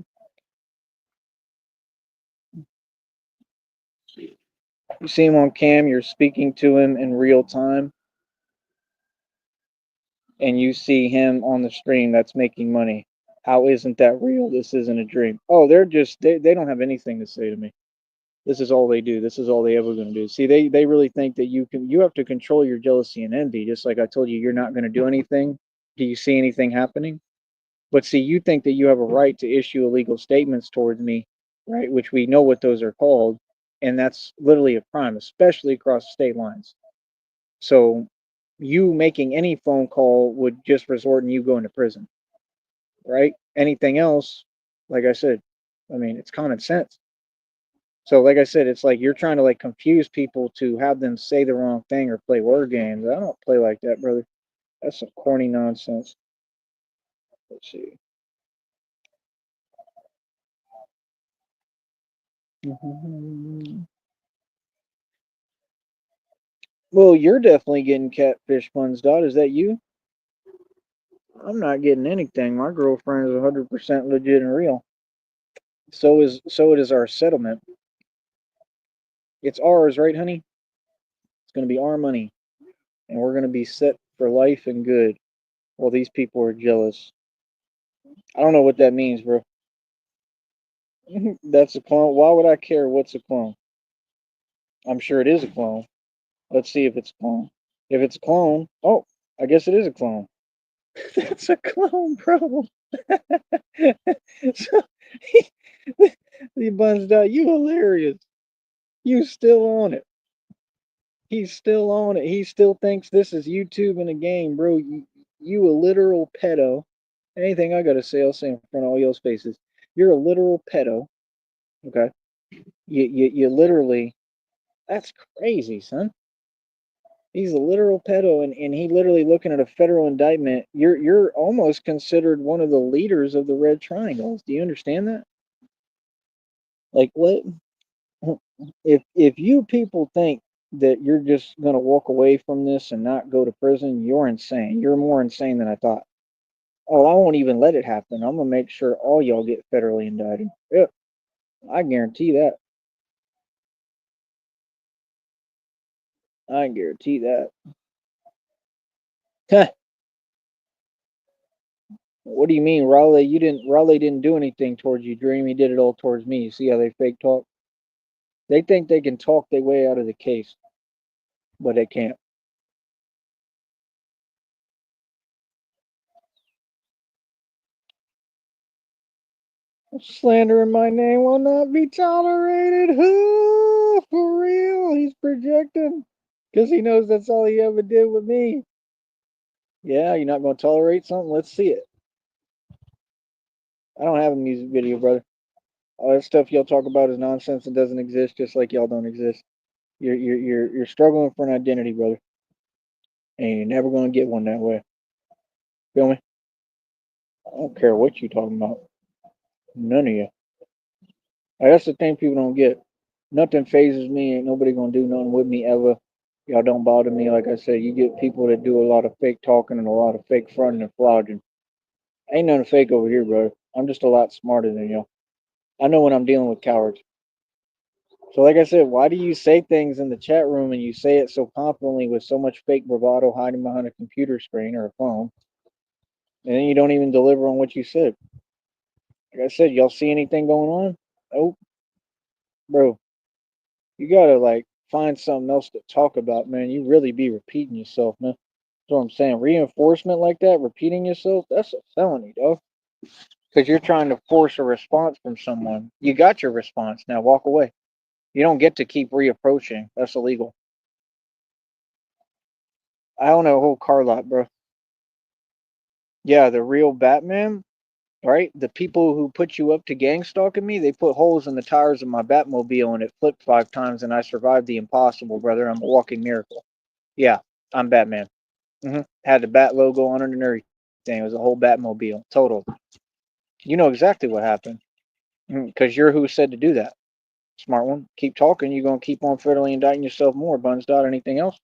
You see him on cam. You're speaking to him in real time, and you see him on the stream that's making money. How isn't that real? This isn't a dream. Oh, they don't have anything to say to me. This is all they do. This is all they ever going to do. See, they really think that you have to control your jealousy and envy. Just like I told you, you're not going to do anything. Do you see anything happening? But see, you think that you have a right to issue illegal statements towards me, right? Which we know what those are called, and that's literally a crime, especially across state lines. So you making any phone call would just resort in you going to prison, right? Anything else, like I said, I mean, it's common sense. So, like I said, it's like you're trying to like confuse people to have them say the wrong thing or play word games. I don't play like that, brother. That's some corny nonsense. Let's see. Well, you're definitely getting catfish funds, Dot. Is that you? I'm not getting anything. My girlfriend is 100% legit and real. So it is our settlement. It's ours, right, honey? It's gonna be our money, and we're gonna be set for life and good. Well, these people are jealous. I don't know what that means, bro. That's a clone. Why would I care what's a clone? I'm sure it is a clone. Let's see if it's a clone. If it's a clone, oh, I guess it is a clone. That's a clone, bro. So, the buns dot. You hilarious. You still on it. He's still on it. He still thinks this is YouTube in a game, bro. You a literal pedo. Anything I gotta say, I'll say in front of all y'all's faces. You're a literal pedo. Okay. You literally. That's crazy, son. He's a literal pedo, and he literally looking at a federal indictment. You're almost considered one of the leaders of the Red Triangles. Do you understand that? Like what? If you people think that you're just gonna walk away from this and not go to prison, you're insane. You're more insane than I thought. Oh, I won't even let it happen. I'm gonna make sure all y'all get federally indicted. Yep, I guarantee that. I guarantee that. Huh. What do you mean, Raleigh? You didn't. Raleigh didn't do anything towards you, Dream. He did it all towards me. You see how they fake talk? They think they can talk their way out of the case, but they can't. Slandering my name will not be tolerated. Who? For real? He's projecting because he knows that's all he ever did with me. Yeah, you're not going to tolerate something? Let's see it. I don't have a music video, brother. All that stuff y'all talk about is nonsense and doesn't exist, just like y'all don't exist. You're struggling for an identity, brother, and you're never going to get one that way. Feel me? I don't care what you talking about. None of you. That's the thing people don't get. Nothing phases me. Ain't nobody gonna do nothing with me ever. Y'all don't bother me. Like I said, you get people that do a lot of fake talking and a lot of fake fronting and flogging. Ain't nothing fake over here, bro. I'm just a lot smarter than y'all. I know when I'm dealing with cowards. So, like I said, why do you say things in the chat room and you say it so confidently with so much fake bravado hiding behind a computer screen or a phone, and then you don't even deliver on what you said? Like I said, y'all see anything going on? Oh, bro, you gotta like find something else to talk about, man. You really be repeating yourself, man. That's what I'm saying. Reinforcement like that, repeating yourself, that's a felony, dog. Because you're trying to force a response from someone. You got your response. Now walk away. You don't get to keep reapproaching. That's illegal. I own a whole car lot, bro. Yeah, the real Batman, right? The people who put you up to gang stalking me, they put holes in the tires of my Batmobile and it flipped 5 times and I survived the impossible, brother. I'm a walking miracle. Yeah, I'm Batman. Had the Bat logo on it and everything. It was a whole Batmobile, total. You know exactly what happened because you're who said to do that. Smart one. Keep talking. You're gonna keep on federally indicting yourself more. Buns dot. Anything else?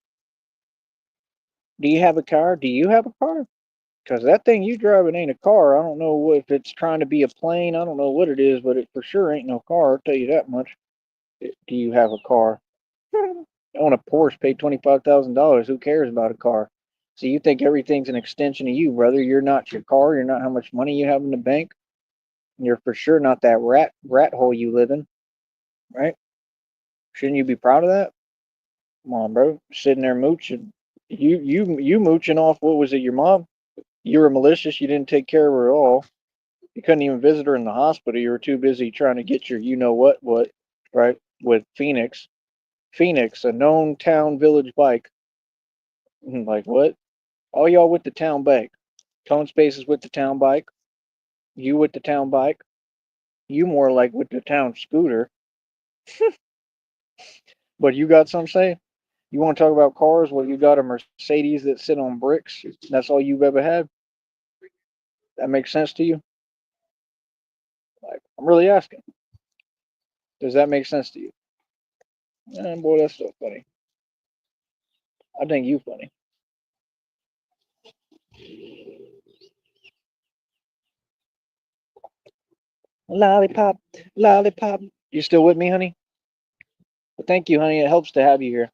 Do you have a car? Do you have a car? Because that thing you driving ain't a car. I don't know if it's trying to be a plane. I don't know what it is, but it for sure ain't no car. I'll tell you that much. Do you have a car? I want a Porsche, pay $25,000. Who cares about a car? So you think everything's an extension of you, brother? You're not your car. You're not how much money you have in the bank. You're for sure not that rat hole you live in, right? Shouldn't you be proud of that? Come on, bro. Sitting there mooching. You mooching off what was it, your mom? You were malicious, you didn't take care of her at all. You couldn't even visit her in the hospital. You were too busy trying to get your you know what, right? With Phoenix. Phoenix, a known town village bike. Like what? All y'all with the town bike. Tone Spaces with the town bike. You with the town bike. You more like with the town scooter. But you got some say? You want to talk about cars? Well, you got a Mercedes that sit on bricks. That's all you've ever had. That makes sense to you? Like, I'm really asking. Does that make sense to you? Boy, that's so funny. I think you funny. Lollipop, lollipop. You still with me, honey? Well, thank you, honey. It helps to have you here.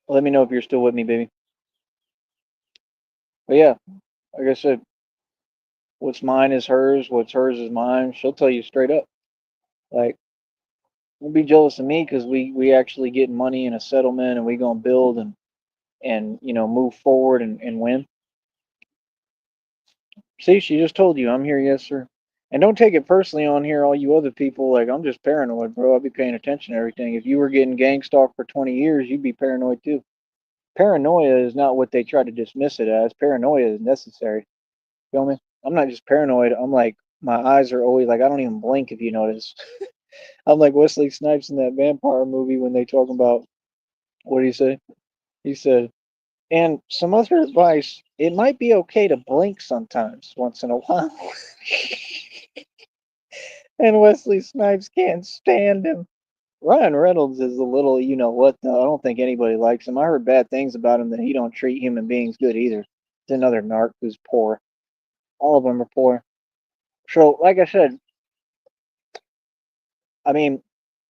Let me know if you're still with me, baby. But yeah, like I said, what's mine is hers. What's hers is mine. She'll tell you straight up. Like, don't be jealous of me because we actually get money and a settlement and we gonna build and move forward and win. See, she just told you I'm here, yes sir. And don't take it personally on here, all you other people. Like I'm just paranoid, bro. I'll be paying attention to everything. If you were getting gang stalked for 20 years, you'd be paranoid too. Paranoia is not what they try to dismiss it as. Paranoia is necessary. Feel me? I'm not just paranoid. I'm like my eyes are always like I don't even blink if you notice. I'm like Wesley Snipes in that vampire movie when they talk about what did he say? He said, and some other advice, it might be okay to blink sometimes once in a while. And Wesley Snipes can't stand him. Ryan Reynolds is a little, you know what, though. I don't think anybody likes him. I heard bad things about him that he don't treat human beings good either. He's another narc who's poor. All of them are poor. So, like I said, I mean,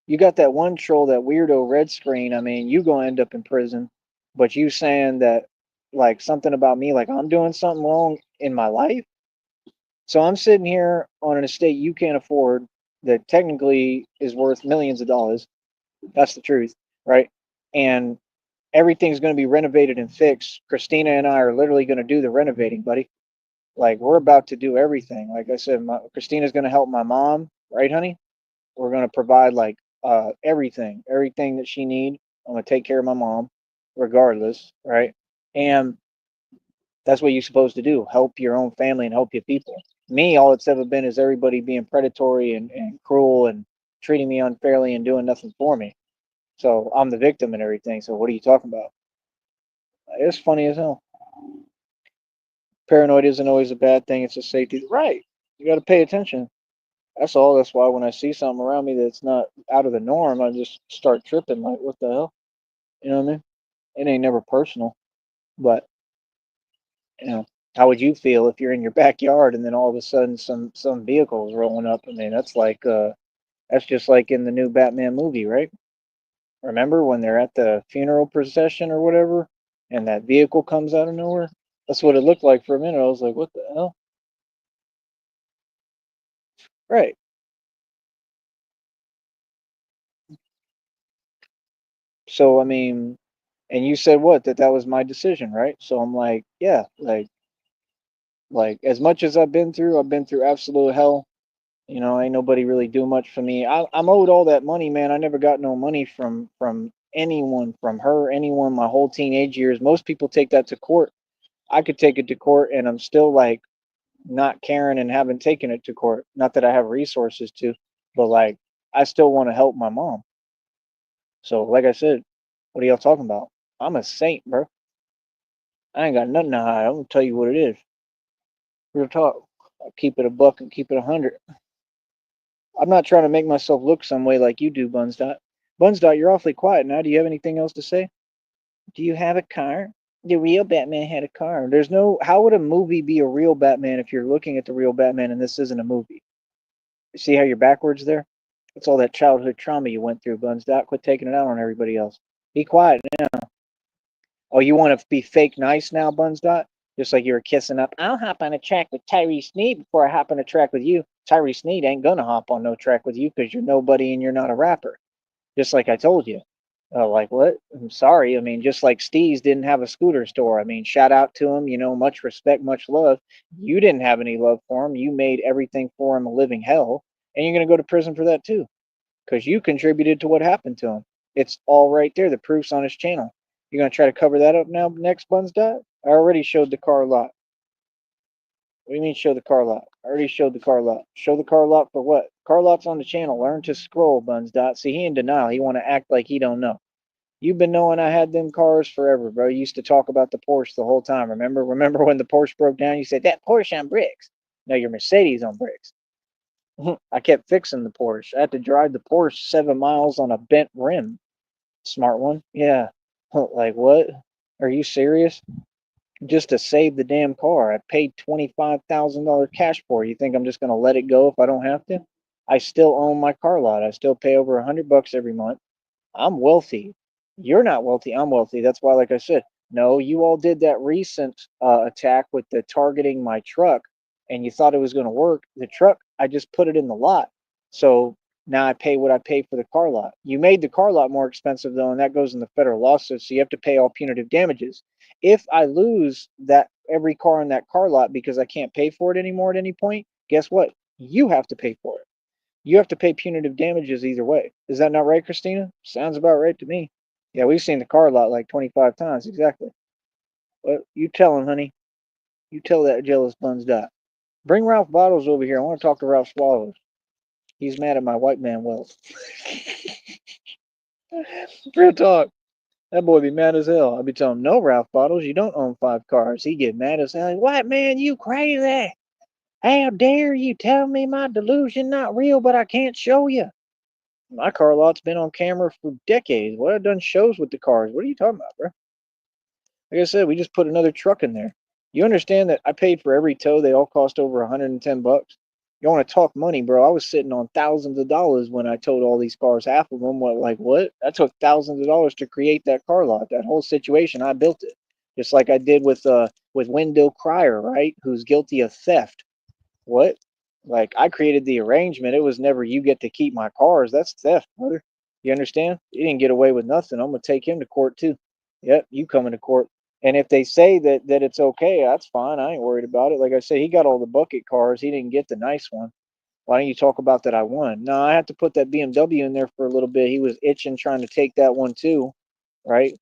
you got that one troll, that weirdo red screen. I mean, you gonna end up in prison. But you saying that, like, something about me, like I'm doing something wrong in my life. So I'm sitting here on an estate you can't afford that technically is worth millions of dollars. That's the truth, right? And everything's going to be renovated and fixed. Christina and I are literally going to do the renovating, buddy. Like we're about to do everything. Like I said, Christina's going to help my mom, right, honey? We're going to provide like everything that she need. I'm going to take care of my mom, regardless, right? And that's what you're supposed to do: help your own family and help your people. Me, all it's ever been is everybody being predatory and cruel and treating me unfairly and doing nothing for me. So I'm the victim and everything. So what are you talking about? It's funny as hell. Paranoid isn't always a bad thing. It's a safety. Right. You got to pay attention. That's all. That's why when I see something around me that's not out of the norm, I just start tripping. Like, what the hell? You know what I mean? It ain't never personal, but you know, how would you feel if you're in your backyard and then all of a sudden some vehicle is rolling up? I mean, that's just like in the new Batman movie, right? Remember when they're at the funeral procession or whatever, and that vehicle comes out of nowhere? That's what it looked like for a minute. I was like, what the hell? Right. So I mean, and you said what? That was my decision, right? So I'm like, yeah, like as much as I've been through absolute hell. You know, ain't nobody really do much for me. I'm owed all that money, man. I never got no money from anyone, from her, anyone, my whole teenage years. Most people take that to court. I could take it to court, and I'm still like not caring and haven't taken it to court. Not that I have resources to, but like I still want to help my mom. So, like I said, what are y'all talking about? I'm a saint, bro. I ain't got nothing to hide. I'm gonna tell you what it is. Real talk. I'll keep it a buck and keep it 100. I'm not trying to make myself look some way like you do, Bunsdot. Bunsdot, you're awfully quiet now. Do you have anything else to say? Do you have a car? The real Batman had a car. There's no. How would a movie be a real Batman if you're looking at the real Batman and this isn't a movie? See how you're backwards there? It's all that childhood trauma you went through, Bunsdot. Quit taking it out on everybody else. Be quiet now. Oh, you want to be fake nice now, Bunsdot? Just like you were kissing up. I'll hop on a track with Tyree Sneed before I hop on a track with you. Tyree Sneed ain't gonna hop on no track with you because you're nobody and you're not a rapper. Just like I told you. Like what? I'm sorry. I mean, just like Steez didn't have a scooter store. I mean, shout out to him. You know, much respect, much love. You didn't have any love for him. You made everything for him a living hell, and you're gonna go to prison for that too, because you contributed to what happened to him. It's all right there. The proof's on his channel. You're gonna try to cover that up now, next Buns Dot? I already showed the car lot. What do you mean show the car lot? I already showed the car lot. Show the car lot for what? Car lot's on the channel. Learn to scroll, Buns Dot. See, he in denial. He want to act like he don't know. You've been knowing I had them cars forever, bro. You used to talk about the Porsche the whole time. Remember? Remember when the Porsche broke down? You said that Porsche on bricks. No, your Mercedes on bricks. I kept fixing the Porsche. I had to drive the Porsche 7 miles on a bent rim. Smart one. Yeah. Like what? Are you serious? Just to save the damn car. I paid $25,000 cash for it. You think I'm just gonna let it go if I don't have to? I still own my car lot. I still pay over $100 every month. I'm wealthy. You're not wealthy. I'm wealthy. That's why, like I said, no, you all did that recent attack with the targeting my truck, and you thought it was going to work. The truck, I just put it in the lot, so now I pay what I pay for the car lot. You made the car lot more expensive though, and that goes in the federal lawsuit. So you have to pay all punitive damages. If I lose that every car in that car lot because I can't pay for it anymore at any point, guess what? You have to pay for it. You have to pay punitive damages either way. Is that not right, Christina? Sounds about right to me. Yeah, we've seen the car lot like 25 times, exactly. Well, you tell him, honey. You tell that jealous buns dot. Bring Ralph Bottles over here. I want to talk to Ralph Swallows. He's mad at my white man wealth. Real talk. That boy be mad as hell. I'll be telling him, no, Ralph Bottles, you don't own 5 cars. He get mad as hell. Like, white man, you crazy. How dare you tell me my delusion not real, but I can't show you. My car lot's been on camera for decades. What I've done shows with the cars. What are you talking about, bro? Like I said, we just put another truck in there. You understand that I paid for every tow. They all cost over $110. You want to talk money, bro? I was sitting on thousands of dollars when I towed all these cars. Half of them, what, like what? I took thousands of dollars to create that car lot. That whole situation, I built it, just like I did with Wendell Cryer, right? Who's guilty of theft. What? Like I created the arrangement. It was never you get to keep my cars. That's theft, brother. You understand? You didn't get away with nothing. I'm gonna take him to court too. Yep, you coming to court. And if they say that it's okay, that's fine. I ain't worried about it. Like I said, he got all the bucket cars. He didn't get the nice one. Why don't you talk about that? I won. No, I had to put that BMW in there for a little bit. He was itching trying to take that one too, right?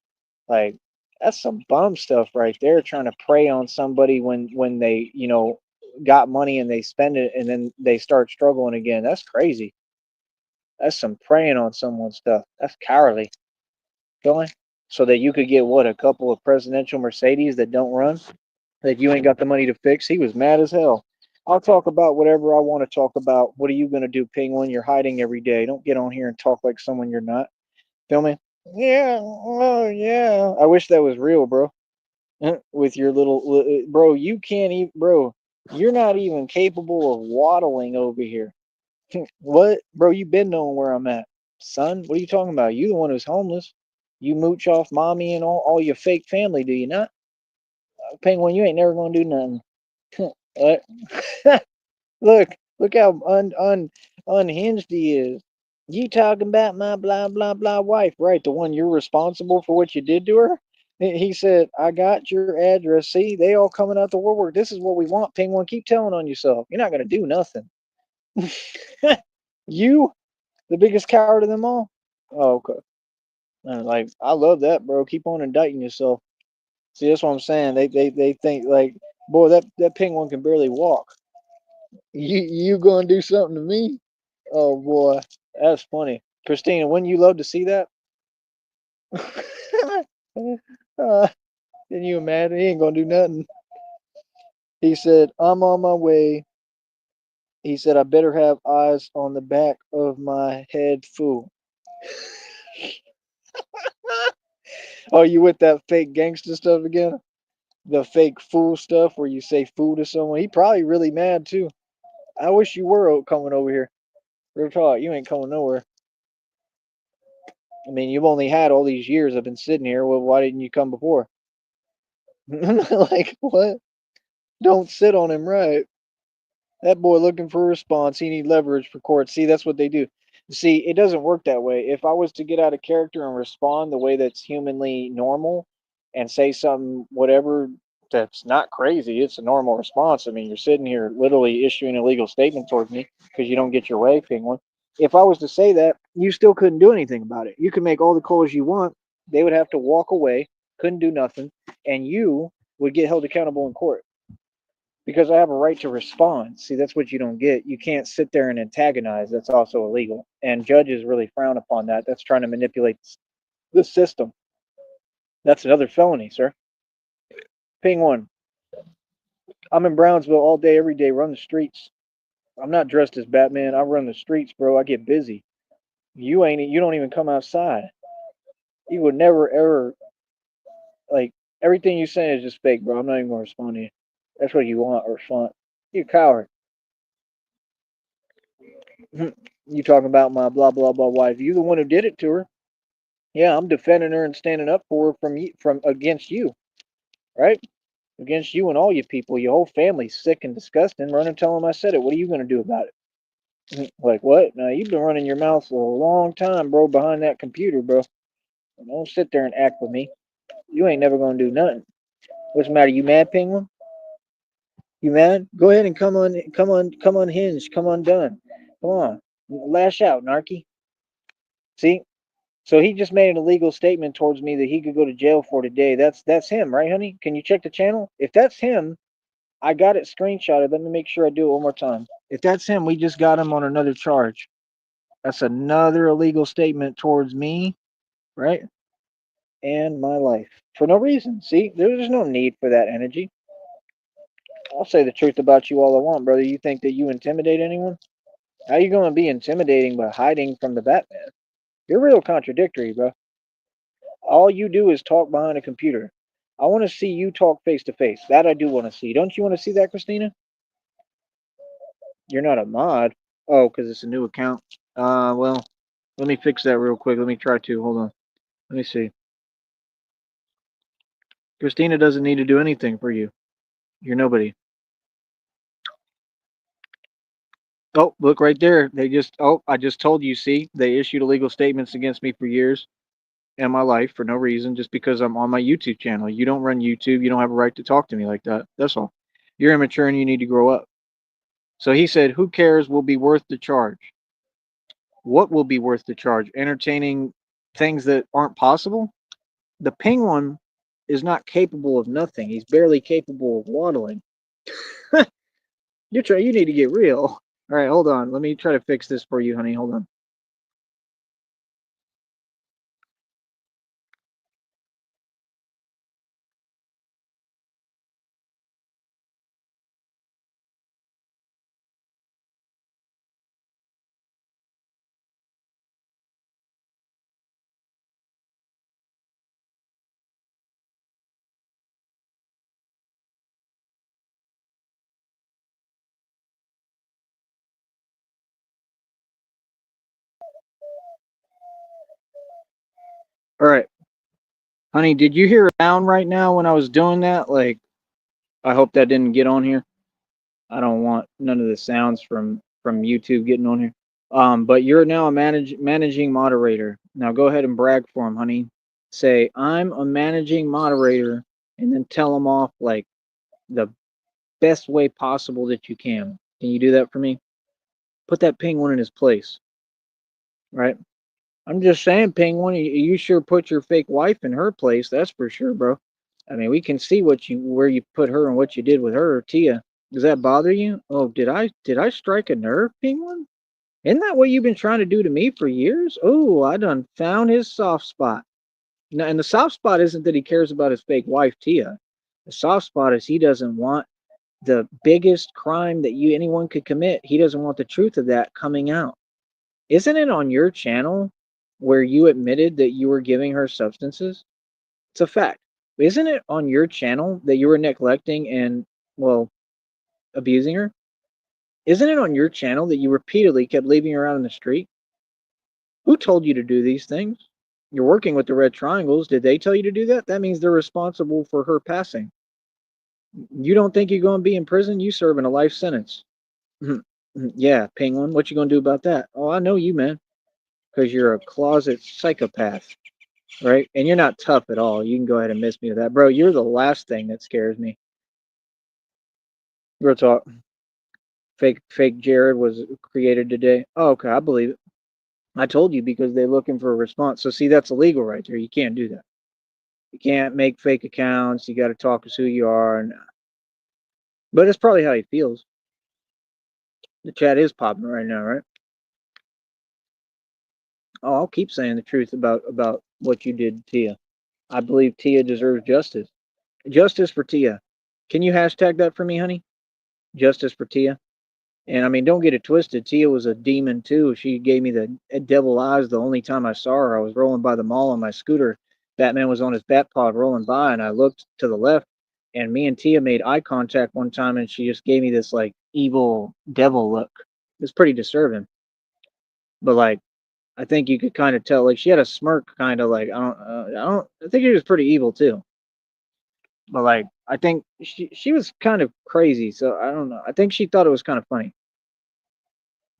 Like that's some bum stuff right there, trying to prey on somebody when they, got money and they spend it and then they start struggling again. That's crazy. That's some preying on someone's stuff. That's cowardly. Going so that you could get what, a couple of presidential Mercedes that don't run, that you ain't got the money to fix. He was mad as hell. I'll talk about whatever I want to talk about. What are you gonna do, Penguin? You're hiding every day. Don't get on here and talk like someone you're not. Feel me? Yeah. Oh yeah. I wish that was real, bro. With your little bro, you can't even, bro. You're not even capable of waddling over here. What, bro? You been knowing where I'm at, son? What are you talking about? You the one who's homeless. You mooch off mommy and all your fake family, do you not? Penguin, you ain't never gonna do nothing. What? Look how unhinged he is. You talking about my blah blah blah wife, right? The one you're responsible for what you did to her. He said, "I got your address. See, they all coming out the woodwork. This is what we want, Penguin. Keep telling on yourself. You're not gonna do nothing. You, the biggest coward of them all. Oh, okay. Like I love that, bro. Keep on indicting yourself. See, that's what I'm saying. They think like, boy, that penguin can barely walk. You gonna do something to me? Oh boy, that's funny. Christina, wouldn't you love to see that? uh, can you imagine? He ain't gonna do nothing. He said, I'm on my way. He said, I better have eyes on the back of my head, fool. Oh, you with that fake gangster stuff again? The fake fool stuff where you say fool to someone? He probably really mad too. I wish you were coming over here. Real talk, you ain't coming nowhere. I mean, you've only had all these years I've been sitting here. Well, why didn't you come before? Like, what? Don't sit on him, right? That boy looking for a response. He need leverage for court. See, that's what they do. See, it doesn't work that way. If I was to get out of character and respond the way that's humanly normal and say something, whatever, that's not crazy, it's a normal response. I mean, you're sitting here literally issuing a legal statement towards me because you don't get your way, Penguin. If I was to say that, you still couldn't do anything about it. You can make all the calls you want. They would have to walk away, couldn't do nothing, and you would get held accountable in court because I have a right to respond. See, that's what you don't get. You can't sit there and antagonize. That's also illegal. And judges really frown upon that. That's trying to manipulate. The system. That's another felony, sir. Ping one. I'm in Brownsville all day, every day, run the streets. I'm not dressed as Batman. I run the streets, bro. I get busy. You ain't. You don't even come outside. You would never ever like everything you say is just fake, bro. I'm not even gonna respond to you. That's what you want or respond. You coward. You talking about my blah blah blah wife? You the one who did it to her. Yeah, I'm defending her and standing up for her from against you, right? Against you and all you people. Your whole family's sick and disgusting. Run and tell them I said it. What are you gonna do about it? Like what? Now you've been running your mouth for a long time, bro, behind that computer, bro. Don't sit there and act with me. You ain't never gonna do nothing. What's the matter? You mad, Penguin? You mad? Go ahead and come unhinged, come undone. Come on, lash out, Narky. See? So he just made an illegal statement towards me that he could go to jail for today. That's him, right, honey? Can you check the channel? If that's him, I got it screenshotted. Let me make sure I do it one more time. If that's him, we just got him on another charge. That's another illegal statement towards me, right? And my life for no reason. See, there's no need for that energy. I'll say the truth about you all I want, brother. You think that you intimidate anyone? How you going to be intimidating by hiding from the Batman? You're real contradictory, bro. All you do is talk behind a computer. I want to see you talk face to face. That I do want to see. Don't you want to see that, Christina? You're not a mod. Oh, because it's a new account. Well, let me fix that real quick. Let me try to. Hold on. Let me see. Christina doesn't need to do anything for you. You're nobody. Oh, look right there. I just told you, see, they issued illegal statements against me for years in my life for no reason, just because I'm on my YouTube channel. You don't run YouTube. You don't have a right to talk to me like that. That's all. You're immature and you need to grow up. So he said, who cares will be worth the charge? What will be worth the charge? Entertaining things that aren't possible? The penguin is not capable of nothing. He's barely capable of waddling. You need to get real. All right, hold on. Let me try to fix this for you, honey. Hold on. All right. Honey, did you hear a sound right now when I was doing that? Like, I hope that didn't get on here. I don't want none of the sounds from YouTube getting on here. But you're now a managing moderator. Now go ahead and brag for him, honey. Say I'm a managing moderator, and then tell him off like the best way possible that you can. Can you do that for me? Put that penguin in his place, right? I'm just saying, penguin. You sure put your fake wife in her place. That's for sure, bro. I mean, we can see where you put her and what you did with her, Tia. Does that bother you? Oh, did I strike a nerve, penguin? Isn't that what you've been trying to do to me for years? Oh, I done found his soft spot. Now, and the soft spot isn't that he cares about his fake wife, Tia. The soft spot is he doesn't want the biggest crime that anyone could commit. He doesn't want the truth of that coming out. Isn't it on your channel where you admitted that you were giving her substances? It's a fact. Isn't it on your channel that you were neglecting and, well, abusing her? Isn't it on your channel that you repeatedly kept leaving her out in the street? Who told you to do these things? You're working with the Red Triangles. Did they tell you to do that? That means they're responsible for her passing. You don't think you're going to be in prison? You serving a life sentence. Yeah, Penguin. What you going to do about that? Oh, I know you, man. Because you're a closet psychopath, right? And you're not tough at all. You can go ahead and miss me with that. Bro, you're the last thing that scares me. Real talk. Fake Jared was created today. Oh, okay, I believe it. I told you because they're looking for a response. So see, that's illegal right there. You can't do that. You can't make fake accounts. You got to talk as who you are. But it's probably how he feels. The chat is popping right now, right? Oh, I'll keep saying the truth about what you did to Tia. I believe Tia deserves justice. Justice for Tia. Can you hashtag that for me, honey? Justice for Tia. And I mean, don't get it twisted. Tia was a demon too. She gave me the devil eyes the only time I saw her. I was rolling by the mall on my scooter. Batman was on his bat pod rolling by, and I looked to the left, and me and Tia made eye contact one time, and she just gave me this like evil devil look. It's pretty disturbing. But like, I think you could kind of tell. Like, she had a smirk, kind of like I think she was pretty evil too. But like, I think she was kind of crazy. So I don't know. I think she thought it was kind of funny.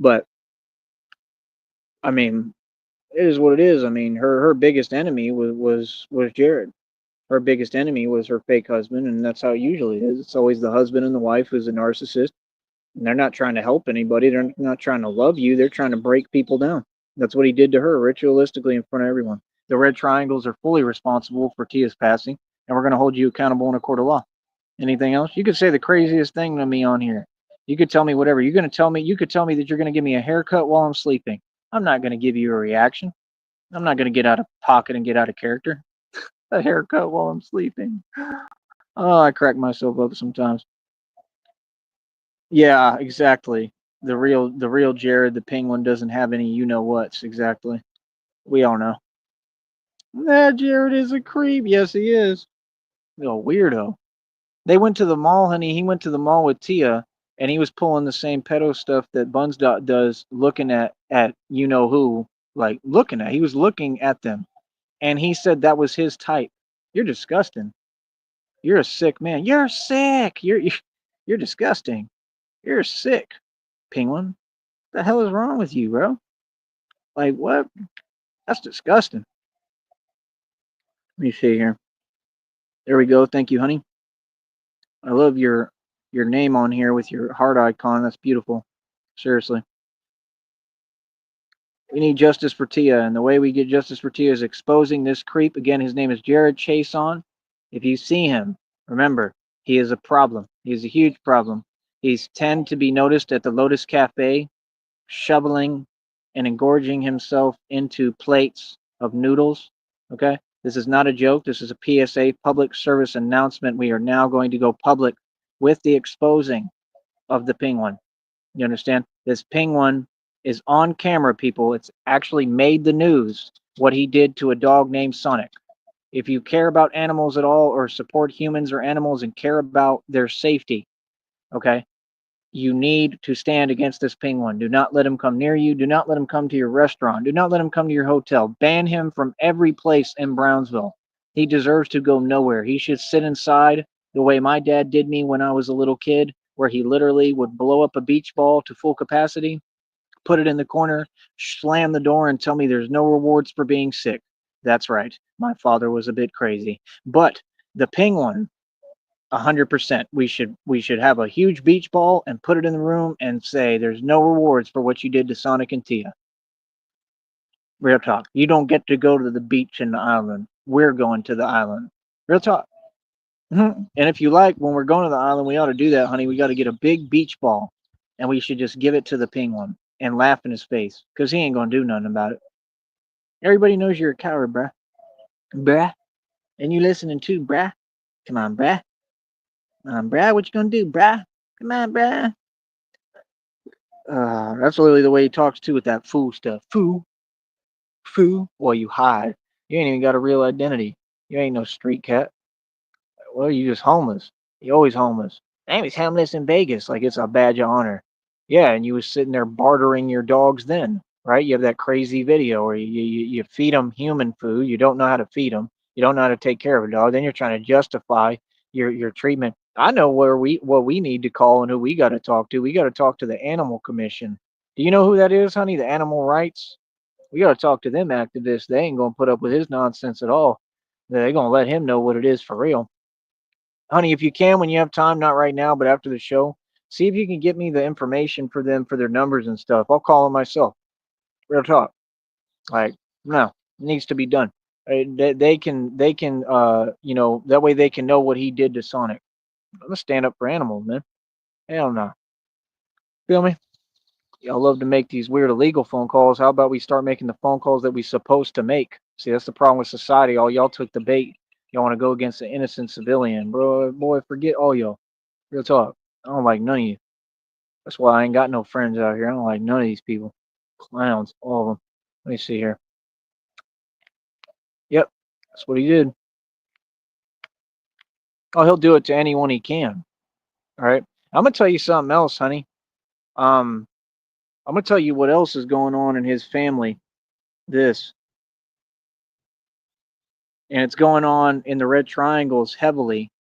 But I mean, it is what it is. I mean, her biggest enemy was Jared. Her biggest enemy was her fake husband, and that's how it usually is. It's always the husband and the wife who's a narcissist, and they're not trying to help anybody. They're not trying to love you. They're trying to break people down. That's what he did to her ritualistically in front of everyone. The red triangles are fully responsible for Tia's passing, and we're going to hold you accountable in a court of law. Anything else? You could say the craziest thing to me on here. You could tell me whatever. You're going to tell me. You could tell me that you're going to give me a haircut while I'm sleeping. I'm not going to give you a reaction. I'm not going to get out of pocket and get out of character. A haircut while I'm sleeping. Oh, I crack myself up sometimes. Yeah, exactly. The real Jared the Penguin doesn't have any you know what's exactly. We all know. That Jared is a creep. Yes, he is. A weirdo. They went to the mall, honey. He went to the mall with Tia, and he was pulling the same pedo stuff that Buns does, looking at you know who, like looking at. He was looking at them, and he said that was his type. You're disgusting. You're a sick man. You're sick. You're disgusting. You're sick, Penguin. What the hell is wrong with you, bro? Like what? That's disgusting. Let me see here. There we go. Thank you, honey. I love your name on here with your heart icon. That's beautiful. Seriously. We need justice for Tia, and the way we get justice for Tia is exposing this creep. Again, his name is Jared Chason. If you see him, remember, he is a problem. He is a huge problem. He's tend to be noticed at the Lotus Cafe, shoveling and engorging himself into plates of noodles. Okay? This is not a joke. This is a PSA, public service announcement. We are now going to go public with the exposing of the penguin. You understand? This penguin is on camera, people. It's actually made the news what he did to a dog named Sonic. If you care about animals at all or support humans or animals and care about their safety, okay, you need to stand against this penguin. Do not let him come near you. Do not let him come to your restaurant. Do not let him come to your hotel. Ban him from every place in Brownsville. He deserves to go nowhere. He should sit inside the way my dad did me when I was a little kid, where he literally would blow up a beach ball to full capacity, put it in the corner, slam the door, and tell me there's no rewards for being sick. That's right. My father was a bit crazy. But the penguin, 100%. We should have a huge beach ball and put it in the room and say there's no rewards for what you did to Sonic and Tia. Real talk. You don't get to go to the beach in the island. We're going to the island. Real talk. And if you like, when we're going to the island, we ought to do that, honey. We got to get a big beach ball, and we should just give it to the penguin and laugh in his face, because he ain't gonna do nothing about it. Everybody knows you're a coward, bruh. Bruh. And you listening too, bruh. Come on, bruh. Bruh, what you gonna do, bruh? Come on, bruh. That's literally the way he talks too with that fool stuff. Foo, foo. Well, you hide. You ain't even got a real identity. You ain't no street cat. Well, you just homeless. You always homeless. I was homeless in Vegas, like it's a badge of honor. Yeah, and you was sitting there bartering your dogs then, right? You have that crazy video where you feed them human food. You don't know how to feed them. You don't know how to take care of a dog. Then you're trying to justify your treatment. I know what we need to call and who we got to talk to. We got to talk to the Animal Commission. Do you know who that is, honey? The animal rights. We got to talk to them activists. They ain't gonna put up with his nonsense at all. They're gonna let him know what it is for real. Honey, if you can, when you have time, not right now, but after the show, see if you can get me the information for them for their numbers and stuff. I'll call them myself. Real talk. Like, no, it needs to be done. They can, that way they can know what he did to Sonic. I'm gonna stand up for animals, man. Hell no. Feel me? Y'all love to make these weird illegal phone calls. How about we start making the phone calls that we supposed to make? See, that's the problem with society. All y'all took the bait. Y'all want to go against an innocent civilian, bro. Boy, forget all y'all. Real talk. I don't like none of you. That's why I ain't got no friends out here. I don't like none of these people. Clowns, all of them. Let me see here. Yep, that's what he did. Oh, he'll do it to anyone he can. All right. I'm gonna tell you something else, honey. Um, I'm gonna tell you what else is going on in his family. This, and it's going on in the Red Triangles heavily,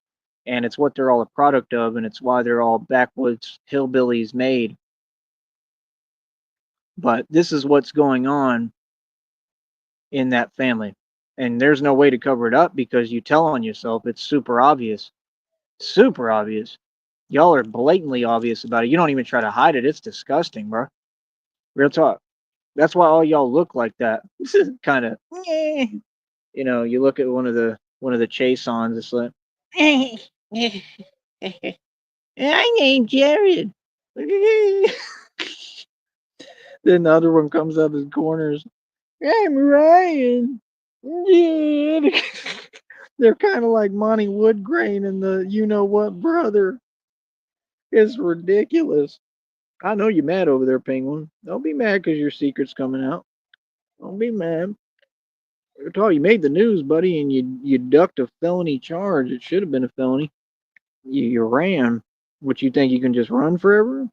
and it's what they're all a product of, and it's why they're all backwoods hillbillies made. But this is what's going on in that family, and there's no way to cover it up because you tell on yourself. It's super obvious, super obvious. Y'all are blatantly obvious about it. You don't even try to hide it. It's disgusting, bro. Real talk. That's why all y'all look like that. Kind of, you look at one of the chase ons. It's like, I named Jared. Then the other one comes out of the corners. I'm Ryan. Yeah. They're kind of like Monty Woodgrain and the you know what brother. It's ridiculous. I know you're mad over there, Penguin. Don't be mad because your secret's coming out. Don't be mad. You made the news, buddy, and you ducked a felony charge. It should have been a felony. You ran. What you think you can just run forever?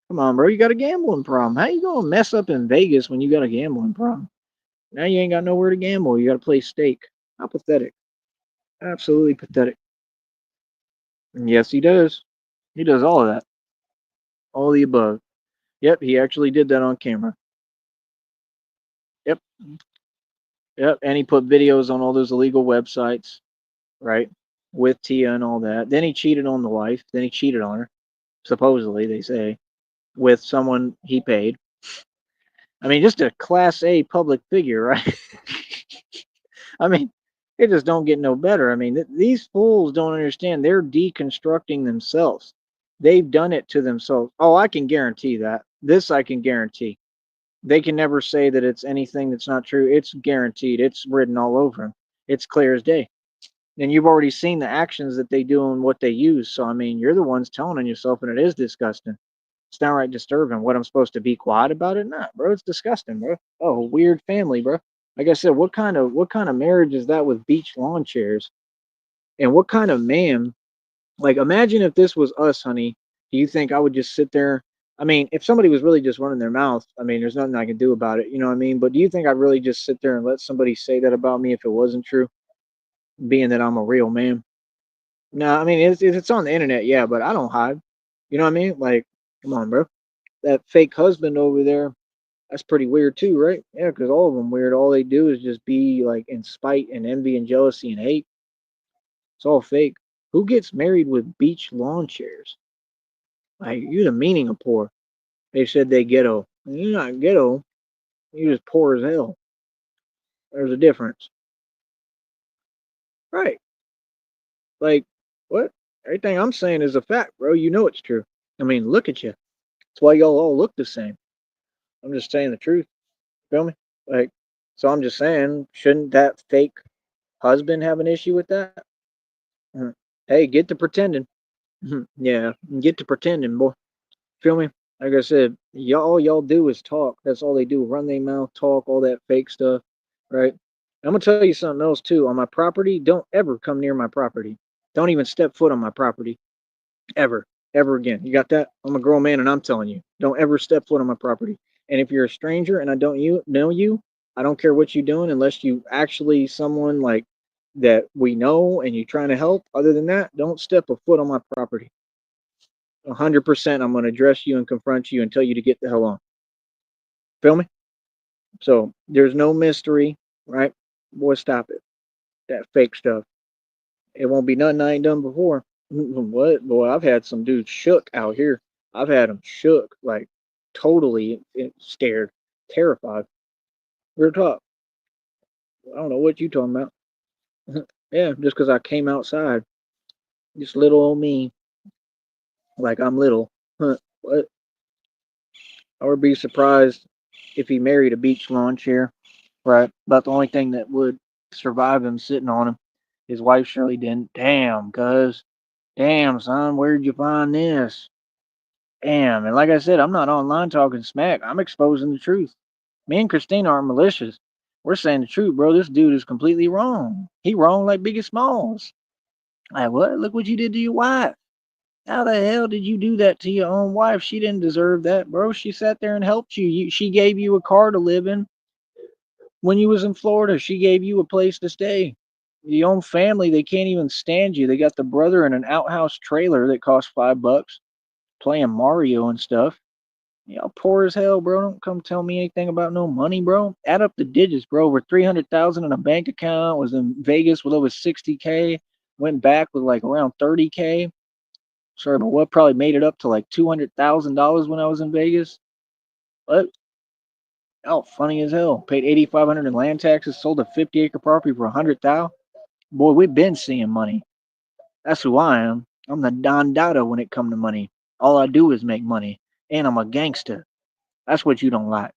Come on, bro. You got a gambling problem. How you gonna mess up in Vegas when you got a gambling problem? Now you ain't got nowhere to gamble. You got to play stake. How pathetic. Absolutely pathetic. And yes, he does. He does all of that. All the above. Yep, he actually did that on camera. Yep. Yep. And he put videos on all those illegal websites, right? With Tia and all that. Then he cheated on the wife. Then he cheated on her, supposedly, they say, with someone he paid. I mean, just a class A public figure, right? I mean, it just don't get no better. I mean, these fools don't understand. They're deconstructing themselves. They've done it to themselves. Oh, I can guarantee that. This I can guarantee. They can never say that it's anything that's not true. It's guaranteed. It's written all over them. It's clear as day. And you've already seen the actions that they do and what they use. So, I mean, you're the ones telling on yourself, and it is disgusting. It's downright disturbing. What I'm supposed to be quiet about it? Nah, bro, it's disgusting, bro. Oh, weird family, bro. Like I said, what kind of marriage is that with beach lawn chairs? And what kind of man? Like, imagine if this was us, honey. Do you think I would just sit there? I mean, if somebody was really just running their mouth, I mean, there's nothing I can do about it. You know what I mean? But do you think I'd really just sit there and let somebody say that about me if it wasn't true? Being that I'm a real man. No, I mean, if it's on the internet, yeah, but I don't hide. You know what I mean? Like, come on, bro. That fake husband over there, that's pretty weird too, right? Yeah, because all of them weird. All they do is just be like in spite and envy and jealousy and hate. It's all fake. Who gets married with beach lawn chairs? Like, you the meaning of poor. They said they ghetto. You're not ghetto. You're just poor as hell. There's a difference. Right. Like, what? Everything I'm saying is a fact, bro. You know it's true. I mean, look at you. That's why y'all all look the same. I'm just saying the truth. Feel me? Like, so I'm just saying, shouldn't that fake husband have an issue with that? Mhm. Hey, get to pretending. Yeah, get to pretending, boy. Feel me? Like I said, all y'all do is talk. That's all they do. Run their mouth, talk, all that fake stuff, right? I'm gonna tell you something else too. On my property, don't ever come near my property. Don't even step foot on my property. Ever. Ever again. You got that? I'm a grown man and I'm telling you. Don't ever step foot on my property. And if you're a stranger and I don't know you, I don't care what you're doing unless you actually someone like that we know and you're trying to help. Other than that, don't step a foot on my property. 100% I'm going to address you and confront you and tell you to get the hell on. Feel me? So there's no mystery, right? Boy, stop it. That fake stuff. It won't be nothing I ain't done before. What? Boy, I've had some dudes shook out here. I've had them shook, like totally scared, terrified. Real talk. I don't know what you talking about. Yeah, just because I came outside. Just little old me. Like I'm little. Huh, what? I would be surprised if he married a beach lawn chair. Right. About the only thing that would survive him sitting on him. His wife surely didn't. Damn, cuz. Damn, son, where'd you find this? Damn. And like I said, I'm not online talking smack. I'm exposing the truth. Me and Christina aren't malicious. We're saying the truth, bro. This dude is completely wrong. He wrong like Biggie Smalls. Like, what? Look what you did to your wife. How the hell did you do that to your own wife? She didn't deserve that, bro. She sat there and helped you. She gave you a car to live in when you was in Florida. She gave you a place to stay. Your own family, they can't even stand you. They got the brother in an outhouse trailer that cost $5 playing Mario and stuff. Y'all poor as hell, bro. Don't come tell me anything about no money, bro. Add up the digits, bro. Over 300,000 in a bank account. Was in Vegas with over 60K. Went back with like around 30K. Sorry, but what probably made it up to like $200,000 when I was in Vegas. But oh, funny as hell. Paid 8,500 in land taxes. Sold a 50-acre property for 100,000. Boy, we've been seeing money. That's who I am. I'm the Don Dada when it come to money. All I do is make money, and I'm a gangster. That's what you don't like.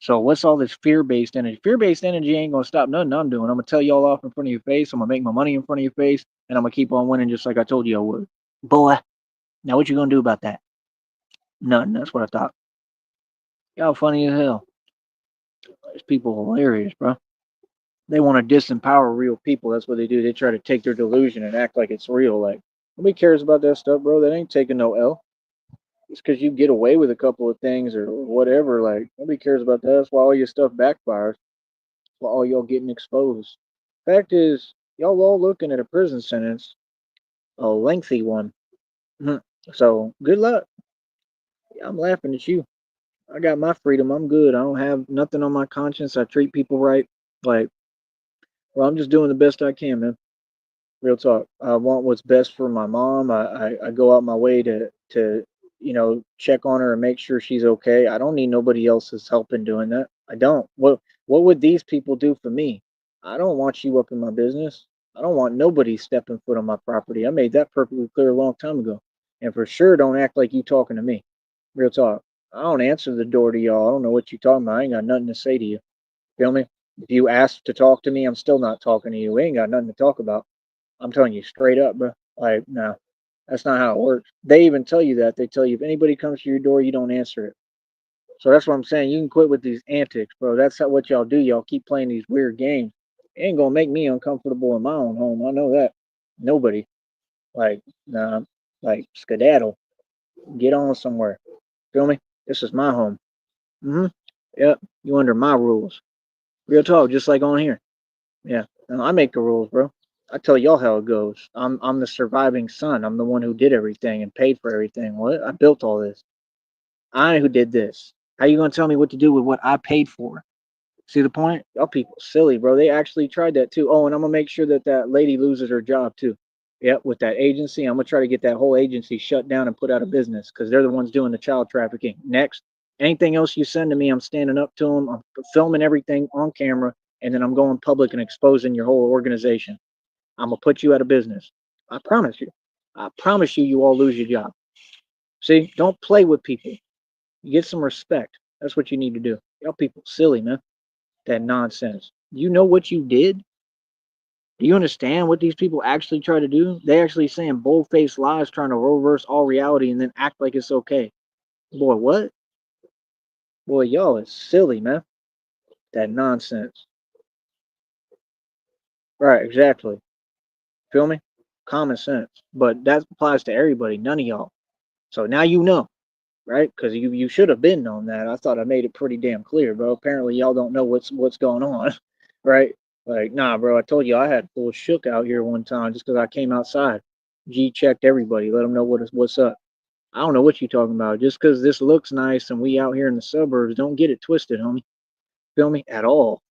So what's all this fear-based energy? Fear-based energy ain't gonna stop nothing I'm doing. I'm gonna tell y'all off in front of your face. I'm gonna make my money in front of your face, and I'm gonna keep on winning just like I told you I would. Boy, now what you gonna do about that? Nothing. That's what I thought. Y'all funny as hell. These people hilarious, bro. They want to disempower real people. That's what they do. They try to take their delusion and act like it's real. Like nobody cares about that stuff, bro. That ain't taking no L. It's because you get away with a couple of things or whatever. Like nobody cares about that. That's why all your stuff backfires. That's why all y'all getting exposed. Fact is, y'all all looking at a prison sentence, a lengthy one. Mhm. So good luck. Yeah, I'm laughing at you. I got my freedom. I'm good. I don't have nothing on my conscience. I treat people right. Like, well, I'm just doing the best I can, man. Real talk. I want what's best for my mom. I go out my way to check on her and make sure she's okay. I don't need nobody else's help in doing that. I don't. What would these people do for me? I don't want you up in my business. I don't want nobody stepping foot on my property. I made that perfectly clear a long time ago. And for sure, don't act like you talking to me. Real talk. I don't answer the door to y'all. I don't know what you talking about. I ain't got nothing to say to you. Feel me? If you ask to talk to me, I'm still not talking to you. We ain't got nothing to talk about. I'm telling you straight up, bro. Like, no, that's not how it works. They even tell you that. They tell you if anybody comes to your door, you don't answer it. So that's what I'm saying. You can quit with these antics, bro. That's not what y'all do. Y'all keep playing these weird games. It ain't gonna make me uncomfortable in my own home. I know that. Nobody. Like, nah, like skedaddle. Get on somewhere. Feel me? This is my home. Mm-hmm. Yep. You under my rules. Real talk, just like on here. Yeah. No, I make the rules, bro. I tell y'all how it goes. I'm the surviving son. I'm the one who did everything and paid for everything. What? I built all this. I who did this. How you gonna tell me what to do with what I paid for? See the point? Y'all people silly, bro. They actually tried that too. Oh, and I'm gonna make sure that that lady loses her job too. Yep, with that agency, I'm gonna try to get that whole agency shut down and put out of business because they're the ones doing the child trafficking. Next, anything else you send to me, I'm standing up to them. I'm filming everything on camera, and then I'm going public and exposing your whole organization. I'm gonna put you out of business. I promise you. I promise you, you all lose your job. See, don't play with people. You get some respect. That's what you need to do. Y'all people silly, man. That nonsense. You know what you did? Do you understand what these people actually try to do? They actually saying bold-faced lies, trying to reverse all reality and then act like it's okay. Boy, what? Boy, y'all is silly, man. That nonsense. Right, exactly. Feel me? Common sense. But that applies to everybody, none of y'all. So now you know, right? Because you should have been known that. I thought I made it pretty damn clear, bro. Apparently y'all don't know what's going on, right? Like, nah, bro. I told you I had full shook out here one time just because I came outside. G checked everybody, let them know what's up. I don't know what you talking about. Just because this looks nice and we out here in the suburbs, don't get it twisted, homie. Feel me? At all.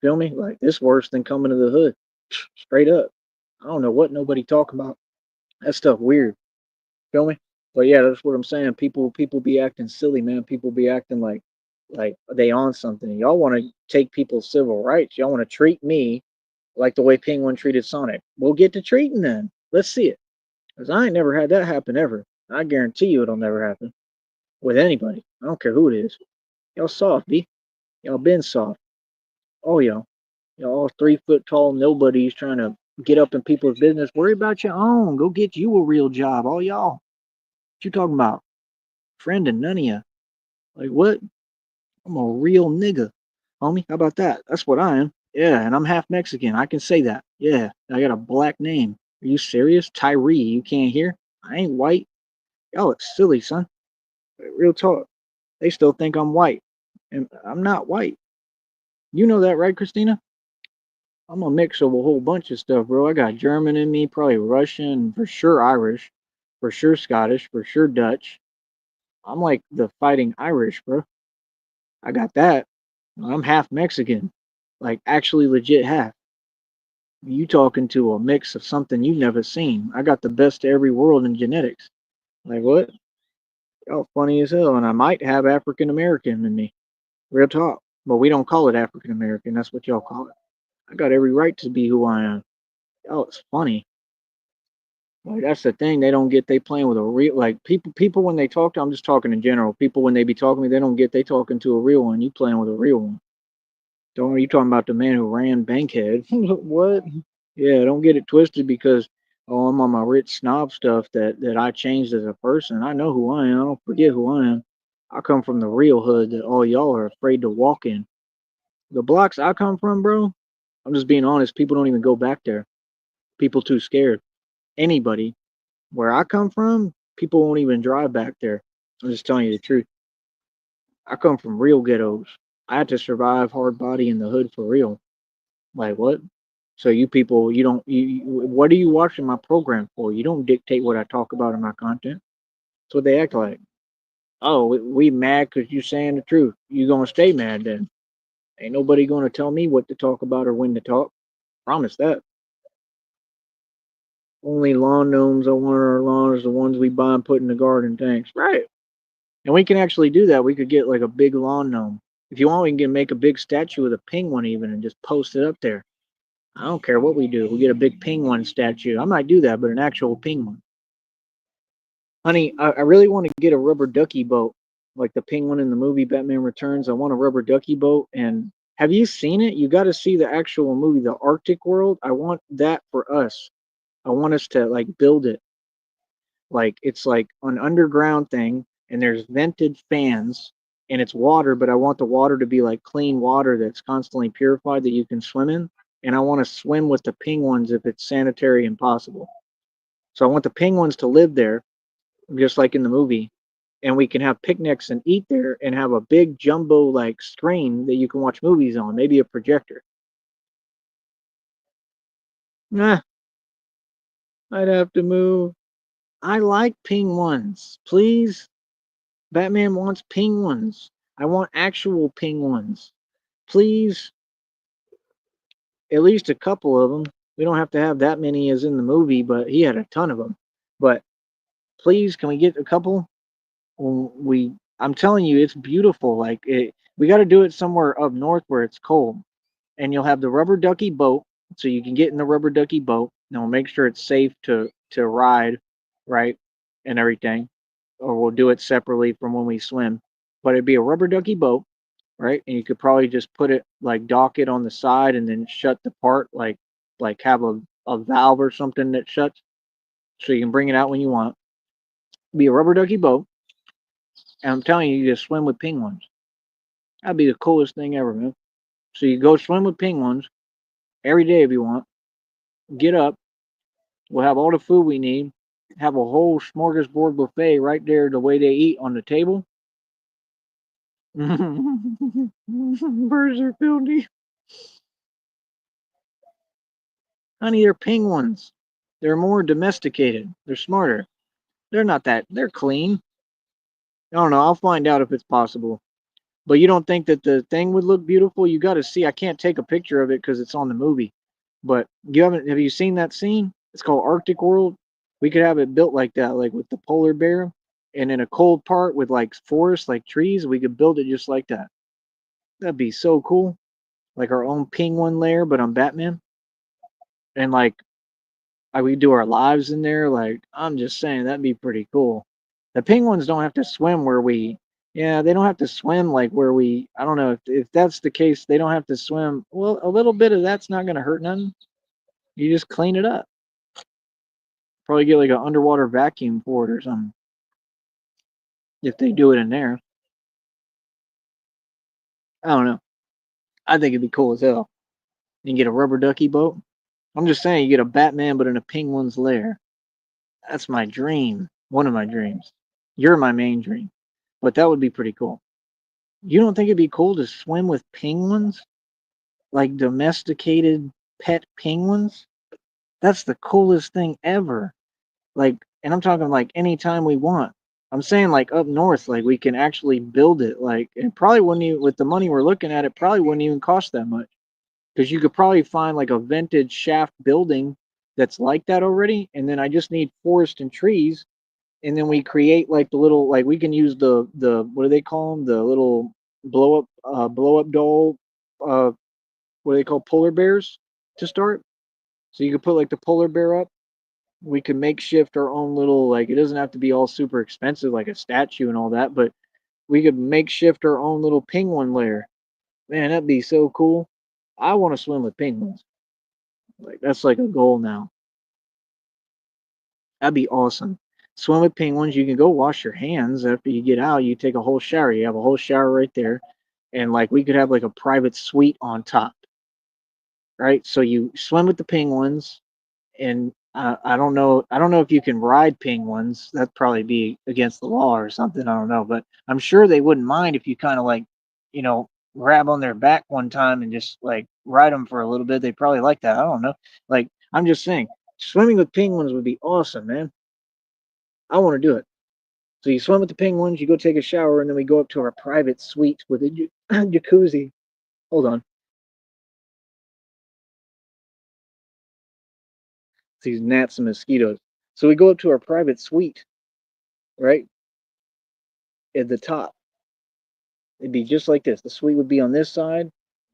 Feel me? Like this worse than coming to the hood. Straight up. I don't know what nobody talking about. That stuff weird. Feel me? But yeah, that's what I'm saying. People be acting silly, man. People be acting like they on something. Y'all want to take people's civil rights. Y'all want to treat me like the way Penguin treated Sonic. We'll get to treating then. Let's see it. Cause I ain't never had that happen ever. I guarantee you it'll never happen with anybody. I don't care who it is. Y'all soft, B. Y'all been soft. Oh yeah, all 3 foot tall nobodies trying to get up in people's business. Worry about your own. Go get you a real job. All y'all. What you talking about? Friend and none of you. Like what? I'm a real nigga, homie. How about that? That's what I am. Yeah, and I'm half Mexican. I can say that. Yeah, I got a black name. Are you serious? Tyree, you can't hear? I ain't white. Y'all look silly, son. Real talk. They still think I'm white. And I'm not white. You know that, right, Christina? I'm a mix of a whole bunch of stuff, bro. I got German in me, probably Russian, for sure Irish, for sure Scottish, for sure Dutch. I'm like the fighting Irish, bro. I got that. I'm half Mexican. Like actually legit half. You talking to a mix of something you've never seen. I got the best of every world in genetics. Like what? Y'all funny as hell, and I might have African American in me. Real talk. But we don't call it African American. That's what y'all call it. I got every right to be who I am. Y'all, it's funny. Like that's the thing. They don't get they playing with a real like people when they talk to I'm just talking in general. People when they be talking to me, they don't get they talking to a real one. You playing with a real one. Don't you talking about the man who ran Bankhead. What? Yeah, don't get it twisted because oh I'm on my rich snob stuff that I changed as a person. I know who I am. I don't forget who I am. I come from the real hood that all y'all are afraid to walk in. The blocks I come from, bro, I'm just being honest, people don't even go back there. People too scared. Anybody. Where I come from, people won't even drive back there. I'm just telling you the truth. I come from real ghettos. I had to survive hard body in the hood for real. Like what? So you people, you don't. What are you watching my program for? You don't dictate what I talk about in my content. That's what they act like. Oh, we mad because you saying the truth. You gonna stay mad then? Ain't nobody gonna tell me what to talk about or when to talk. Promise that. Only lawn gnomes I want our lawns the ones we buy and put in the garden. Thanks. Right. And we can actually do that. We could get like a big lawn gnome. If you want, we can make a big statue of the penguin even and just post it up there. I don't care what we do. We get a big penguin statue. I might do that, but an actual penguin. Honey, I really want to get a rubber ducky boat, like the penguin in the movie Batman Returns. I want a rubber ducky boat. And have you seen it? You got to see the actual movie, The Arctic World. I want that for us. I want us to like build it. Like it's like an underground thing, and there's vented fans, and it's water, but I want the water to be like clean water that's constantly purified that you can swim in. And I want to swim with the penguins if it's sanitary and possible. So I want the penguins to live there, just like in the movie, and we can have picnics and eat there and have a big jumbo like screen that you can watch movies on, maybe a projector. Nah, I'd have to move. I like penguins. Please. Batman wants penguins. I want actual penguins. Please, at least a couple of them. We don't have to have that many as in the movie, but he had a ton of them. But please, can we get a couple? I'm telling you, it's beautiful. We got to do it somewhere up north where it's cold, and you'll have the rubber ducky boat, so you can get in the rubber ducky boat. And we'll make sure it's safe to ride, right, and everything, or we'll do it separately from when we swim. But it'd be a rubber ducky boat, right? And you could probably just put it like dock it on the side and then shut the part, like have a valve or something that shuts, so you can bring it out when you want. Be a rubber ducky boat, and I'm telling you, you just swim with penguins. That'd be the coolest thing ever, man. So you go swim with penguins every day if you want. Get up. We'll have all the food we need. Have a whole smorgasbord buffet right there, the way they eat on the table. Birds are filthy. Honey, they're penguins. They're more domesticated. They're smarter. They're not that. They're clean. I don't know. I'll find out if it's possible. But you don't think that the thing would look beautiful? You got to see. I can't take a picture of it because it's on the movie. But you haven't. Have you seen that scene? It's called Arctic World. We could have it built like that, like with the polar bear, and in a cold part with like forest, like trees. We could build it just like that. That'd be so cool. Like our own penguin lair, but on Batman. And like we do our lives in there. Like I'm just saying that'd be pretty cool. The penguins don't have to swim where we Yeah, they don't have to swim like where we. I don't know if that's the case. They don't have to swim. Well, a little bit of that's not going to hurt none. You just clean it up. Probably get like an underwater vacuum for it or something if they do it in there. I don't know. I think it'd be cool as hell. You can get a rubber ducky boat. I'm just saying, you get a Batman but in a penguin's lair. That's my dream. One of my dreams. You're my main dream. But that would be pretty cool. You don't think it'd be cool to swim with penguins? Like domesticated pet penguins? That's the coolest thing ever. Like, and I'm talking like anytime we want. I'm saying like up north, like we can actually build it. Like, it probably wouldn't even, with the money we're looking at, it probably wouldn't even cost that much. Because you could probably find like a vintage shaft building that's like that already. And then I just need forest and trees. And then we create like the little, like we can use the, what do they call them? The little blow up doll, uh, what do they call polar bears to start? So you could put like the polar bear up. We can makeshift our own little, like it doesn't have to be all super expensive like a statue and all that, but we could makeshift our own little penguin lair. Man, that'd be so cool. I want to swim with penguins. Like that's like a goal now. That'd be awesome. Swim with penguins. You can go wash your hands after you get out. You take a whole shower. You have a whole shower right there, and like we could have like a private suite on top, right? So you swim with the penguins, and I don't know. I don't know if you can ride penguins. That'd probably be against the law or something. I don't know, but I'm sure they wouldn't mind if you kind of like, you know, grab on their back one time and just like ride them for a little bit. They probably like that. I don't know. Like I'm just saying, swimming with penguins would be awesome, man. I want to do it. So you swim with the penguins, you go take a shower, and then we go up to our private suite with a jacuzzi. Hold on, these gnats and mosquitoes. So we go up to our private suite, right at the top. It'd be just like this. The suite would be on this side.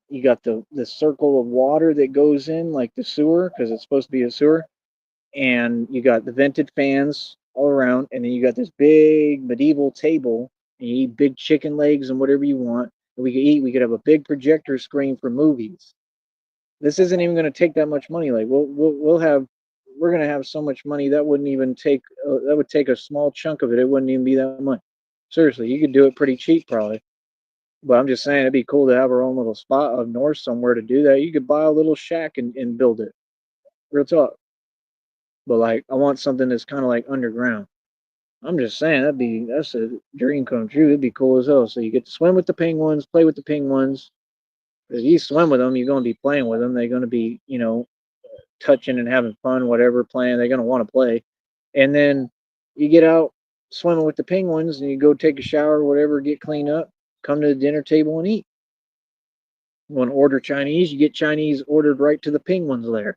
You got the circle of water that goes in like the sewer because it's supposed to be a sewer, and you got the vented fans all around, and then you got this big medieval table, and you eat big chicken legs and whatever you want. And we could eat. We could have a big projector screen for movies. This isn't even going to take that much money. Like we'll have we're going to have so much money that wouldn't even take that would take a small chunk of it. It wouldn't even be that much. Seriously, you could do it pretty cheap probably. But I'm just saying it'd be cool to have our own little spot up north somewhere to do that. You could buy a little shack and build it. Real talk. But like I want something that's kind of like underground. I'm just saying that's a dream come true. It'd be cool as hell. So you get to swim with the penguins, play with the penguins. If you swim with them, you're going to be playing with them. They're going to be, touching and having fun, whatever, playing. They're going to want to play. And then you get out swimming with the penguins and you go take a shower, whatever, get cleaned up, come to the dinner table and eat. You want to order Chinese, you get Chinese ordered right to the penguins lair.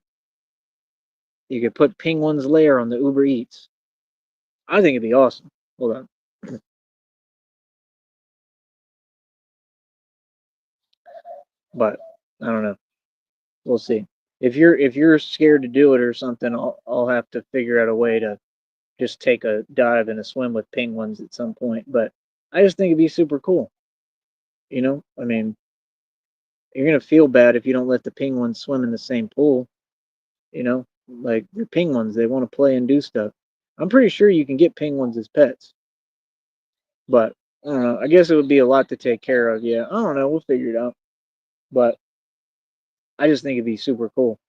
You could put penguins lair on the Uber Eats. I think it'd be awesome. Hold on. But I don't know. We'll see. If you're scared to do it or something, I'll have to figure out a way to just take a dive and a swim with penguins at some point. But I just think it'd be super cool. I mean, you're gonna feel bad if you don't let the penguins swim in the same pool. Like the penguins, they want to play and do stuff. I'm pretty sure you can get penguins as pets, but I don't know. I guess it would be a lot to take care of. Yeah, I don't know. We'll figure it out. But I just think it'd be super cool.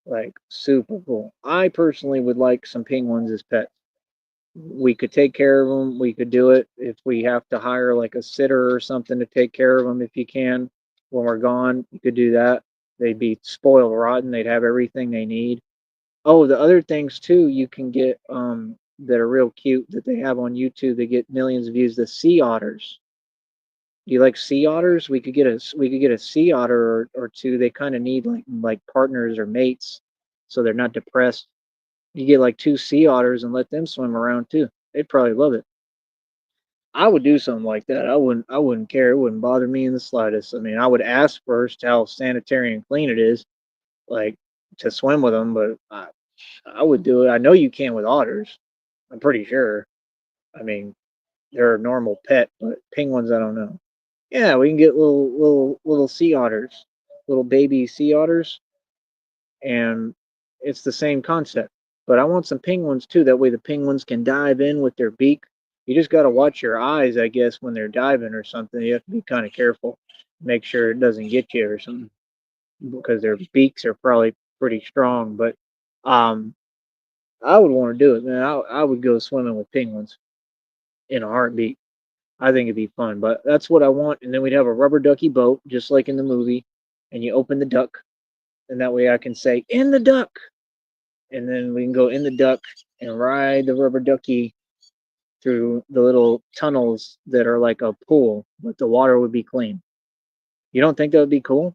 Like super cool. I personally would like some penguins as pets. We could take care of them. We could do it if we have to hire like a sitter or something to take care of them if you can. When we're gone, you could do that. They'd be spoiled rotten. They'd have everything they need. Oh, the other things too you can get that are real cute that they have on YouTube. They get millions of views. The sea otters. Do you like sea otters? We could get a sea otter or two. They kind of need like partners or mates, so they're not depressed. You get like two sea otters and let them swim around too. They'd probably love it. I would do something like that. I wouldn't care. It wouldn't bother me in the slightest. I mean, I would ask first how sanitary and clean it is, like to swim with them, but I would do it. I know you can with otters. I'm pretty sure. I mean, they're a normal pet, but penguins, I don't know. Yeah, we can get little sea otters, little baby sea otters, and it's the same concept. But I want some penguins too. That way the penguins can dive in with their beak. You just got to watch your eyes, I guess, when they're diving or something. You have to be kind of careful, make sure it doesn't get you or something, because their beaks are probably pretty strong. But um, I would want to do it, man. I would go swimming with penguins in a heartbeat. I think it'd be fun, but that's what I want. And then we'd have a rubber ducky boat, just like in the movie, and you open the duck, and that way I can say in the duck, and then we can go in the duck and ride the rubber ducky through the little tunnels that are like a pool, but the water would be clean. You don't think that would be cool?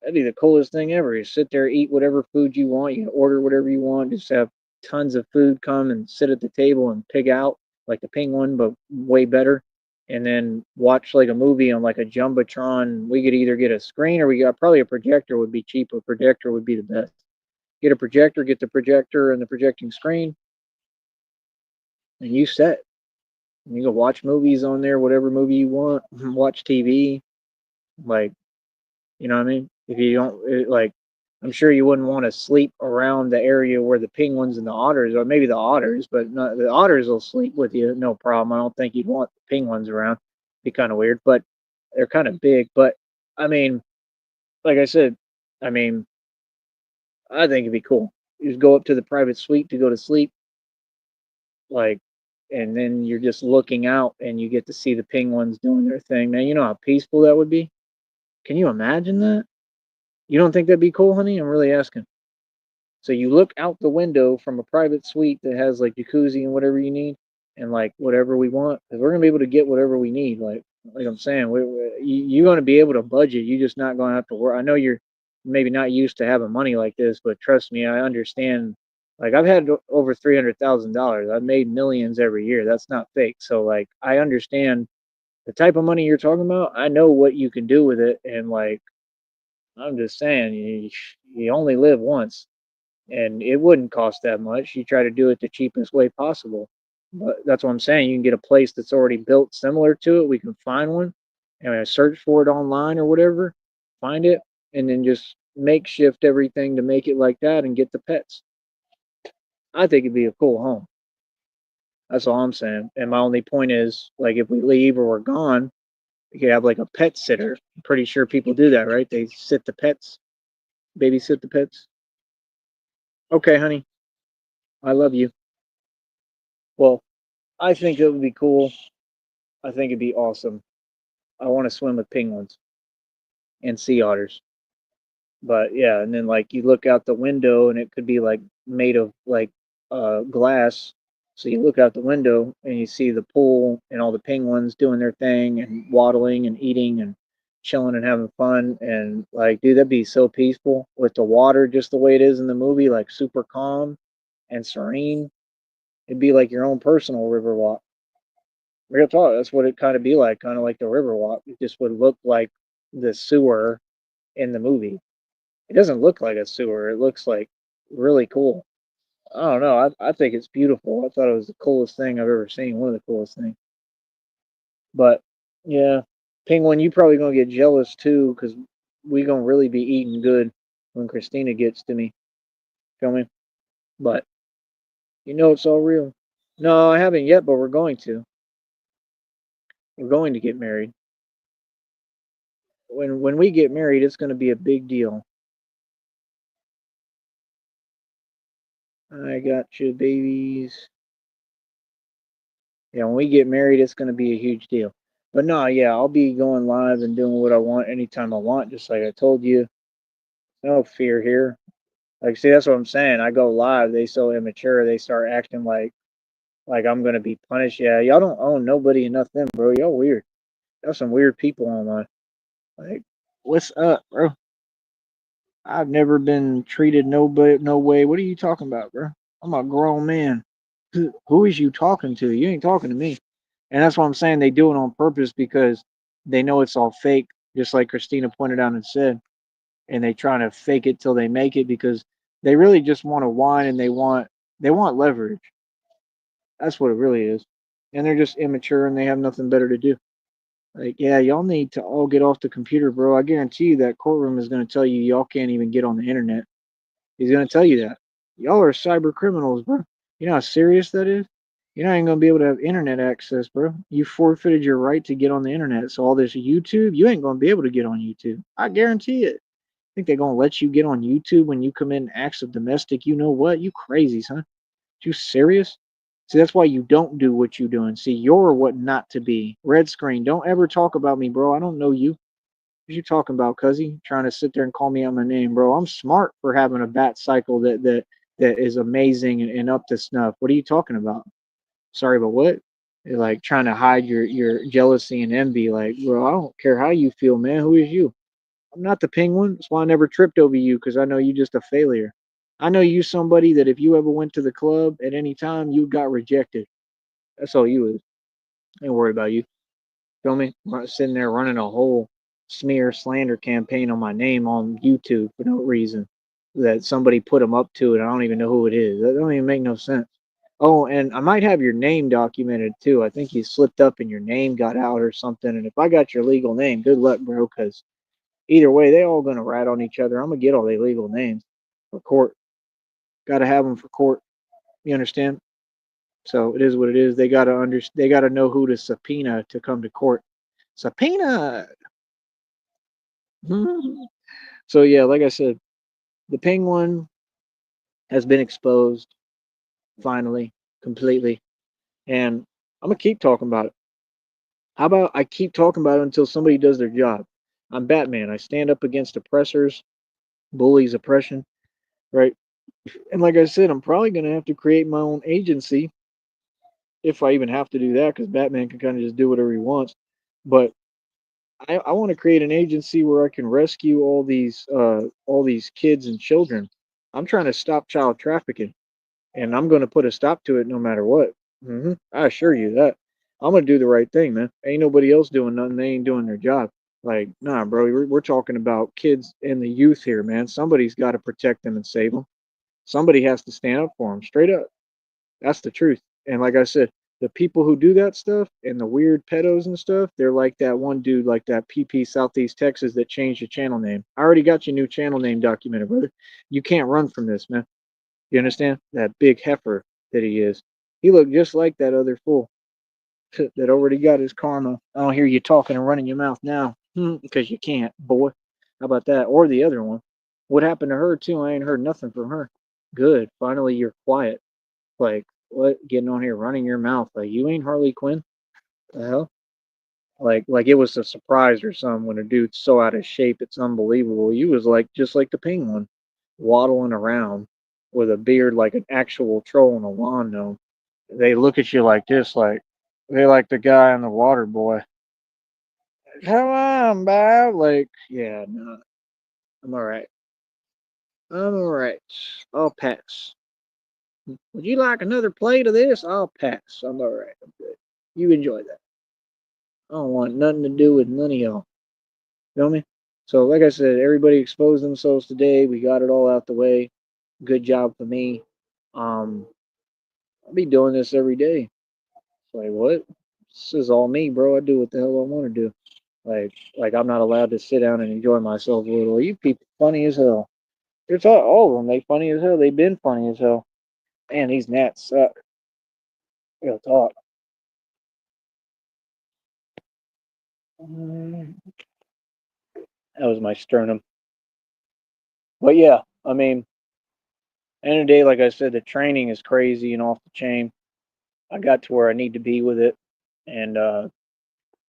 That'd be the coolest thing ever. You sit there, eat whatever food you want, you can order whatever you want, just have tons of food come and sit at the table and pig out like the penguin, but way better. And then watch like a movie on like a jumbotron. We could either get a screen or we got probably a projector would be cheap. A projector would be the best. Get a projector, get the projector and the projecting screen, and you set. And you can watch movies on there, whatever movie you want. Watch TV, like you know what I mean. If you don't like, I'm sure you wouldn't want to sleep around the area where the penguins and the otters, or maybe the otters, but not, the otters will sleep with you, no problem. I don't think you'd want the penguins around. Be kind of weird, but they're kind of big. But I mean, like I said, I mean, I think it'd be cool. You just go up to the private suite to go to sleep, like, and then you're just looking out and you get to see the penguins doing their thing. Now, you know how peaceful that would be? Can you imagine that? You don't think that'd be cool, honey? I'm really asking. So you look out the window from a private suite that has like jacuzzi and whatever you need, and like whatever we want, because we're gonna be able to get whatever we need. Like I'm saying, you're gonna be able to budget. You're just not gonna have to work. I know you're maybe not used to having money like this, but trust me, I understand. Like I've had over $300,000. I've made millions every year. That's not fake. So like I understand the type of money you're talking about. I know what you can do with it, and like I'm just saying, you only live once and it wouldn't cost that much. You try to do it the cheapest way possible. But that's what I'm saying. You can get a place that's already built similar to it. We can find one and I search for it online or whatever, find it, and then just makeshift everything to make it like that and get the pets. I think it'd be a cool home. That's all I'm saying. And my only point is, like, if we leave or we're gone, we could have like a pet sitter. I'm pretty sure people do that, right? They sit the pets, babysit the pets. Okay, honey, I love you. Well, I think it would be cool. I think it'd be awesome. I want to swim with penguins and sea otters. But yeah, and then like you look out the window and it could be like made of like glass. So you look out the window and you see the pool and all the penguins doing their thing and waddling and eating and chilling and having fun. And like, dude, that'd be so peaceful with the water just the way it is in the movie, like super calm and serene. It'd be like your own personal river walk. Real talk, that's what it kind of be like, kind of like the Riverwalk. It just would look like the sewer in the movie. It doesn't look like a sewer. It looks like really cool. I don't know. I think it's beautiful. I thought it was the coolest thing I've ever seen. One of the coolest things. But yeah, Penguin, you probably gonna get jealous too, because we gonna really be eating good when Christina gets to me. Feel me? But you know it's all real. No, I haven't yet, but we're going to. We're going to get married. When we get married, it's gonna be a big deal. I got you, babies. Yeah, when we get married, it's going to be a huge deal. But no, yeah, I'll be going live and doing what I want anytime I want, just like I told you. No fear here. Like, see, that's what I'm saying. I go live, they so immature, they start acting like I'm gonna be punished. Yeah, y'all don't own nobody and nothing, bro. Y'all weird. Y'all some weird people online. Like, what's up, bro? I've never been treated no way. What are you talking about, bro? I'm a grown man. Who is you talking to? You ain't talking to me. And that's what I'm saying. They do it on purpose because they know it's all fake, just like Christina pointed out and said. And they trying to fake it till they make it because they really just want to whine and they want leverage. That's what it really is. and they're just immature and they have nothing better to do. Like, yeah, y'all need to all get off the computer, bro. I guarantee you that courtroom is going to tell you y'all can't even get on the internet. He's going to tell you that. Y'all are cyber criminals, bro. You know how serious that is? You're not even going to be able to have internet access, bro. You forfeited your right to get on the internet. So all this YouTube, you ain't going to be able to get on YouTube. I guarantee it. Think they're going to let you get on YouTube when you commit acts of domestic, you know what? You crazy, son. You serious? See, that's why you don't do what you doing. See, you're what not to be. Red screen. Don't ever talk about me, bro. I don't know you. What you talking about, cuzzy? Trying to sit there and call me out my name, bro. I'm smart for having a bat cycle that is amazing and up to snuff. What are you talking about? Sorry, but what? You're like trying to hide your jealousy and envy. Like, bro, I don't care how you feel, man. Who is you? I'm not the penguin. That's why I never tripped over you because I know you just a failure. I know you somebody that if you ever went to the club at any time, you got rejected. That's all you is. I ain't worried about you. Feel me? Sitting there running a whole smear slander campaign on my name on YouTube for no reason. That somebody put them up to it. I don't even know who it is. That don't even make no sense. Oh, and I might have your name documented too. I think you slipped up and your name got out or something. And if I got your legal name, good luck, bro, because either way, they all gonna rat on each other. I'm gonna get all their legal names for court. Got to have them for court. You understand? So it is what it is. They gotta know who to subpoena to come to court. Subpoena. So yeah, like I said, the penguin has been exposed finally, completely, and I'm gonna keep talking about it. How about I keep talking about it until somebody does their job? I'm Batman. I stand up against oppressors, bullies, oppression, right? And like I said, I'm probably gonna have to create my own agency if I even have to do that, because Batman can kind of just do whatever he wants. But I want to create an agency where I can rescue all these kids and children. I'm trying to stop child trafficking, and I'm going to put a stop to it no matter what. I assure you that I'm going to do the right thing, man. Ain't nobody else doing nothing. They ain't doing their job. Like, nah, bro. We're talking about kids and the youth here, man. Somebody's got to protect them and save them. Somebody has to stand up for them, straight up. That's the truth. And like I said, the people who do that stuff and the weird pedos and stuff, they're like that one dude, like that PP Southeast Texas that changed your channel name. I already got your new channel name documented, brother. You can't run from this, man. You understand? That big heifer that he is. He looked just like that other fool that already got his karma. I don't hear you talking and running your mouth now because you can't, boy. How about that? Or the other one. What happened to her, too? I ain't heard nothing from her. Good. Finally, you're quiet. Like, what? Getting on here running your mouth like you ain't Harley Quinn? The hell? Like it was a surprise or something when a dude's so out of shape it's unbelievable. You was like just like the penguin, waddling around with a beard like an actual troll in a lawn gnome. They look at you like this, like they like the guy in the water boy. Come on, Bob. Like, yeah, no, I'm all right. I'm all right. I'll pass. Would you like another plate of this? I'll pass. I'm all right. I'm good. You enjoy that. I don't want nothing to do with none of y'all. Feel me? So, like I said, everybody exposed themselves today. We got it all out the way. Good job for me. Um, I'll be doing this every day. Like what? This is all me, bro. I do what the hell I want to do. Like I'm not allowed to sit down and enjoy myself a little. You people funny as hell. It's all of them. They funny as hell. They've been funny as hell. Man, these gnats suck. Real talk. That was my sternum. But yeah, I mean, end of the day, like I said, the training is crazy and off the chain. I got to where I need to be with it, and I'm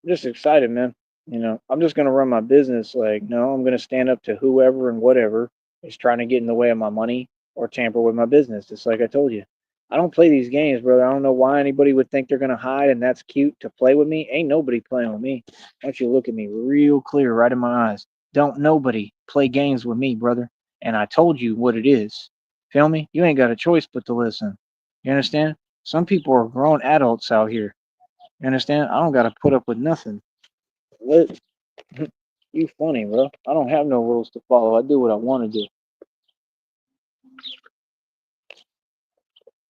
just excited, man. You know, I'm just gonna run my business. Like, no, I'm gonna stand up to whoever and whatever is trying to get in the way of my money or tamper with my business. Just like I told you, I don't play these games, brother. I don't know why anybody would think they're gonna hide and that's cute to play with me. Ain't nobody playing with me. Why don't you look at me real clear, right in my eyes? Don't nobody play games with me, brother. And I told you what it is. Feel me? You ain't got a choice but to listen. You understand? Some people are grown adults out here. You understand? I don't got to put up with nothing. What? You funny, bro. I don't have no rules to follow. I do what I want to do.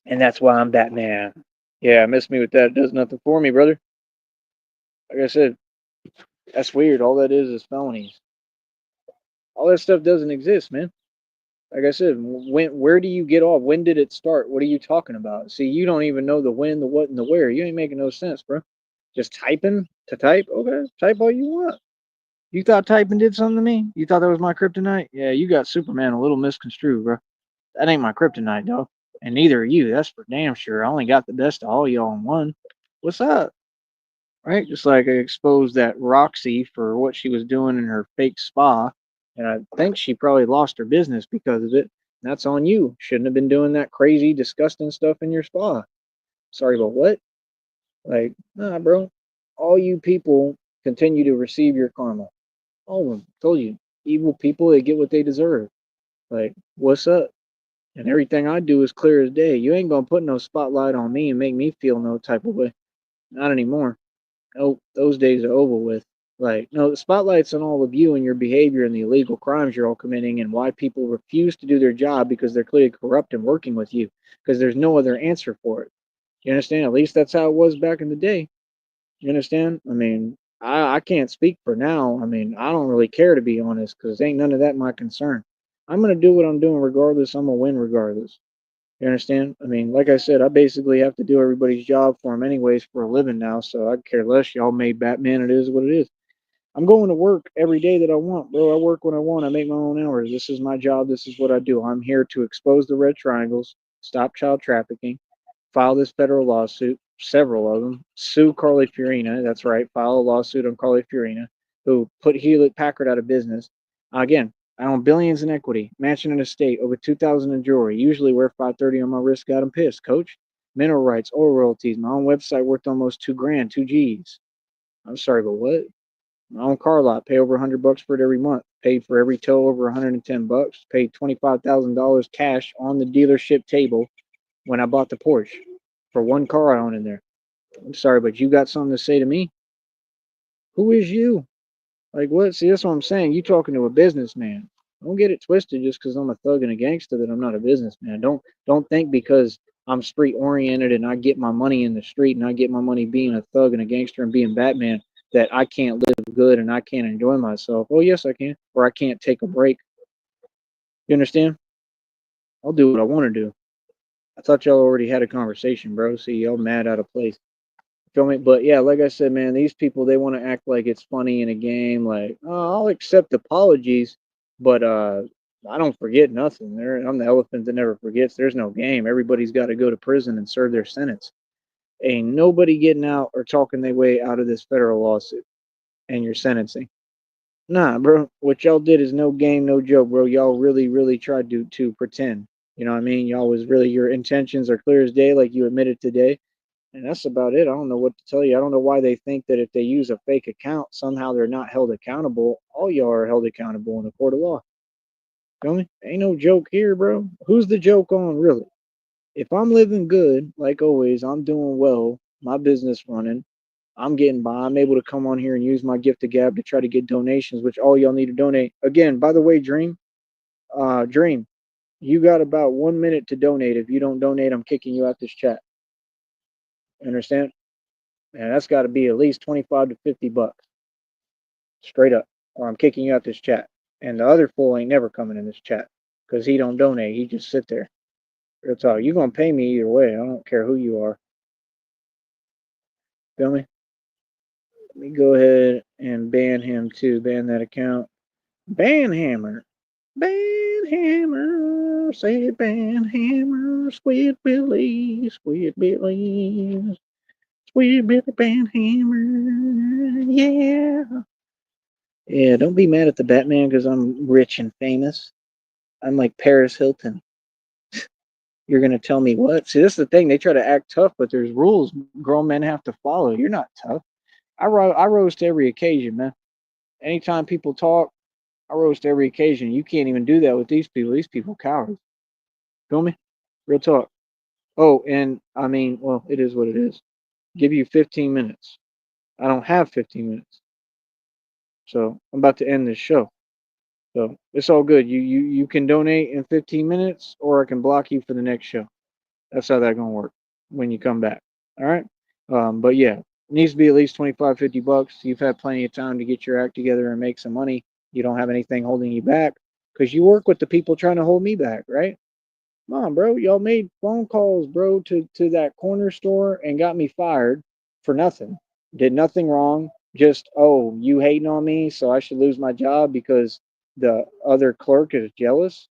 And that's why I'm Batman. Yeah, miss me with that. It does nothing for me, brother. Like I said, that's weird. All that is felonies. All that stuff doesn't exist, man. Like I said, where do you get off? When did it start? What are you talking about? See, you don't even know the when, the what, and the where. You ain't making no sense, bro. Just typing to type? Okay, type all you want. You thought typing did something to me? You thought that was my kryptonite? Yeah, you got Superman a little misconstrued, bro. That ain't my kryptonite, dog. And neither are you. That's for damn sure. I only got the best of all y'all in one. What's up? Right? Just like I exposed that Roxy for what she was doing in her fake spa. And I think she probably lost her business because of it. That's on you. Shouldn't have been doing that crazy, disgusting stuff in your spa. Sorry about what? Like, nah, bro. All you people continue to receive your karma. All of them. Told you. Evil people, they get what they deserve. Like, what's up? And everything I do is clear as day. You ain't gonna put no spotlight on me and make me feel no type of way. Not anymore. Oh, those days are over with. Like, no, the spotlight's on all of you and your behavior and the illegal crimes you're all committing and why people refuse to do their job because they're clearly corrupt and working with you because there's no other answer for it. You understand? At least that's how it was back in the day. You understand? I mean, I can't speak for now. I mean, I don't really care to be honest because ain't none of that my concern. I'm going to do what I'm doing regardless. I'm going to win regardless. You understand? I mean, like I said, I basically have to do everybody's job for them anyways for a living now, so I care less. Y'all made Batman. It is what it is. I'm going to work every day that I want, bro. I work when I want. I make my own hours. This is my job. This is what I do. I'm here to expose the red triangles, stop child trafficking, file this federal lawsuit, several of them, sue Carly Fiorina. That's right, file a lawsuit on Carly Fiorina, who put Hewlett Packard out of business. Again, I own billions in equity, mansion and estate, over 2,000 in jewelry. Usually wear 530 on my wrist. Got them pissed, coach. Mineral rights, oil royalties. My own website worth almost 2 grand, 2 G's. I'm sorry, but what? My own car lot, pay over $100 for it every month. Paid for every tow over $110. Paid $25,000 cash on the dealership table when I bought the Porsche for one car I own in there. I'm sorry, but you got something to say to me? Who is you? Like what? See, that's what I'm saying. You talking to a businessman. Don't get it twisted just because I'm a thug and a gangster that I'm not a businessman. Don't think because I'm street oriented and I get my money in the street and I get my money being a thug and a gangster and being Batman that I can't live good and I can't enjoy myself. Oh yes I can. Or I can't take a break. You understand? I'll do what I want to do. I thought y'all already had a conversation, bro. See, y'all mad out of place. Feel me? But yeah, like I said, man, these people they want to act like it's funny in a game. Like, oh, I'll accept apologies, but I don't forget nothing. I'm the elephant that never forgets. There's no game. Everybody's got to go to prison and serve their sentence. Ain't nobody getting out or talking their way out of this federal lawsuit and your sentencing. Nah, bro. What y'all did is no game, no joke, bro. Y'all really, really tried to pretend. You know what I mean? Y'all was really your intentions are clear as day, like you admitted today. And that's about it. I don't know what to tell you. I don't know why they think that if they use a fake account, somehow they're not held accountable. All y'all are held accountable in a court of law. Feel me? Ain't no joke here, bro. Who's the joke on, really? If I'm living good, like always, I'm doing well, my business running, I'm getting by, I'm able to come on here and use my gift of gab to try to get donations, which all y'all need to donate. Again, by the way, Dream, you got about 1 minute to donate. If you don't donate, I'm kicking you out this chat. Understand? And that's got to be at least 25 to $50 straight up, or I'm kicking you out this chat. And the other fool ain't never coming in this chat because he don't donate. He just sit there. Real talk. You gonna pay me either way. I don't care who you are. Feel me? Let me go ahead and ban him too. Ban that account. Ban Hammer. Ban Hammer. Say it, Ban Hammer. Squid Billy. Squid Billy. Squid Billy Ban Hammer. Yeah. Yeah, don't be mad at the Batman because I'm rich and famous. I'm like Paris Hilton. You're gonna tell me what? See, this is the thing. They try to act tough, but there's rules grown men have to follow. You're not tough. I rose to every occasion, man. Anytime people talk, I rose to every occasion. You can't even do that with these people. These people cowards. Feel me? Real talk. Oh, and I mean, well, it is what it is. Give you 15 minutes. I don't have 15 minutes, so I'm about to end this show. So it's all good. You can donate in 15 minutes, or I can block you for the next show. That's how that gonna work when you come back. All right. But yeah, it needs to be at least 25, $50. You've had plenty of time to get your act together and make some money. You don't have anything holding you back because you work with the people trying to hold me back, right? Come on, bro. Y'all made phone calls, bro, to that corner store and got me fired for nothing. Did nothing wrong. Just, oh, you hating on me, so I should lose my job because the other clerk is jealous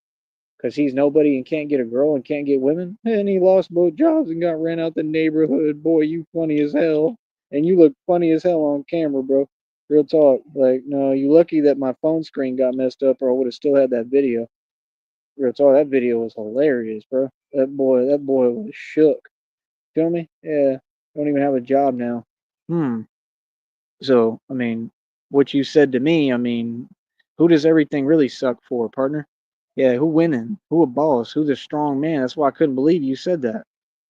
because he's nobody and can't get a girl and can't get women. And he lost both jobs and got ran out the neighborhood. Boy, you funny as hell. And you look funny as hell on camera, bro. Real talk. Like, no, you lucky that my phone screen got messed up or I would have still had that video. Real talk, that video was hilarious, bro. That boy was shook. Feel me? Yeah. Don't even have a job now. Hmm. So, I mean, what you said to me, I mean, who does everything really suck for, partner? Yeah, who winning? Who a boss? Who's a strong man? That's why I couldn't believe you said that.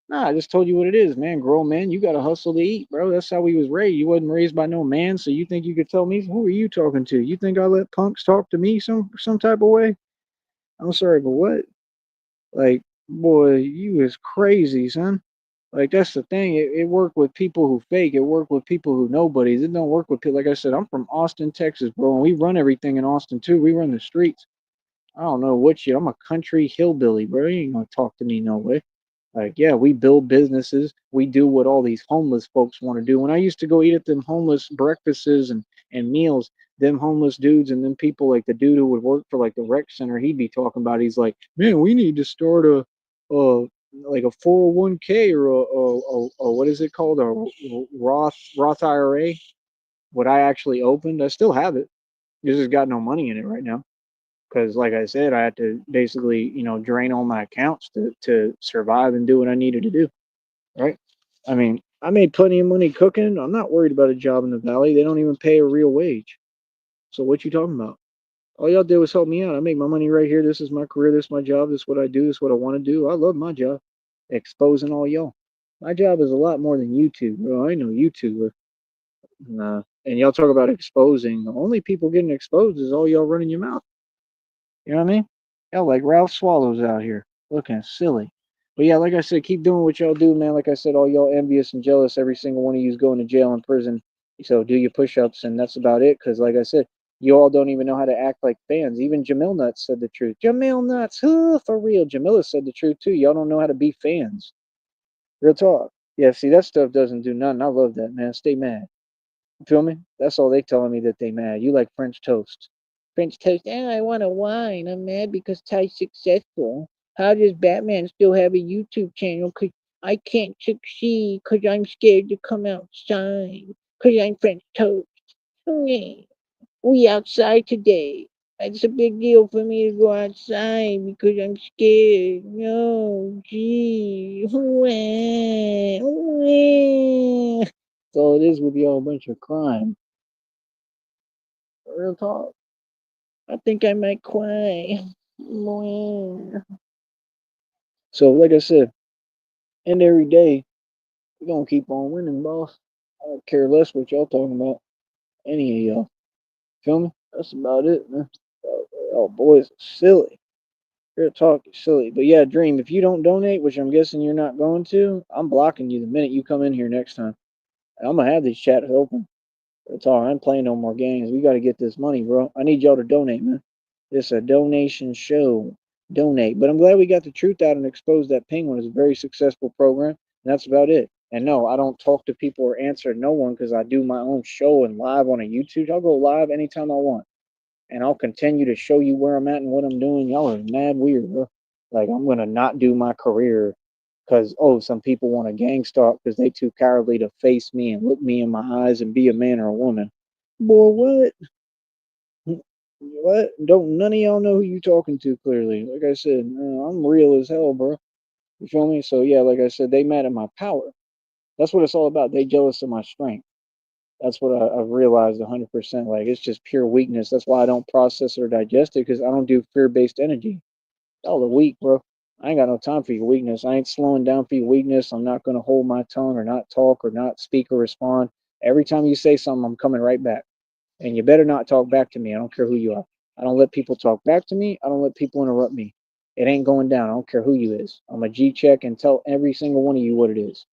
Nah, I just told you what it is, man. Grown man, you gotta hustle to eat, bro. That's how we was raised. You wasn't raised by no man, so you think you could tell me who are you talking to? You think I let punks talk to me some type of way? I'm sorry, but what? Like, boy, you is crazy, son. Like that's the thing. It worked with people who fake. It worked with people who nobodies. It don't work with people. Like I said, I'm from Austin, Texas, bro, and we run everything in Austin too. We run the streets. I don't know what you. I'm a country hillbilly, bro. You ain't gonna talk to me no way. Like, yeah, we build businesses. We do what all these homeless folks want to do. When I used to go eat at them homeless breakfasts and meals, them homeless dudes and them people like the dude who would work for like the rec center, he'd be talking about. He's like, man, we need to start a 401k or a what is it called, a Roth IRA. What I actually opened, I still have it. It's just got no money in it right now because like I said, I had to basically, drain all my accounts to survive and do what I needed to do. Right? I mean, I made plenty of money cooking. I'm not worried about a job in the valley. They don't even pay a real wage. So what you talking about? All y'all did was help me out. I make my money right here. This is my career. This is my job. This is what I do. This is what I want to do. I love my job. Exposing all y'all. My job is a lot more than YouTube, bro. I know YouTuber. Nah. And y'all talk about exposing. The only people getting exposed is all y'all running your mouth. You know what I mean? Y'all like Ralph Swallows out here looking silly. But yeah, like I said, keep doing what y'all do, man. Like I said, all y'all envious and jealous. Every single one of you's going to jail and prison. So do your push-ups, and that's about it. Because like I said, you all don't even know how to act like fans. Even Jamil Nuts said the truth. Jamil Nuts, for real. Jamila said the truth too. Y'all don't know how to be fans. Real talk. Yeah, see that stuff doesn't do nothing. I love that, man. Stay mad. You feel me? That's all they telling me that they mad. You like French toast. French toast. And I want a wine. I'm mad because Ty's successful. How does Batman still have a YouTube channel? Cause I can't succeed because I'm scared to come outside. Because I'm French toast. Okay. We outside today. It's a big deal for me to go outside because I'm scared. No, gee. So it is with y'all a bunch of crime. Real talk. I think I might cry. So, like I said, and every day, we're going to keep on winning, boss. I don't care less what y'all talking about. Any of y'all. Feel me? That's about it, man. Oh, boys, silly. Real talk is silly. But yeah, Dream, if you don't donate, which I'm guessing you're not going to, I'm blocking you the minute you come in here next time. I'm going to have these chats open. That's all. I ain't playing no more games. We got to get this money, bro. I need y'all to donate, man. It's a donation show. Donate. But I'm glad we got the truth out and exposed that Penguin is a very successful program. And that's about it. And no, I don't talk to people or answer no one because I do my own show and live on a YouTube. I'll go live anytime I want. And I'll continue to show you where I'm at and what I'm doing. Y'all are mad weird, bro. Like, I'm going to not do my career because, oh, some people want to gang stalk because they too cowardly to face me and look me in my eyes and be a man or a woman. Boy, what? What? Don't none of y'all know who you talking to clearly. Like I said, I'm real as hell, bro. You feel me? So yeah, like I said, they mad at my power. That's what it's all about. They jealous of my strength. That's what I've realized 100%. Like it's just pure weakness. That's why I don't process or digest it because I don't do fear-based energy. Y'all are weak, bro. I ain't got no time for your weakness. I ain't slowing down for your weakness. I'm not gonna hold my tongue or not talk or not speak or respond. Every time you say something, I'm coming right back. And you better not talk back to me. I don't care who you are. I don't let people talk back to me. I don't let people interrupt me. It ain't going down. I don't care who you is. I'm a G check and tell every single one of you what it is.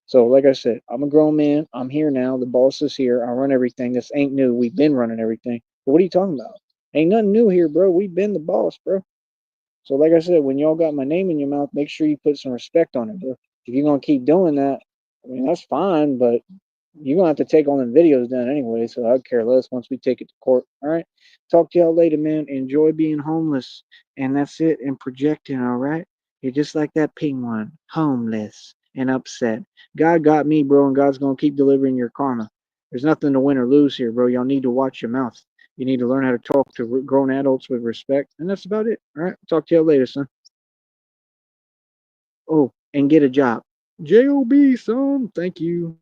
So, like I said, I'm a grown man. I'm here now. The boss is here. I run everything. This ain't new. We've been running everything. But what are you talking about? Ain't nothing new here, bro. We've been the boss, bro. So, like I said, when y'all got my name in your mouth, make sure you put some respect on it, bro. If you're gonna keep doing that, I mean that's fine, but you're gonna have to take all the videos down anyway. So I'd care less once we take it to court. All right. Talk to y'all later, man. Enjoy being homeless, and that's it. And projecting. All right. You're just like that penguin, homeless and upset. God got me, bro, and God's gonna keep delivering your karma. There's nothing to win or lose here, bro. Y'all need to watch your mouth. You need to learn how to talk to grown adults with respect, and that's about it. All right. Talk to y'all later, son. Oh, and get a job. Job, son. Thank you.